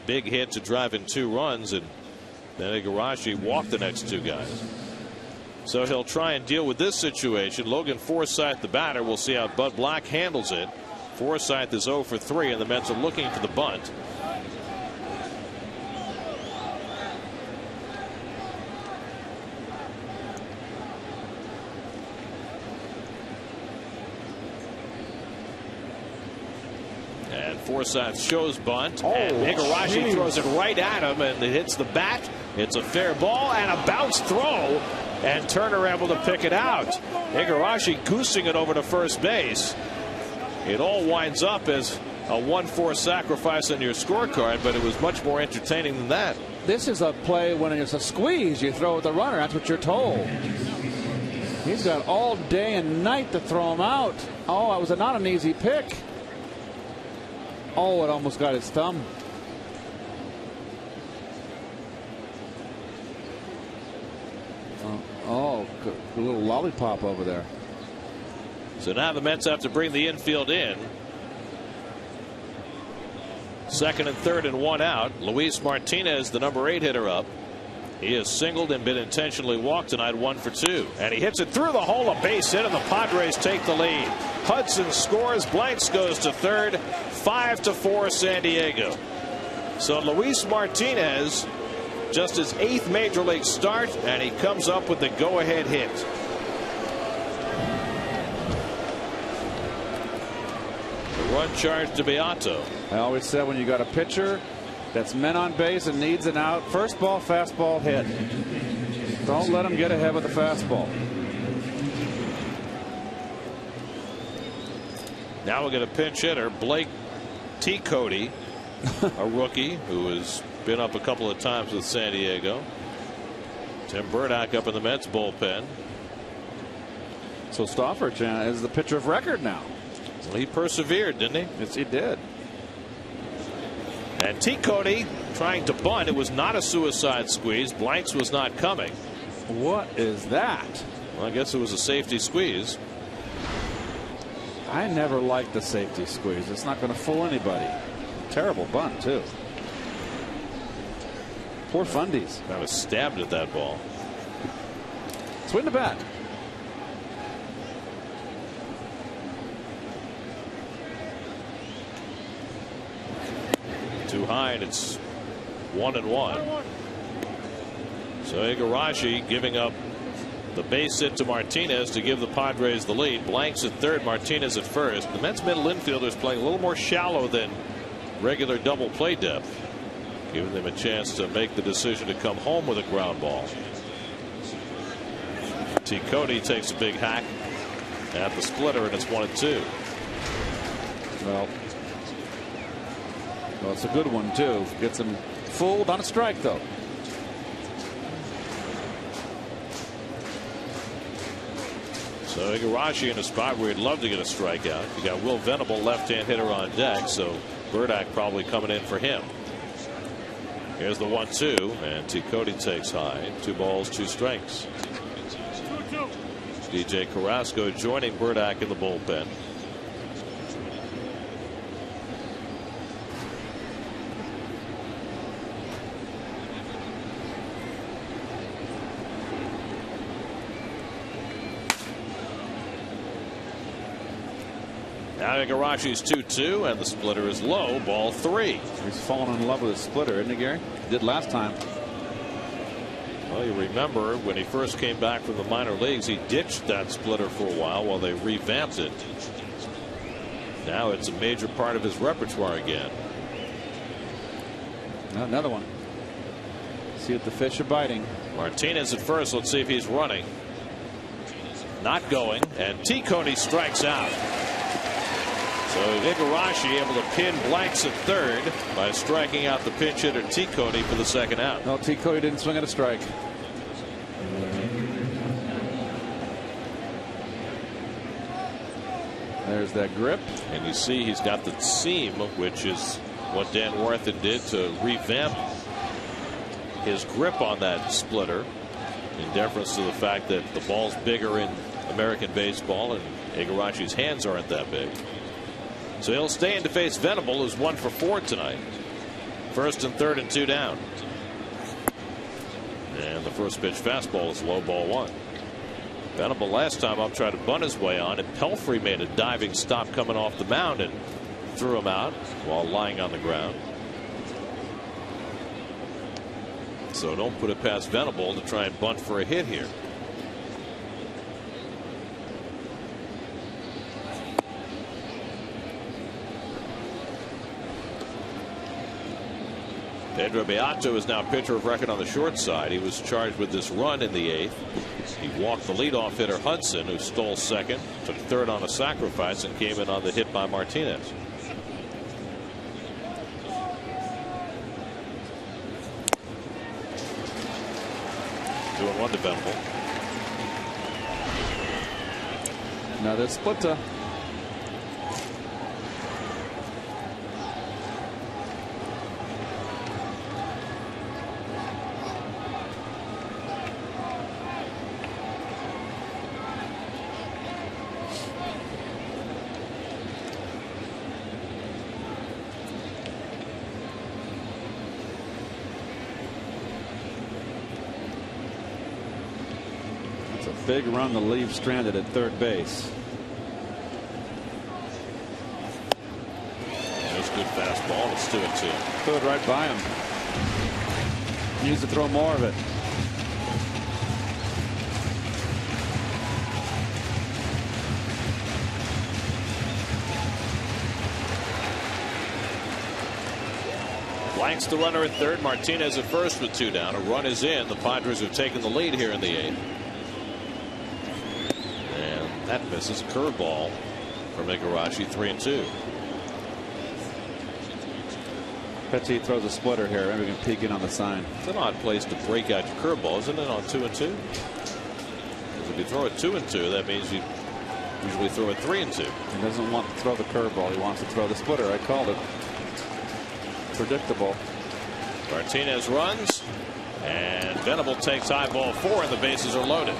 F: big hit to drive in 2 runs, and then Igarashi walked the next 2 guys. So he'll try and deal with this situation. Logan Forsythe, the batter. We'll see how Bud Black handles it. Forsythe is 0 for 3, and the Mets are looking for the bunt. And Forsythe shows bunt, and Igarashi throws it right at him, and it hits the bat. It's a fair ball and a bounce throw, and Turner able to pick it out. Igarashi goosing it over to first base. It all winds up as a 1-4 sacrifice on your scorecard, but it was much more entertaining than that.
C: This is a play when it's a squeeze, you throw at the runner. That's what you're told. He's got all day and night to throw him out. Oh, it was not an easy pick. Oh, it almost got his thumb. Oh, a little lollipop over there.
F: So now the Mets have to bring the infield in. Second and third and 1 out. Luis Martinez, the number 8 hitter, up. He has singled and been intentionally walked tonight, 1 for 2. And he hits it through the hole, a base hit, and the Padres take the lead. Hudson scores. Blanks goes to third. 5-4 San Diego. So Luis Martinez, just his 8th major league start, and he comes up with the go-ahead hit. The run charge to Beato.
C: I always said when you got a pitcher that's men on base and needs an out, first ball, fastball, hit. Don't let him get ahead with the fastball.
F: Now we'll get a pinch hitter, Blake T. Cody, a rookie who has been up a couple of times with San Diego. Tim Burdick up in the Mets bullpen.
C: So Stofford is the pitcher of record now.
F: Well, he persevered, didn't he?
C: Yes, he did.
F: And T. Cody trying to bunt. It was not a suicide squeeze. Blanks was not coming.
C: What is that?
F: Well, I guess it was a safety squeeze.
C: I never liked the safety squeeze. It's not going to fool anybody. Terrible bunt, too. Poor Fundies.
F: I was stabbed at that ball.
C: Swing the bat.
F: Too high, and it's 1-1. So Igarashi giving up the base hit to Martinez to give the Padres the lead. Blanks at third, Martinez at first. The Mets middle infielders playing a little more shallow than regular double play depth, giving them a chance to make the decision to come home with a ground ball. T. Cody takes a big hack at the splitter, and it's 1-2.
C: Well, it's a good one, too. Gets him fooled on a strike, though.
F: So Igarashi in a spot where he'd love to get a strikeout. You got Will Venable, left-hand hitter, on deck, so Burdick probably coming in for him. Here's the 1-2, and T. Cody takes high. 2 balls, 2 strikes. DJ Carrasco joining Burdick in the bullpen. Now Igarashi's 2-2, and the splitter is low, ball 3.
C: He's fallen in love with his splitter, isn't he, Gary? Did last time.
F: Well, you remember when he first came back from the minor leagues, he ditched that splitter for a while they revamped it. Now it's a major part of his repertoire again.
C: Another one. See if the fish are biting.
F: Martinez at first. Let's see if he's running. Not going, and T. Cody strikes out. So Igarashi able to pin Blanks at third by striking out the pinch hitter T. Cody for the second out.
C: No, T. Cody didn't swing at a strike. There's that grip.
F: And you see he's got the seam, which is what Dan Worthington did to revamp his grip on that splitter in deference to the fact that the ball's bigger in American baseball and Igarashi's hands aren't that big. So he'll stay in to face Venable, who's 1 for 4 tonight. First and third and 2 down. And the first pitch fastball is low, ball 1. Venable last time up tried to bunt his way on, and Pelfrey made a diving stop coming off the mound and threw him out while lying on the ground. So don't put it past Venable to try and bunt for a hit here. Pedro Beato is now pitcher of record on the short side. He was charged with this run in the 8th. He walked the leadoff hitter Hudson, who stole second, took third on a sacrifice, and came in on the hit by Martinez. 2-1 to Venable.
C: Another splitter. Big run to leave stranded at third base.
F: There's good fastball. It's 2-2.
C: Threw it right by him. Needs to throw more of it.
F: Blanks the runner at third. Martinez at first with 2 down. A run is in. The Padres have taken the lead here in the 8th. That misses. A curveball from Igarashi. 3-2.
C: Petty throws a splitter here. Maybe we can peek in on the sign.
F: It's an odd place to break out your curveball, isn't it, on 2-2? Because if you throw it 2-2, that means you usually throw it 3-2.
C: He doesn't want to throw the curveball. He wants to throw the splitter. I called it. Predictable.
F: Martinez runs, and Venable takes high ball 4, and the bases are loaded.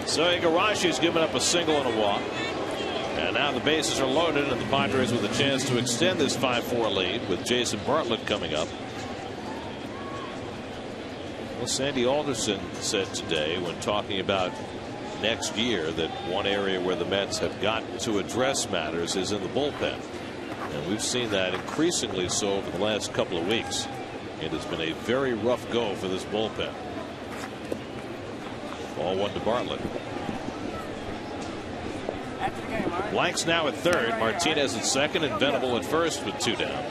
F: So Igarashi's given up a single and a walk. And now the bases are loaded, and the Padres with a chance to extend this 5-4 lead with Jason Bartlett coming up. Well, Sandy Alderson said today when talking about next year that one area where the Mets have got to address matters is in the bullpen. And we've seen that increasingly so over the last couple of weeks. It has been a very rough go for this bullpen. Ball 1 to Bartlett. Blanks now at third. Martinez at second, and Venable at first with 2 down.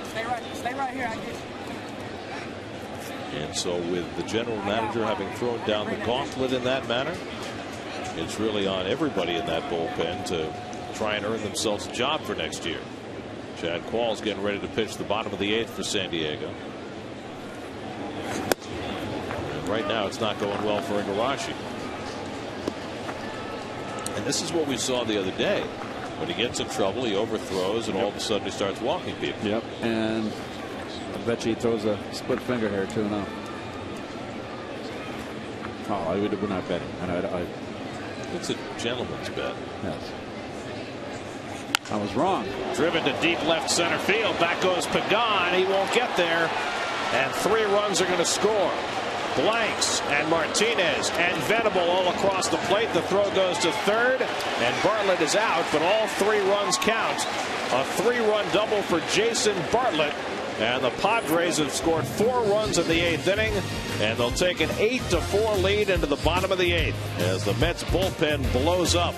G: Stay right here.
F: And so with the general manager having thrown down the gauntlet in that manner, it's really on everybody in that bullpen to try and earn themselves a job for next year. Chad Quall's getting ready to pitch the bottom of the 8th for San Diego. And right now it's not going well for Igarashi. And this is what we saw the other day. When he gets in trouble, he overthrows, and all of a sudden he starts walking people.
C: Yep. And I bet you he throws a split finger here too now. Oh, we're not betting.
F: It's a gentleman's bet.
C: Yes. I was wrong.
F: Driven to deep left center field. Back goes Pagan. He won't get there. And 3 runs are going to score. Blanks and Martinez and Venable all across the plate. The throw goes to third, and Bartlett is out, but all 3 runs count. A 3-run double for Jason Bartlett, and the Padres have scored 4 runs in the 8th inning, and they'll take an 8-4 lead into the bottom of the 8th as the Mets bullpen blows up.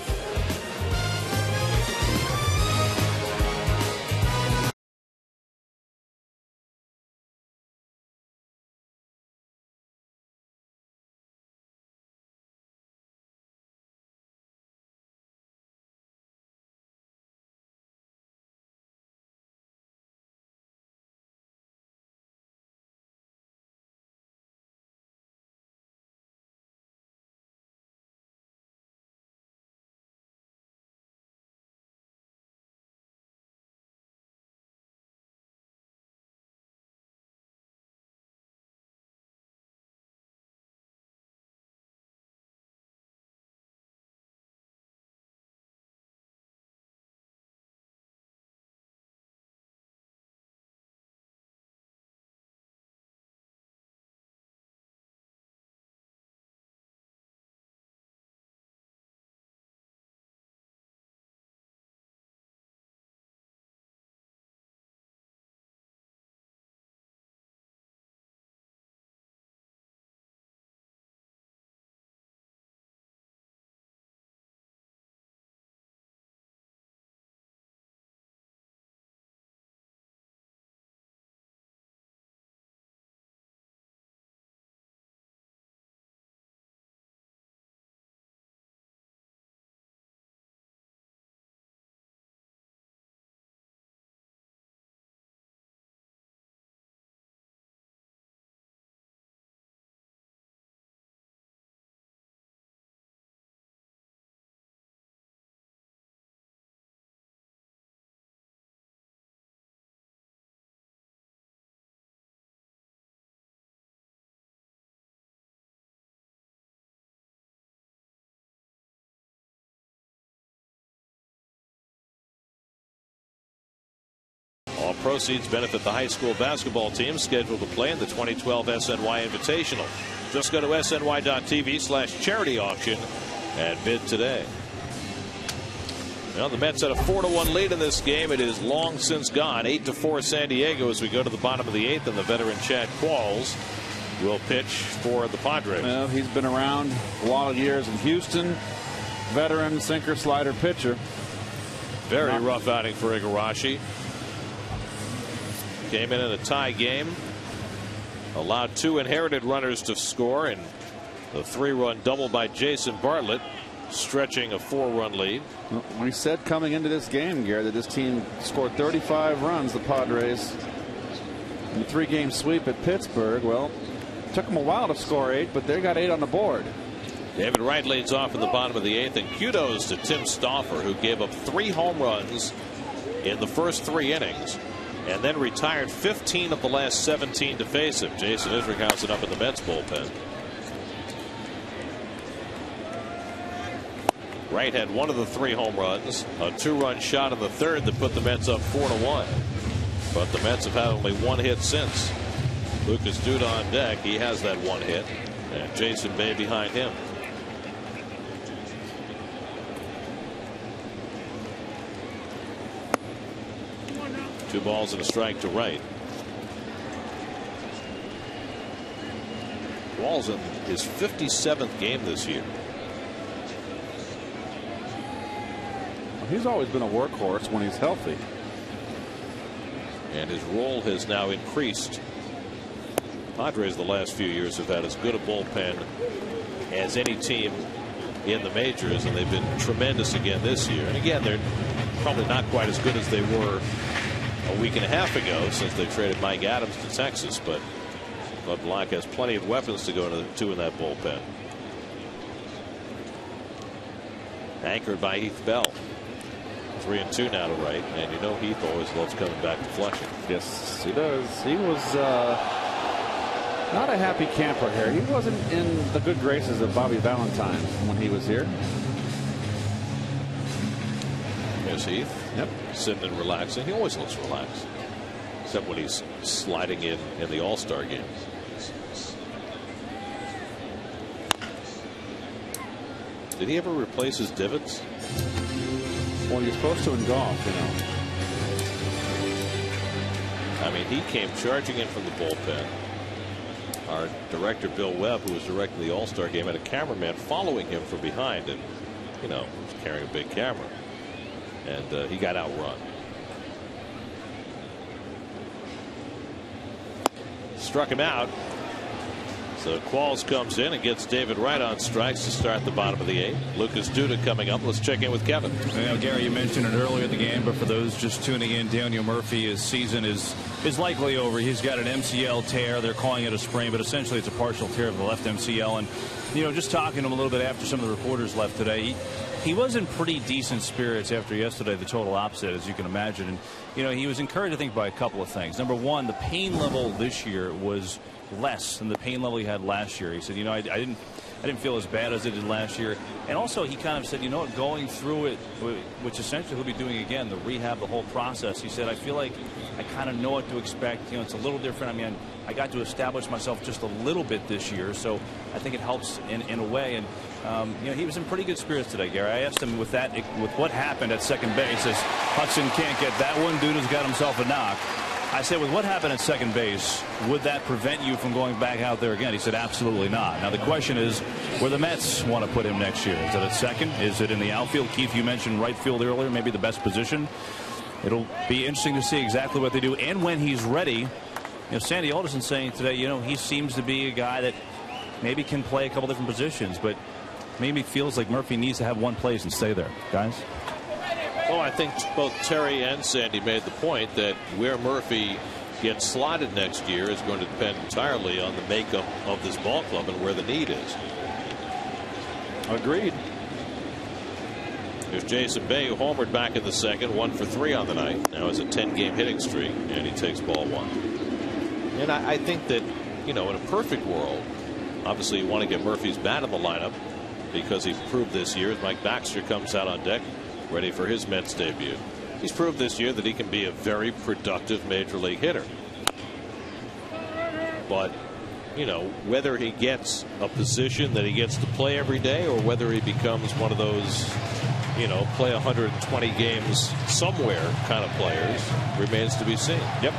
F: proceeds benefit the high school basketball team scheduled to play in the 2012 SNY Invitational. Just go to sny.tv/charity auction and bid today. Well, the Mets had a 4-1 lead in this game. It is long since gone. 8-4 San Diego as we go to the bottom of the 8th, and the veteran Chad Qualls will pitch for the Padres.
C: Well, he's been around a lot of years in Houston. Veteran sinker slider pitcher.
F: Very rough outing for Igarashi. Came in a tie game. Allowed 2 inherited runners to score, and the 3-run double by Jason Bartlett, stretching a 4-run lead.
C: We said coming into this game, Gary, that this team scored 35 runs, the Padres, in the 3-game sweep at Pittsburgh. Well, it took them a while to score 8, but they got 8 on the board.
F: David Wright leads off in the bottom of the 8th, and kudos to Tim Stauffer, who gave up 3 home runs in the first 3 innings and then retired 15 of the last 17 to face him. Jason Isringhausen up in the Mets bullpen. Wright had 1 of the 3 home runs, a 2-run shot in the 3rd that put the Mets up 4-1. But the Mets have had only 1 hit since. Lucas Duda on deck. He has that 1 hit, and Jason Bay behind him. Two balls and a strike to Wright. Qualls in his 57th game this year.
C: He's always been a workhorse when he's healthy.
F: And his role has now increased. Padres the last few years have had as good a bullpen as any team in the majors, and they've been tremendous again this year. And again, they're probably not quite as good as they were a week and a half ago since they traded Mike Adams to Texas, but Bud Black has plenty of weapons to go to in that bullpen. Anchored by Heath Bell. 3-2 now to Wright, and you know Heath always loves coming back to Flushing.
C: Yes, he does. He was not a happy camper here. He wasn't in the good graces of Bobby Valentine when he was here.
F: Here's Heath.
C: Yep.
F: Sitting and relaxing. He always looks relaxed, except when he's sliding in the All-Star game. Did he ever replace his divots?
C: Well, you're supposed to in golf, you know.
F: I mean, he came charging in from the bullpen. Our director, Bill Webb, who was directing the All-Star game, had a cameraman following him from behind, and, you know, was carrying a big camera. And he got outrun. Struck him out. So Qualls comes in and gets David Wright on strikes to start the bottom of the 8th. Lucas Duda coming up. Let's check in with Kevin.
E: Well, Gary, you mentioned it earlier in the game, but for those just tuning in, Daniel Murphy, his season is likely over. He's got an MCL tear. They're calling it a sprain, but essentially it's a partial tear of the left MCL. And, you know, just talking to him a little bit after some of the reporters left today, he was in pretty decent spirits after yesterday, the total opposite, as you can imagine. And, you know, he was encouraged, I think, by a couple of things. Number one, the pain level this year was less than the pain level he had last year. He said, you know, I didn't feel as bad as I did last year. And also he kind of said, you know what, going through it, which essentially he'll be doing again, the rehab, the whole process. He said, I feel like I kind of know what to expect. You know, it's a little different. I mean, I got to establish myself just a little bit this year, so I think it helps in a way. And you know, he was in pretty good spirits today, Gary. I asked him with what happened at second base, as Hudson can't get that one. Duda's got himself a knock. I said, with what happened at second base, would that prevent you from going back out there again? He said, absolutely not. Now, the question is where the Mets want to put him next year. Is it at second? Is it in the outfield? Keith, you mentioned right field earlier, maybe the best position. It'll be interesting to see exactly what they do. And when he's ready, you know, Sandy Alderson saying today, you know, he seems to be a guy that maybe can play a couple different positions, but maybe feels like Murphy needs to have one place and stay there. Guys?
F: Well, I think both Terry and Sandy made the point that where Murphy gets slotted next year is going to depend entirely on the makeup of this ball club and where the need is.
C: Agreed.
F: There's Jason Bay, who homered back in the second, 1 for 3 on the night. Now has a 10-game hitting streak, and he takes ball 1. And I think that, you know, in a perfect world, obviously you want to get Murphy's bat in the lineup because he proved this year as Mike Baxter comes out on deck, ready for his Mets debut. He's proved this year that he can be a very productive major league hitter. But, you know, whether he gets a position that he gets to play every day or whether he becomes one of those, you know, play 120 games somewhere kind of players remains to be seen.
E: Yep.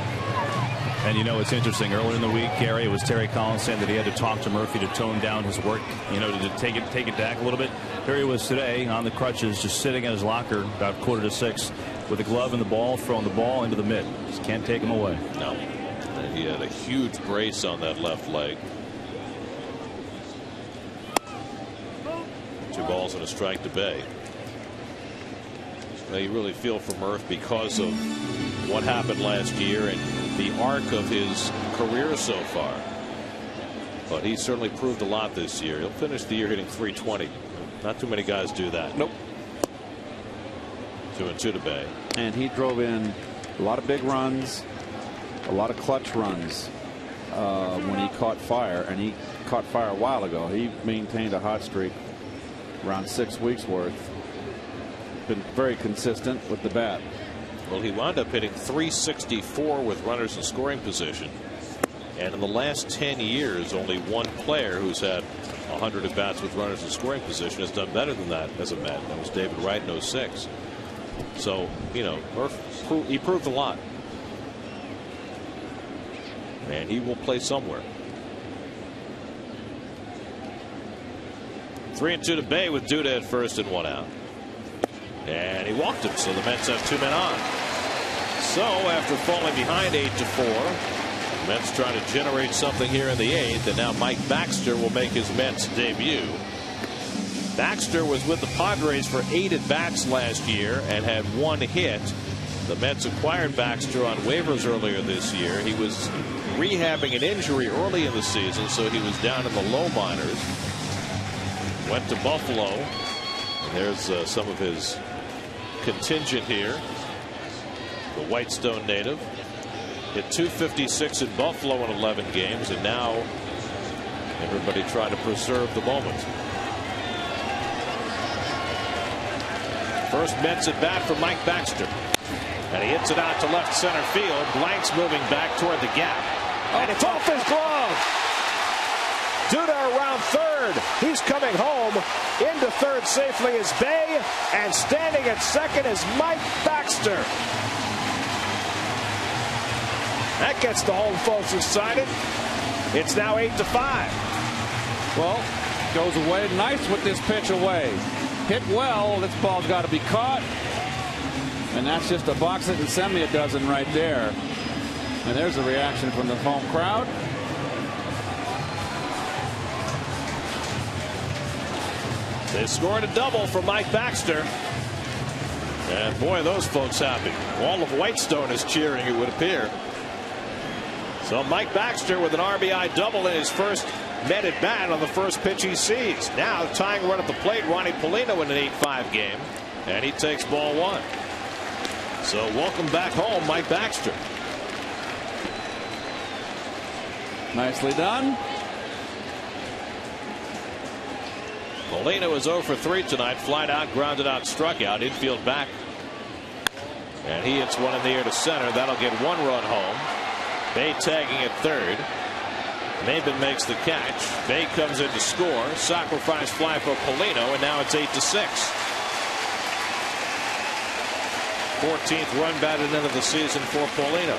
E: And you know, it's interesting. Earlier in the week, Gary, it was Terry Collins saying that he had to talk to Murphy to tone down his work, you know, to take it back a little bit. Here he was today on the crutches, just sitting in his locker about 5:45 with a glove and the ball, throwing the ball into the mitt. Just can't take him away.
F: No. He had a huge brace on that left leg. 2 balls and a strike to Bay. Now you really feel for Murph because of what happened last year and the arc of his career so far. But he certainly proved a lot this year. He'll finish the year hitting .320. Not too many guys do that.
C: Nope.
F: 2-2 to Bay.
C: And he drove in a lot of big runs, a lot of clutch runs when he caught fire. And he caught fire a while ago. He maintained a hot streak around 6 weeks worth. Been very consistent with the bat.
F: Well, he wound up hitting .364 with runners in scoring position. And in the last 10 years, only one player who's had 100 at bats with runners in scoring position has done better than that as a Met. That was David Wright in '06. So, you know, Murph, he proved a lot. And he will play somewhere. 3-2 to Bay with Duda at first and 1 out. And he walked him, so the Mets have 2 men on. So after falling behind 8-4, the Mets trying to generate something here in the 8th, and now Mike Baxter will make his Mets debut. Baxter was with the Padres for 8 at bats last year and had 1 hit. The Mets acquired Baxter on waivers earlier this year. He was rehabbing an injury early in the season, so he was down in the low minors. Went to Buffalo. And there's some of his contingent here. The Whitestone native hit .256 in Buffalo in 11 games, and now everybody trying to preserve the moment. First Mets at bat for Mike Baxter, and he hits it out to left center field. Blank's moving back toward the gap, and it's off his glove. Duda around third. He's coming home. Into third safely is Bay, and standing at second is Mike Baxter. That gets the home folks excited. It's now 8-5.
C: Well, goes away nice with this pitch away. Hit well. This ball's got to be caught. And that's just a box it and send me a dozen right there. And there's a reaction from the home crowd.
F: They scored a double for Mike Baxter. And boy, those folks happy. All of Whitestone is cheering, it would appear. So Mike Baxter with an RBI double in his first Met at bat on the first pitch he sees. Now tying run at the plate, Ronnie Polino in an 8-5 game. And he takes ball 1. So welcome back home, Mike Baxter.
C: Nicely done.
F: Molina was 0 for 3 tonight. Flied out, grounded out, struck out. Infield back. And he hits one in the air to center. That'll get 1 run home. Bay tagging at third. Maben makes the catch. Bay comes in to score. Sacrifice fly for Polino, and now it's 8-6. 14th run batted into the season for Polino.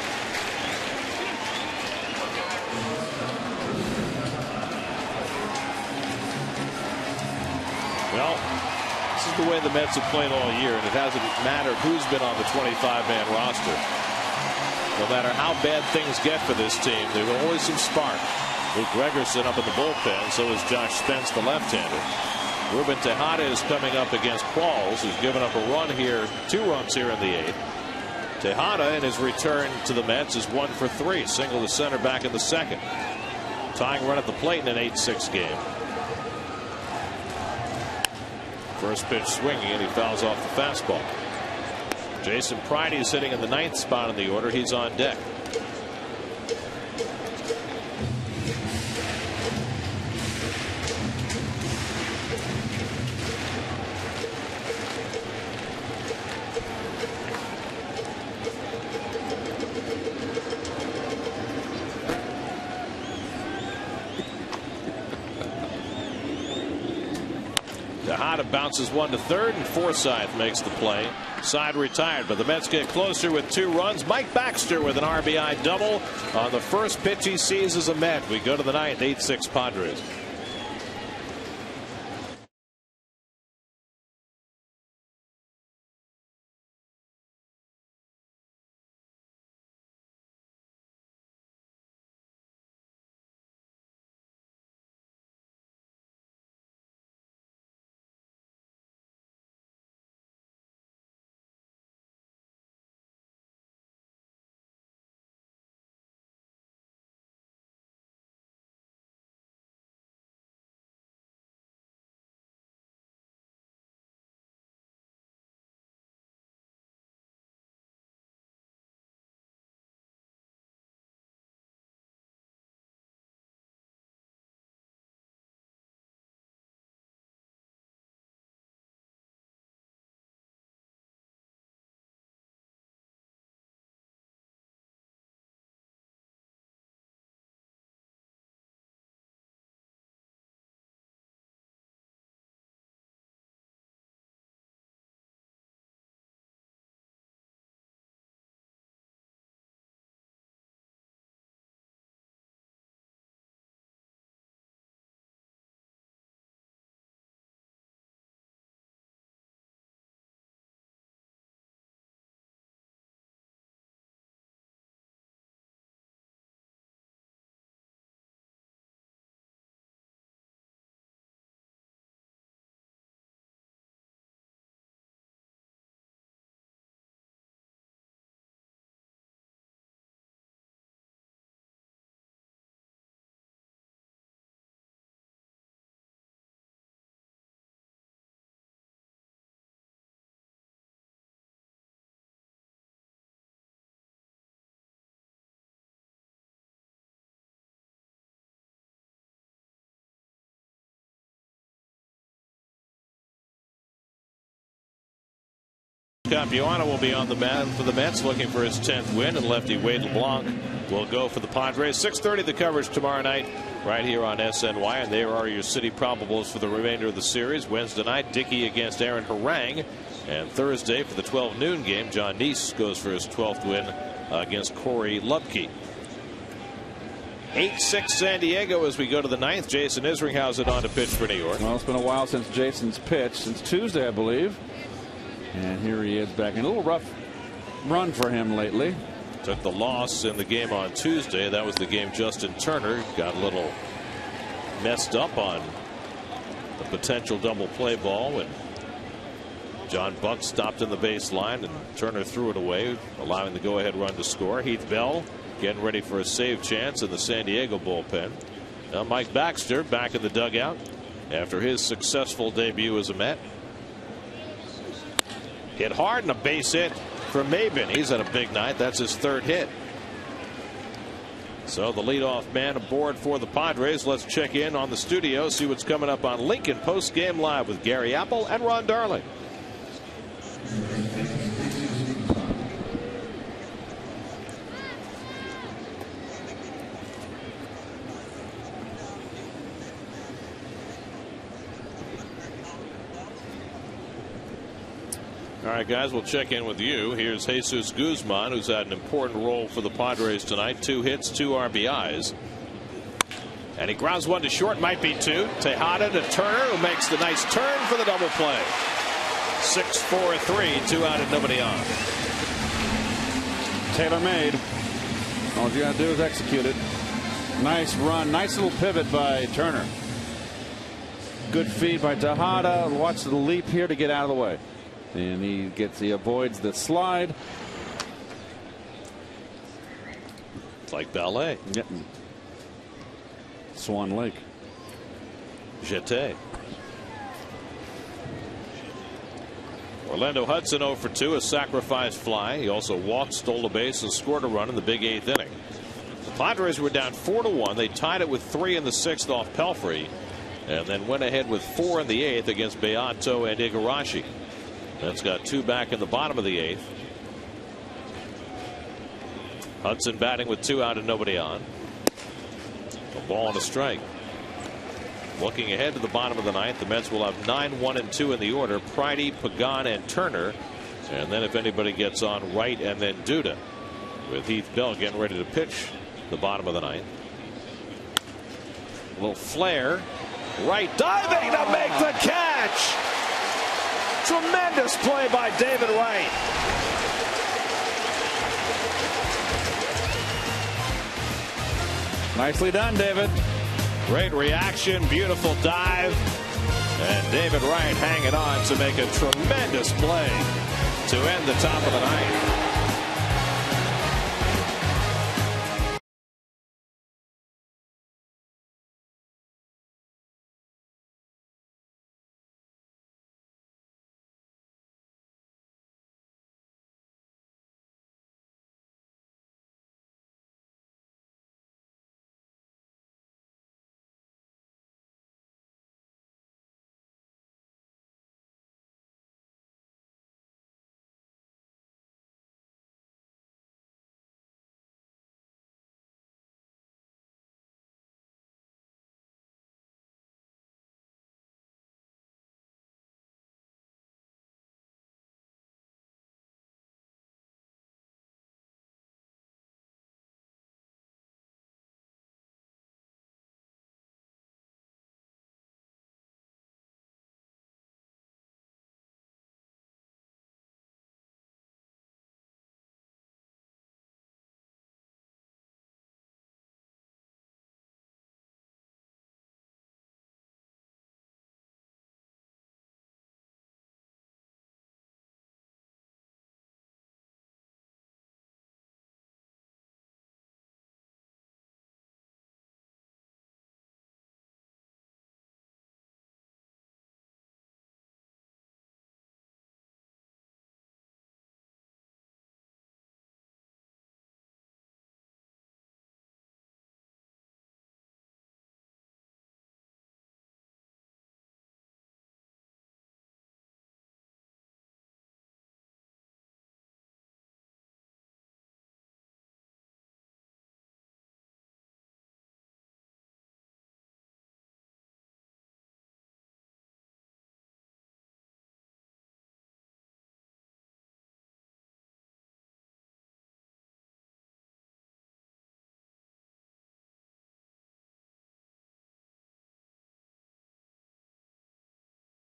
F: Well, this is the way the Mets have played all year, and it hasn't mattered who's been on the 25-man roster. No matter how bad things get for this team, there's always some spark. Luke Gregerson up in the bullpen, so is Josh Spence, the left-hander. Ruben Tejada is coming up against Qualls, who's given up a run here, 2 runs here in the 8th. Tejada in his return to the Mets is 1 for 3, single to center back in the 2nd. Tying run at the plate in an 8-6 game. First pitch swinging, and he fouls off the fastball. Jason Pridey is sitting in the 9th spot in the order. He's on deck. Tejada bounces one to third, and Forsythe makes the play. Side retired, but the Mets get closer with 2 runs. Mike Baxter with an RBI double on the first pitch he sees as a Met. We go to the ninth, 8-6 Padres. Capuano will be on the mound for the Mets, looking for his 10th win, and lefty Wade LeBlanc will go for the Padres. 6:30 the coverage tomorrow night right here on SNY, and there are your city probables for the remainder of the series. Wednesday night, Dickey against Aaron Harang, and Thursday for the 12 noon game, John Neese goes for his 12th win against Corey Lubke. 8-6 San Diego as we go to the ninth. Jason Isringhausen on to pitch for New York.
C: Well, it's been a while since Jason's pitched, since Tuesday, I believe. And here he is back in a little rough run for him lately.
F: Took the loss in the game on Tuesday. That was the game Justin Turner got a little messed up on the potential double play ball when John Buck stopped in the baseline and Turner threw it away, allowing the go-ahead run to score. Heath Bell getting ready for a save chance in the San Diego bullpen. Now Mike Baxter back in the dugout after his successful debut as a Met. Hit hard and a base hit for Maben. He's had a big night. That's his 3rd hit. So the leadoff man aboard for the Padres. Let's check in on the studio, see what's coming up on Lincoln Post Game Live with Gary Apple and Ron Darling. All right, guys, we'll check in with you. Here's Jesus Guzman, who's had an important role for the Padres tonight. 2 hits, 2 RBIs. And he grounds one to short, might be 2. Tejada to Turner, who makes the nice turn for the double play. 6-4-3, 2 out and nobody on.
C: Taylor made. All you got to do is execute it. Nice run, nice little pivot by Turner. Good feed by Tejada. Watch the leap here to get out of the way. And he avoids the slide.
F: It's like ballet.
C: Yep. Swan Lake.
F: Jeté. Orlando Hudson 0 for 2, a sacrifice fly. He also walked, stole a base, and scored a run in the big 8th inning. The Padres were down 4-1. They tied it with 3 in the 6th off Pelfrey, and then went ahead with 4 in the 8th against Beato and Igarashi. That's got 2 back in the bottom of the 8th. Hudson batting with 2 out and nobody on. A ball and a strike. Looking ahead to the bottom of the ninth, the Mets will have 9, 1, and 2 in the order. Pridey, Pagan, and Turner. And then if anybody gets on, Wright and then Duda. With Heath Bell getting ready to pitch the bottom of the ninth. A little flare. Wright diving to make the catch. Tremendous play by David Wright.
C: Nicely done, David.
F: Great reaction, beautiful dive, and David Wright hanging on to make a tremendous play to end the top of the ninth.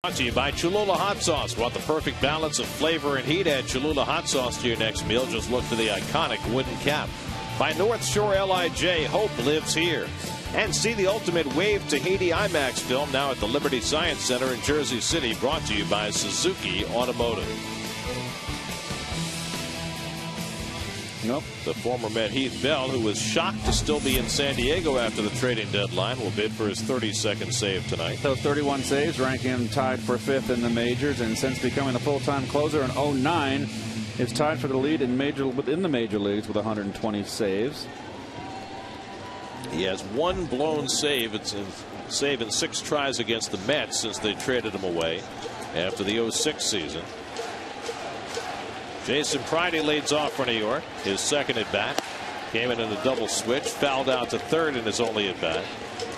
F: Brought to you by Cholula Hot Sauce. Want the perfect balance of flavor and heat? Add Cholula Hot Sauce to your next meal. Just look for the iconic wooden cap. By North Shore LIJ, hope lives here. And see the ultimate Wave Tahiti IMAX film now at the Liberty Science Center in Jersey City. Brought to you by Suzuki Automotive.
C: Nope.
F: The former Met Heath Bell, who was shocked to still be in San Diego after the trading deadline, will bid for his 32nd save tonight.
C: Those 31 saves rank him tied for 5th in the majors, and since becoming a full-time closer in 2009, is tied for the lead within the major leagues with 120 saves.
F: He has one blown save. It's a save in 6 tries against the Mets since they traded him away after the 06 season. Jason Pridey leads off for New York. His second at bat. Came in a double switch. Fouled out to third in his only at bat.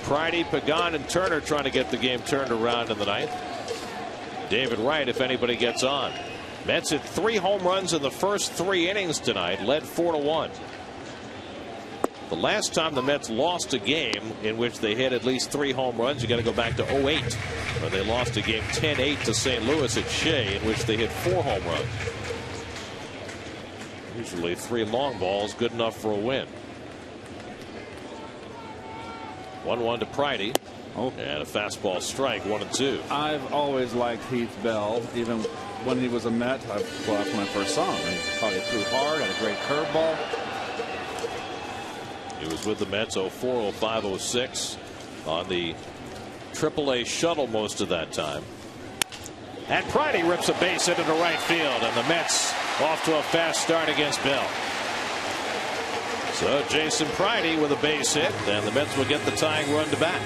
F: Pridey, Pagan, and Turner trying to get the game turned around in the ninth. David Wright, if anybody gets on. Mets hit 3 home runs in the first 3 innings tonight. Led 4-1. The last time the Mets lost a game in which they hit at least 3 home runs, you got to go back to 08, where they lost a game 10-8 to St. Louis at Shea, in which they hit 4 home runs. Usually 3 long balls good enough for a win. 1-1 to Pridey.
C: Oh.
F: And a fastball strike, 1-2.
C: I've always liked Heath Bell, even when he was a Met. Well, that's when I first saw him. He thought he threw hard, had a great curveball.
F: He was with the Mets 04, 05, 06 on the AAA shuttle most of that time. And Pridey rips a base hit into right field, and the Mets off to a fast start against Bell. So Jason Pridey with a base hit, and the Mets will get the tying run to bat.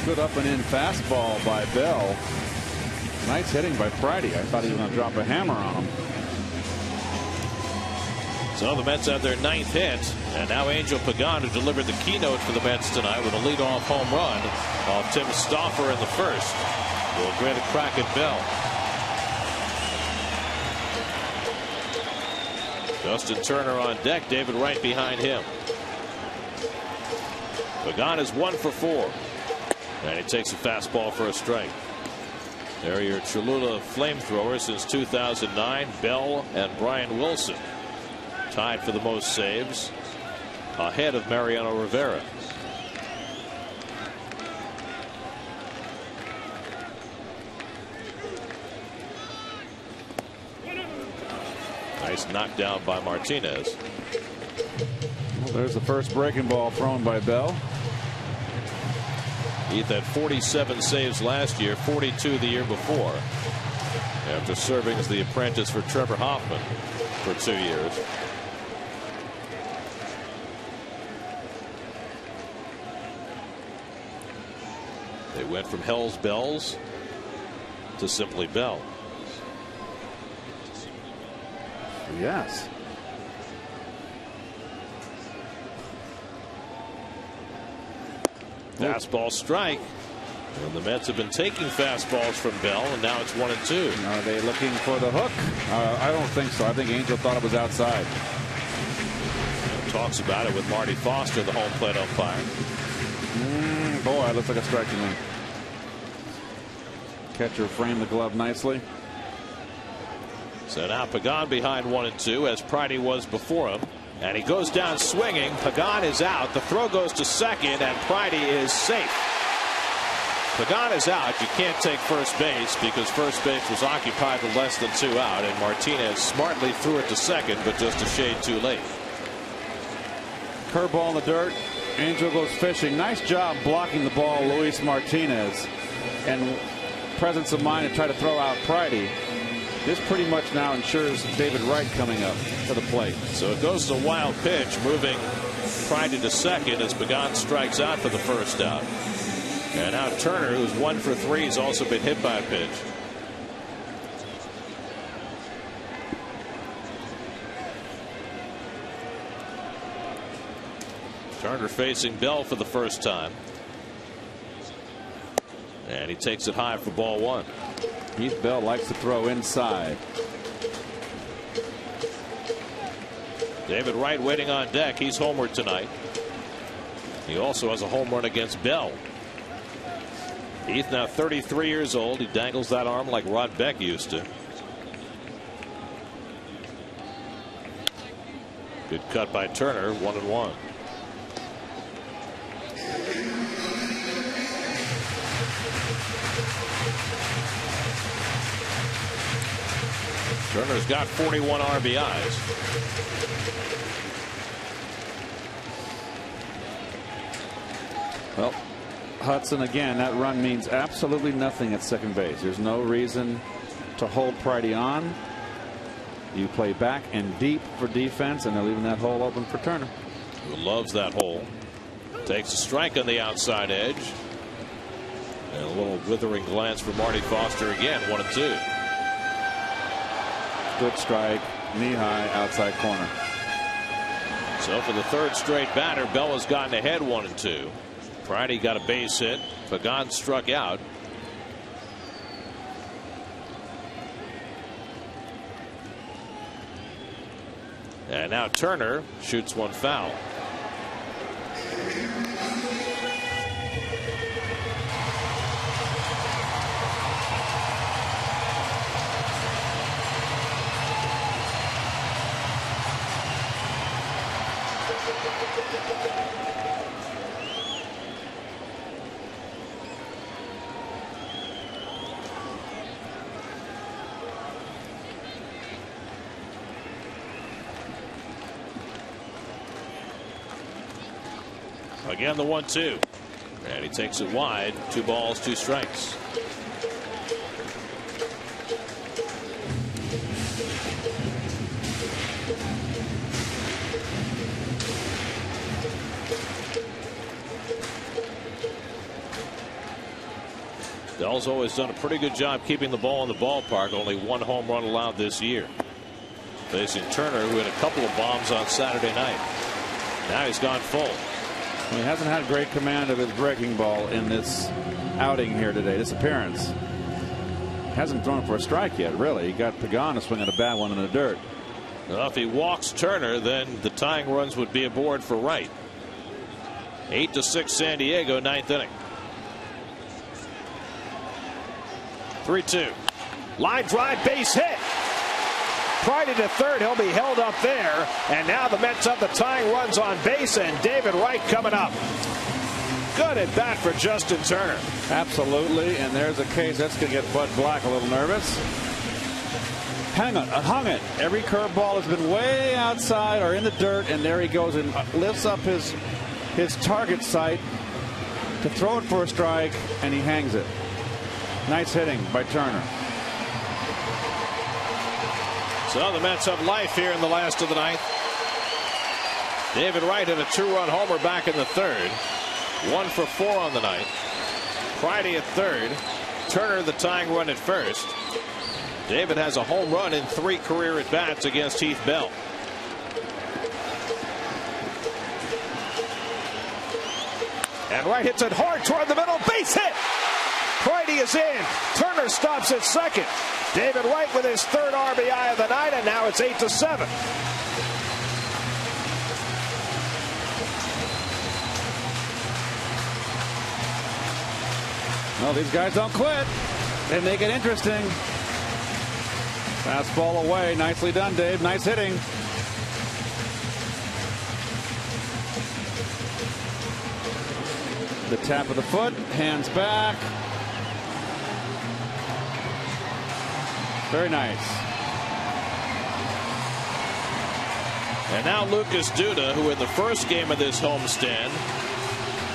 C: Good up and in fastball by Bell. Nice hitting by Pridey. I thought he was going to drop a hammer on him.
F: So the Mets have their 9th hit, and now Angel Pagan, who delivered the keynote for the Mets tonight with a leadoff home run off Tim Stauffer in the first, will get a crack at Bell. Justin Turner on deck, David Wright behind him. Pagan is 1 for 4, and he takes a fastball for a strike. They're your Cholula flamethrowers since 2009. Bell and Brian Wilson tied for the most saves, ahead of Mariano Rivera. Nice knockdown by Martinez.
C: Well, there's the first breaking ball thrown by Bell.
F: Heath had 47 saves last year, 42 the year before, after serving as the apprentice for Trevor Hoffman for 2 years. They went from Hell's Bells to simply Bell.
C: Yes.
F: Fastball strike. And the Mets have been taking fastballs from Bell, and now it's 1-2.
C: Are they looking for the hook? I don't think so. I think Angel thought it was outside.
F: Talks about it with Marty Foster, the home plate umpire.
C: Boy, it looks like a strike to me. Catcher framed the glove nicely.
F: So now Pagan behind 1-2, as Pridey was before him. And he goes down swinging. Pagan is out. The throw goes to second, and Pridey is safe. Pagan is out. You can't take first base because first base was occupied with less than 2 out, and Martinez smartly threw it to second, but just a shade too late.
C: Curveball in the dirt. Angel goes fishing. Nice job blocking the ball, Luis Martinez, and presence of mind to try to throw out Pridey. This pretty much now ensures David Wright coming up to the plate.
F: So it goes to a wild pitch, moving Pridey to second as Pagan strikes out for the first out. And now Turner, who's 1 for 3, has also been hit by a pitch. Turner facing Bell for the first time. And he takes it high for ball 1.
C: Heath Bell likes to throw inside.
F: David Wright waiting on deck. He's homered tonight. He also has a home run against Bell. Heath now 33 years old. He dangles that arm like Rod Beck used to. Good cut by Turner. 1-1. Turner's got 41 RBIs.
C: Well, Hudson, again, that run means absolutely nothing at second base. There's no reason to hold Pridey on. You play back and deep for defense, and they're leaving that hole open for Turner,
F: who loves that hole. Takes a strike on the outside edge. And a little withering glance for Marty Foster again. 1-2.
C: Good strike, knee high, outside corner.
F: So for the third straight batter, Bell has gotten ahead 1-2. Pridey got a base hit. Pagan struck out. And now Turner shoots one foul. Again, the 1-2. And he takes it wide. 2 balls, 2 strikes. Bell's always done a pretty good job keeping the ball in the ballpark. Only 1 home run allowed this year. facing Turner, who had a couple of bombs on Saturday night. Now he's gone full.
C: He hasn't had great command of his breaking ball in this outing here today, this appearance. Hasn't thrown for a strike yet, really. He got Pregame to swing at a bad one in the dirt.
F: Well, if he walks Turner, then the tying runs would be aboard for Wright. 8-6 San Diego, 9th inning. 3-2.
A: Line drive, base hit. Friday to third, he'll be held up there. And now the Mets have the tying runs on base, and David Wright coming up. Good at bat for Justin Turner.
C: Absolutely, and there's a case that's going to get Bud Black a little nervous. Hung it. Every curveball has been way outside or in the dirt, and there he goes and lifts up his target sight to throw it for a strike, and he hangs it. Nice hitting by Turner.
F: So the Mets have life here in the last of the ninth. David Wright hit a 2-run homer back in the third. 1 for 4 on the night. Friday at third. Turner the tying run at first. David has a home run in 3 career at bats against Heath Bell.
A: And Wright hits it hard toward the middle. Base hit. Friday is in. Turner stops at second. David Wright with his 3rd RBI of the night, and now it's 8-7.
C: No, these guys don't quit. They make it interesting. Fastball away. Nicely done, Dave. Nice hitting. The tap of the foot. Hands back. Very nice.
F: And now Lucas Duda, who in the first game of this homestand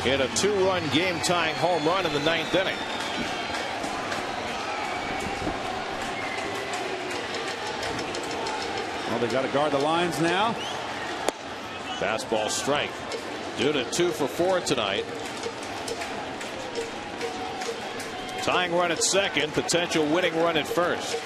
F: hit a 2-run game-tying home run in the 9th inning.
C: Well, they got to guard the lines now.
F: Fastball strike. Duda 2 for 4 tonight. Tying run at second. Potential winning run at first.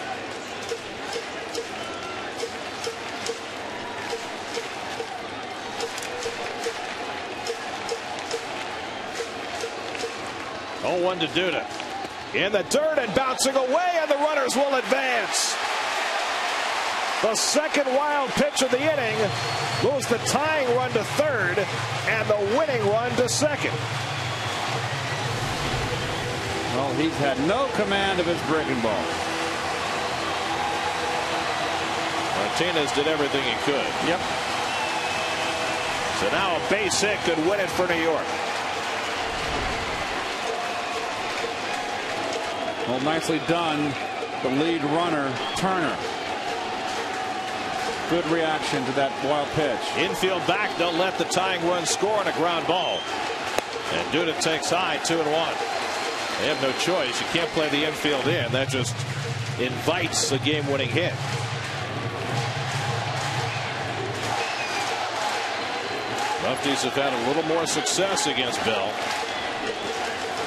F: Oh, 1 to Duda.
A: In the dirt and bouncing away, and the runners will advance. The second wild pitch of the inning moves the tying run to third and the winning run to second.
C: Well, he's had no command of his breaking ball.
F: Martinez did everything he could.
C: Yep.
A: So now a base hit could win it for New York.
C: Well, nicely done. The lead runner, Turner. Good reaction to that wild pitch.
F: Infield back, don't let the tying run score on a ground ball. And Duda takes high, 2-1. They have no choice. You can't play the infield in. That just invites a game-winning hit. Lefties have had a little more success against Bell.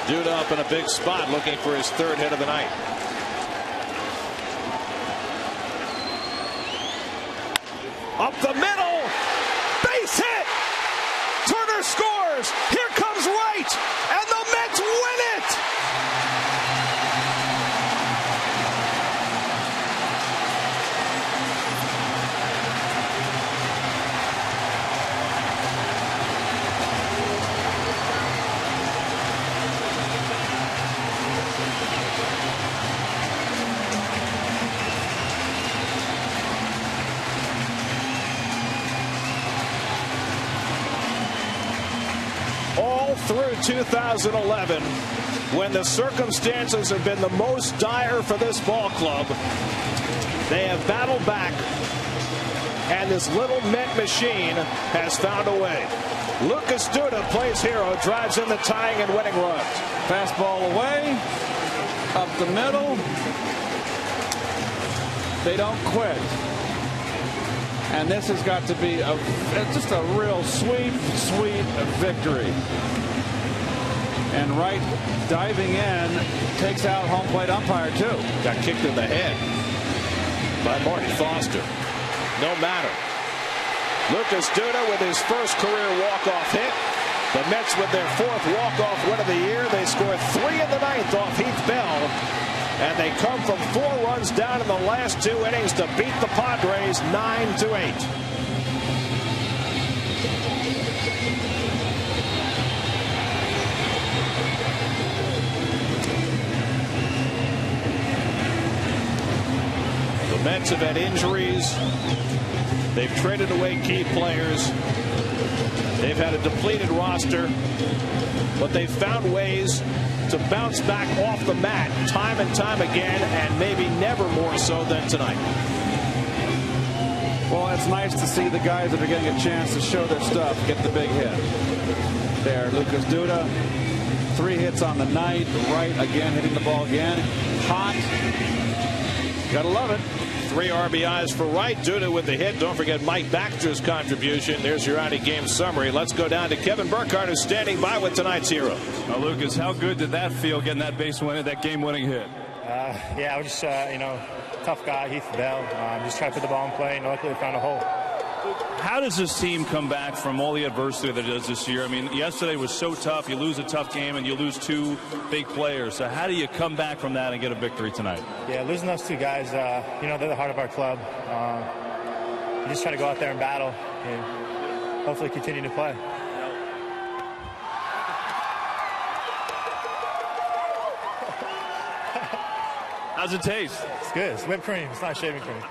F: Duda up in a big spot looking for his 3rd hit of the night.
A: Up the middle. Base hit. Turner scores. Here comes Wright. And the Mets win it. Through 2011, when the circumstances have been the most dire for this ball club, they have battled back, and this little Met machine has found a way. Lucas Duda plays hero, drives in the tying and winning runs.
C: Fastball away, up the middle. They don't quit. And this has got to be just a real sweet victory. And Wright diving in takes out home plate umpire too.
F: Got kicked in the head by Marty Foster. no matter. Lucas Duda with his first career walk-off hit. The Mets with their fourth walk-off win of the year. They score 3 in the ninth off Heath Bell. And they come from 4 runs down in the last 2 innings to beat the Padres 9-8. The Mets have had injuries. They've traded away key players. They've had a depleted roster, but they've found ways to bounce back off the mat time and time again, and maybe never more so than tonight.
C: Well, it's nice to see the guys that are getting a chance to show their stuff get the big hit. There, Lucas Duda, 3 hits on the night. Wright again hitting the ball again. Hot. Gotta love it.
F: 3 RBIs for Wright. Duda with the hit. Don't forget Mike Baxter's contribution. There's your out-of-game summary. Let's go down to Kevin Burkhardt, who's standing by with tonight's hero.
E: Now, Lucas, how good did that feel getting that base winning, that game-winning hit?
H: Yeah, I was just, tough guy, Heath Bell. Just trying to put the ball in play, and luckily found a hole.
E: How does this team come back from all the adversity that it does this year? I mean, yesterday was so tough. You lose a tough game and you lose 2 big players. So how do you come back from that and get a victory tonight?
H: Yeah, losing those 2 guys, they're the heart of our club. You just try to go out there and battle and hopefully continue to play.
E: How's it taste?
H: It's good. It's whipped cream. It's not shaving cream.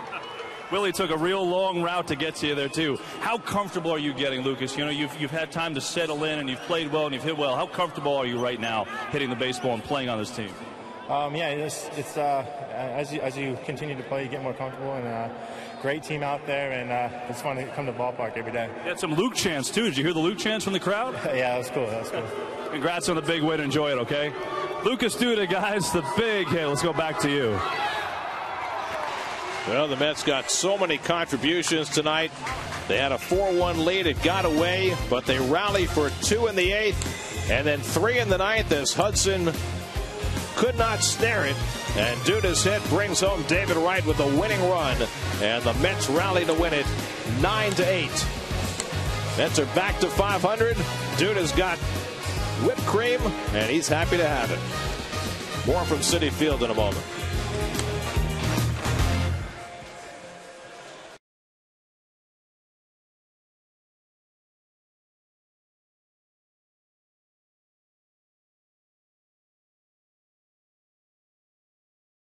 E: Willie took a real long route to get to you there, too. How comfortable are you getting, Lucas? You know, you've had time to settle in, and you've played well, and you've hit well. How comfortable are you right now hitting the baseball and playing on this team?
H: Yeah, it's as you continue to play, you get more comfortable, and great team out there, and it's fun to come to the ballpark every day.
E: You had some Luke chants, too. Did you hear the Luke chants from the crowd?
H: Yeah, that was cool. That was cool.
E: Congrats on the big win. Enjoy it, okay? Lucas Duda, guys, the big hit. Let's go back to you.
F: Well, the Mets got so many contributions tonight. They had a 4-1 lead. It got away, but they rallied for 2 in the 8th and then 3 in the 9th as Hudson could not snare it. And Duda's hit brings home David Wright with a winning run. And the Mets rally to win it 9-8. Mets are back to 500. Duda's got whipped cream, and he's happy to have it. More from Citi Field in a moment.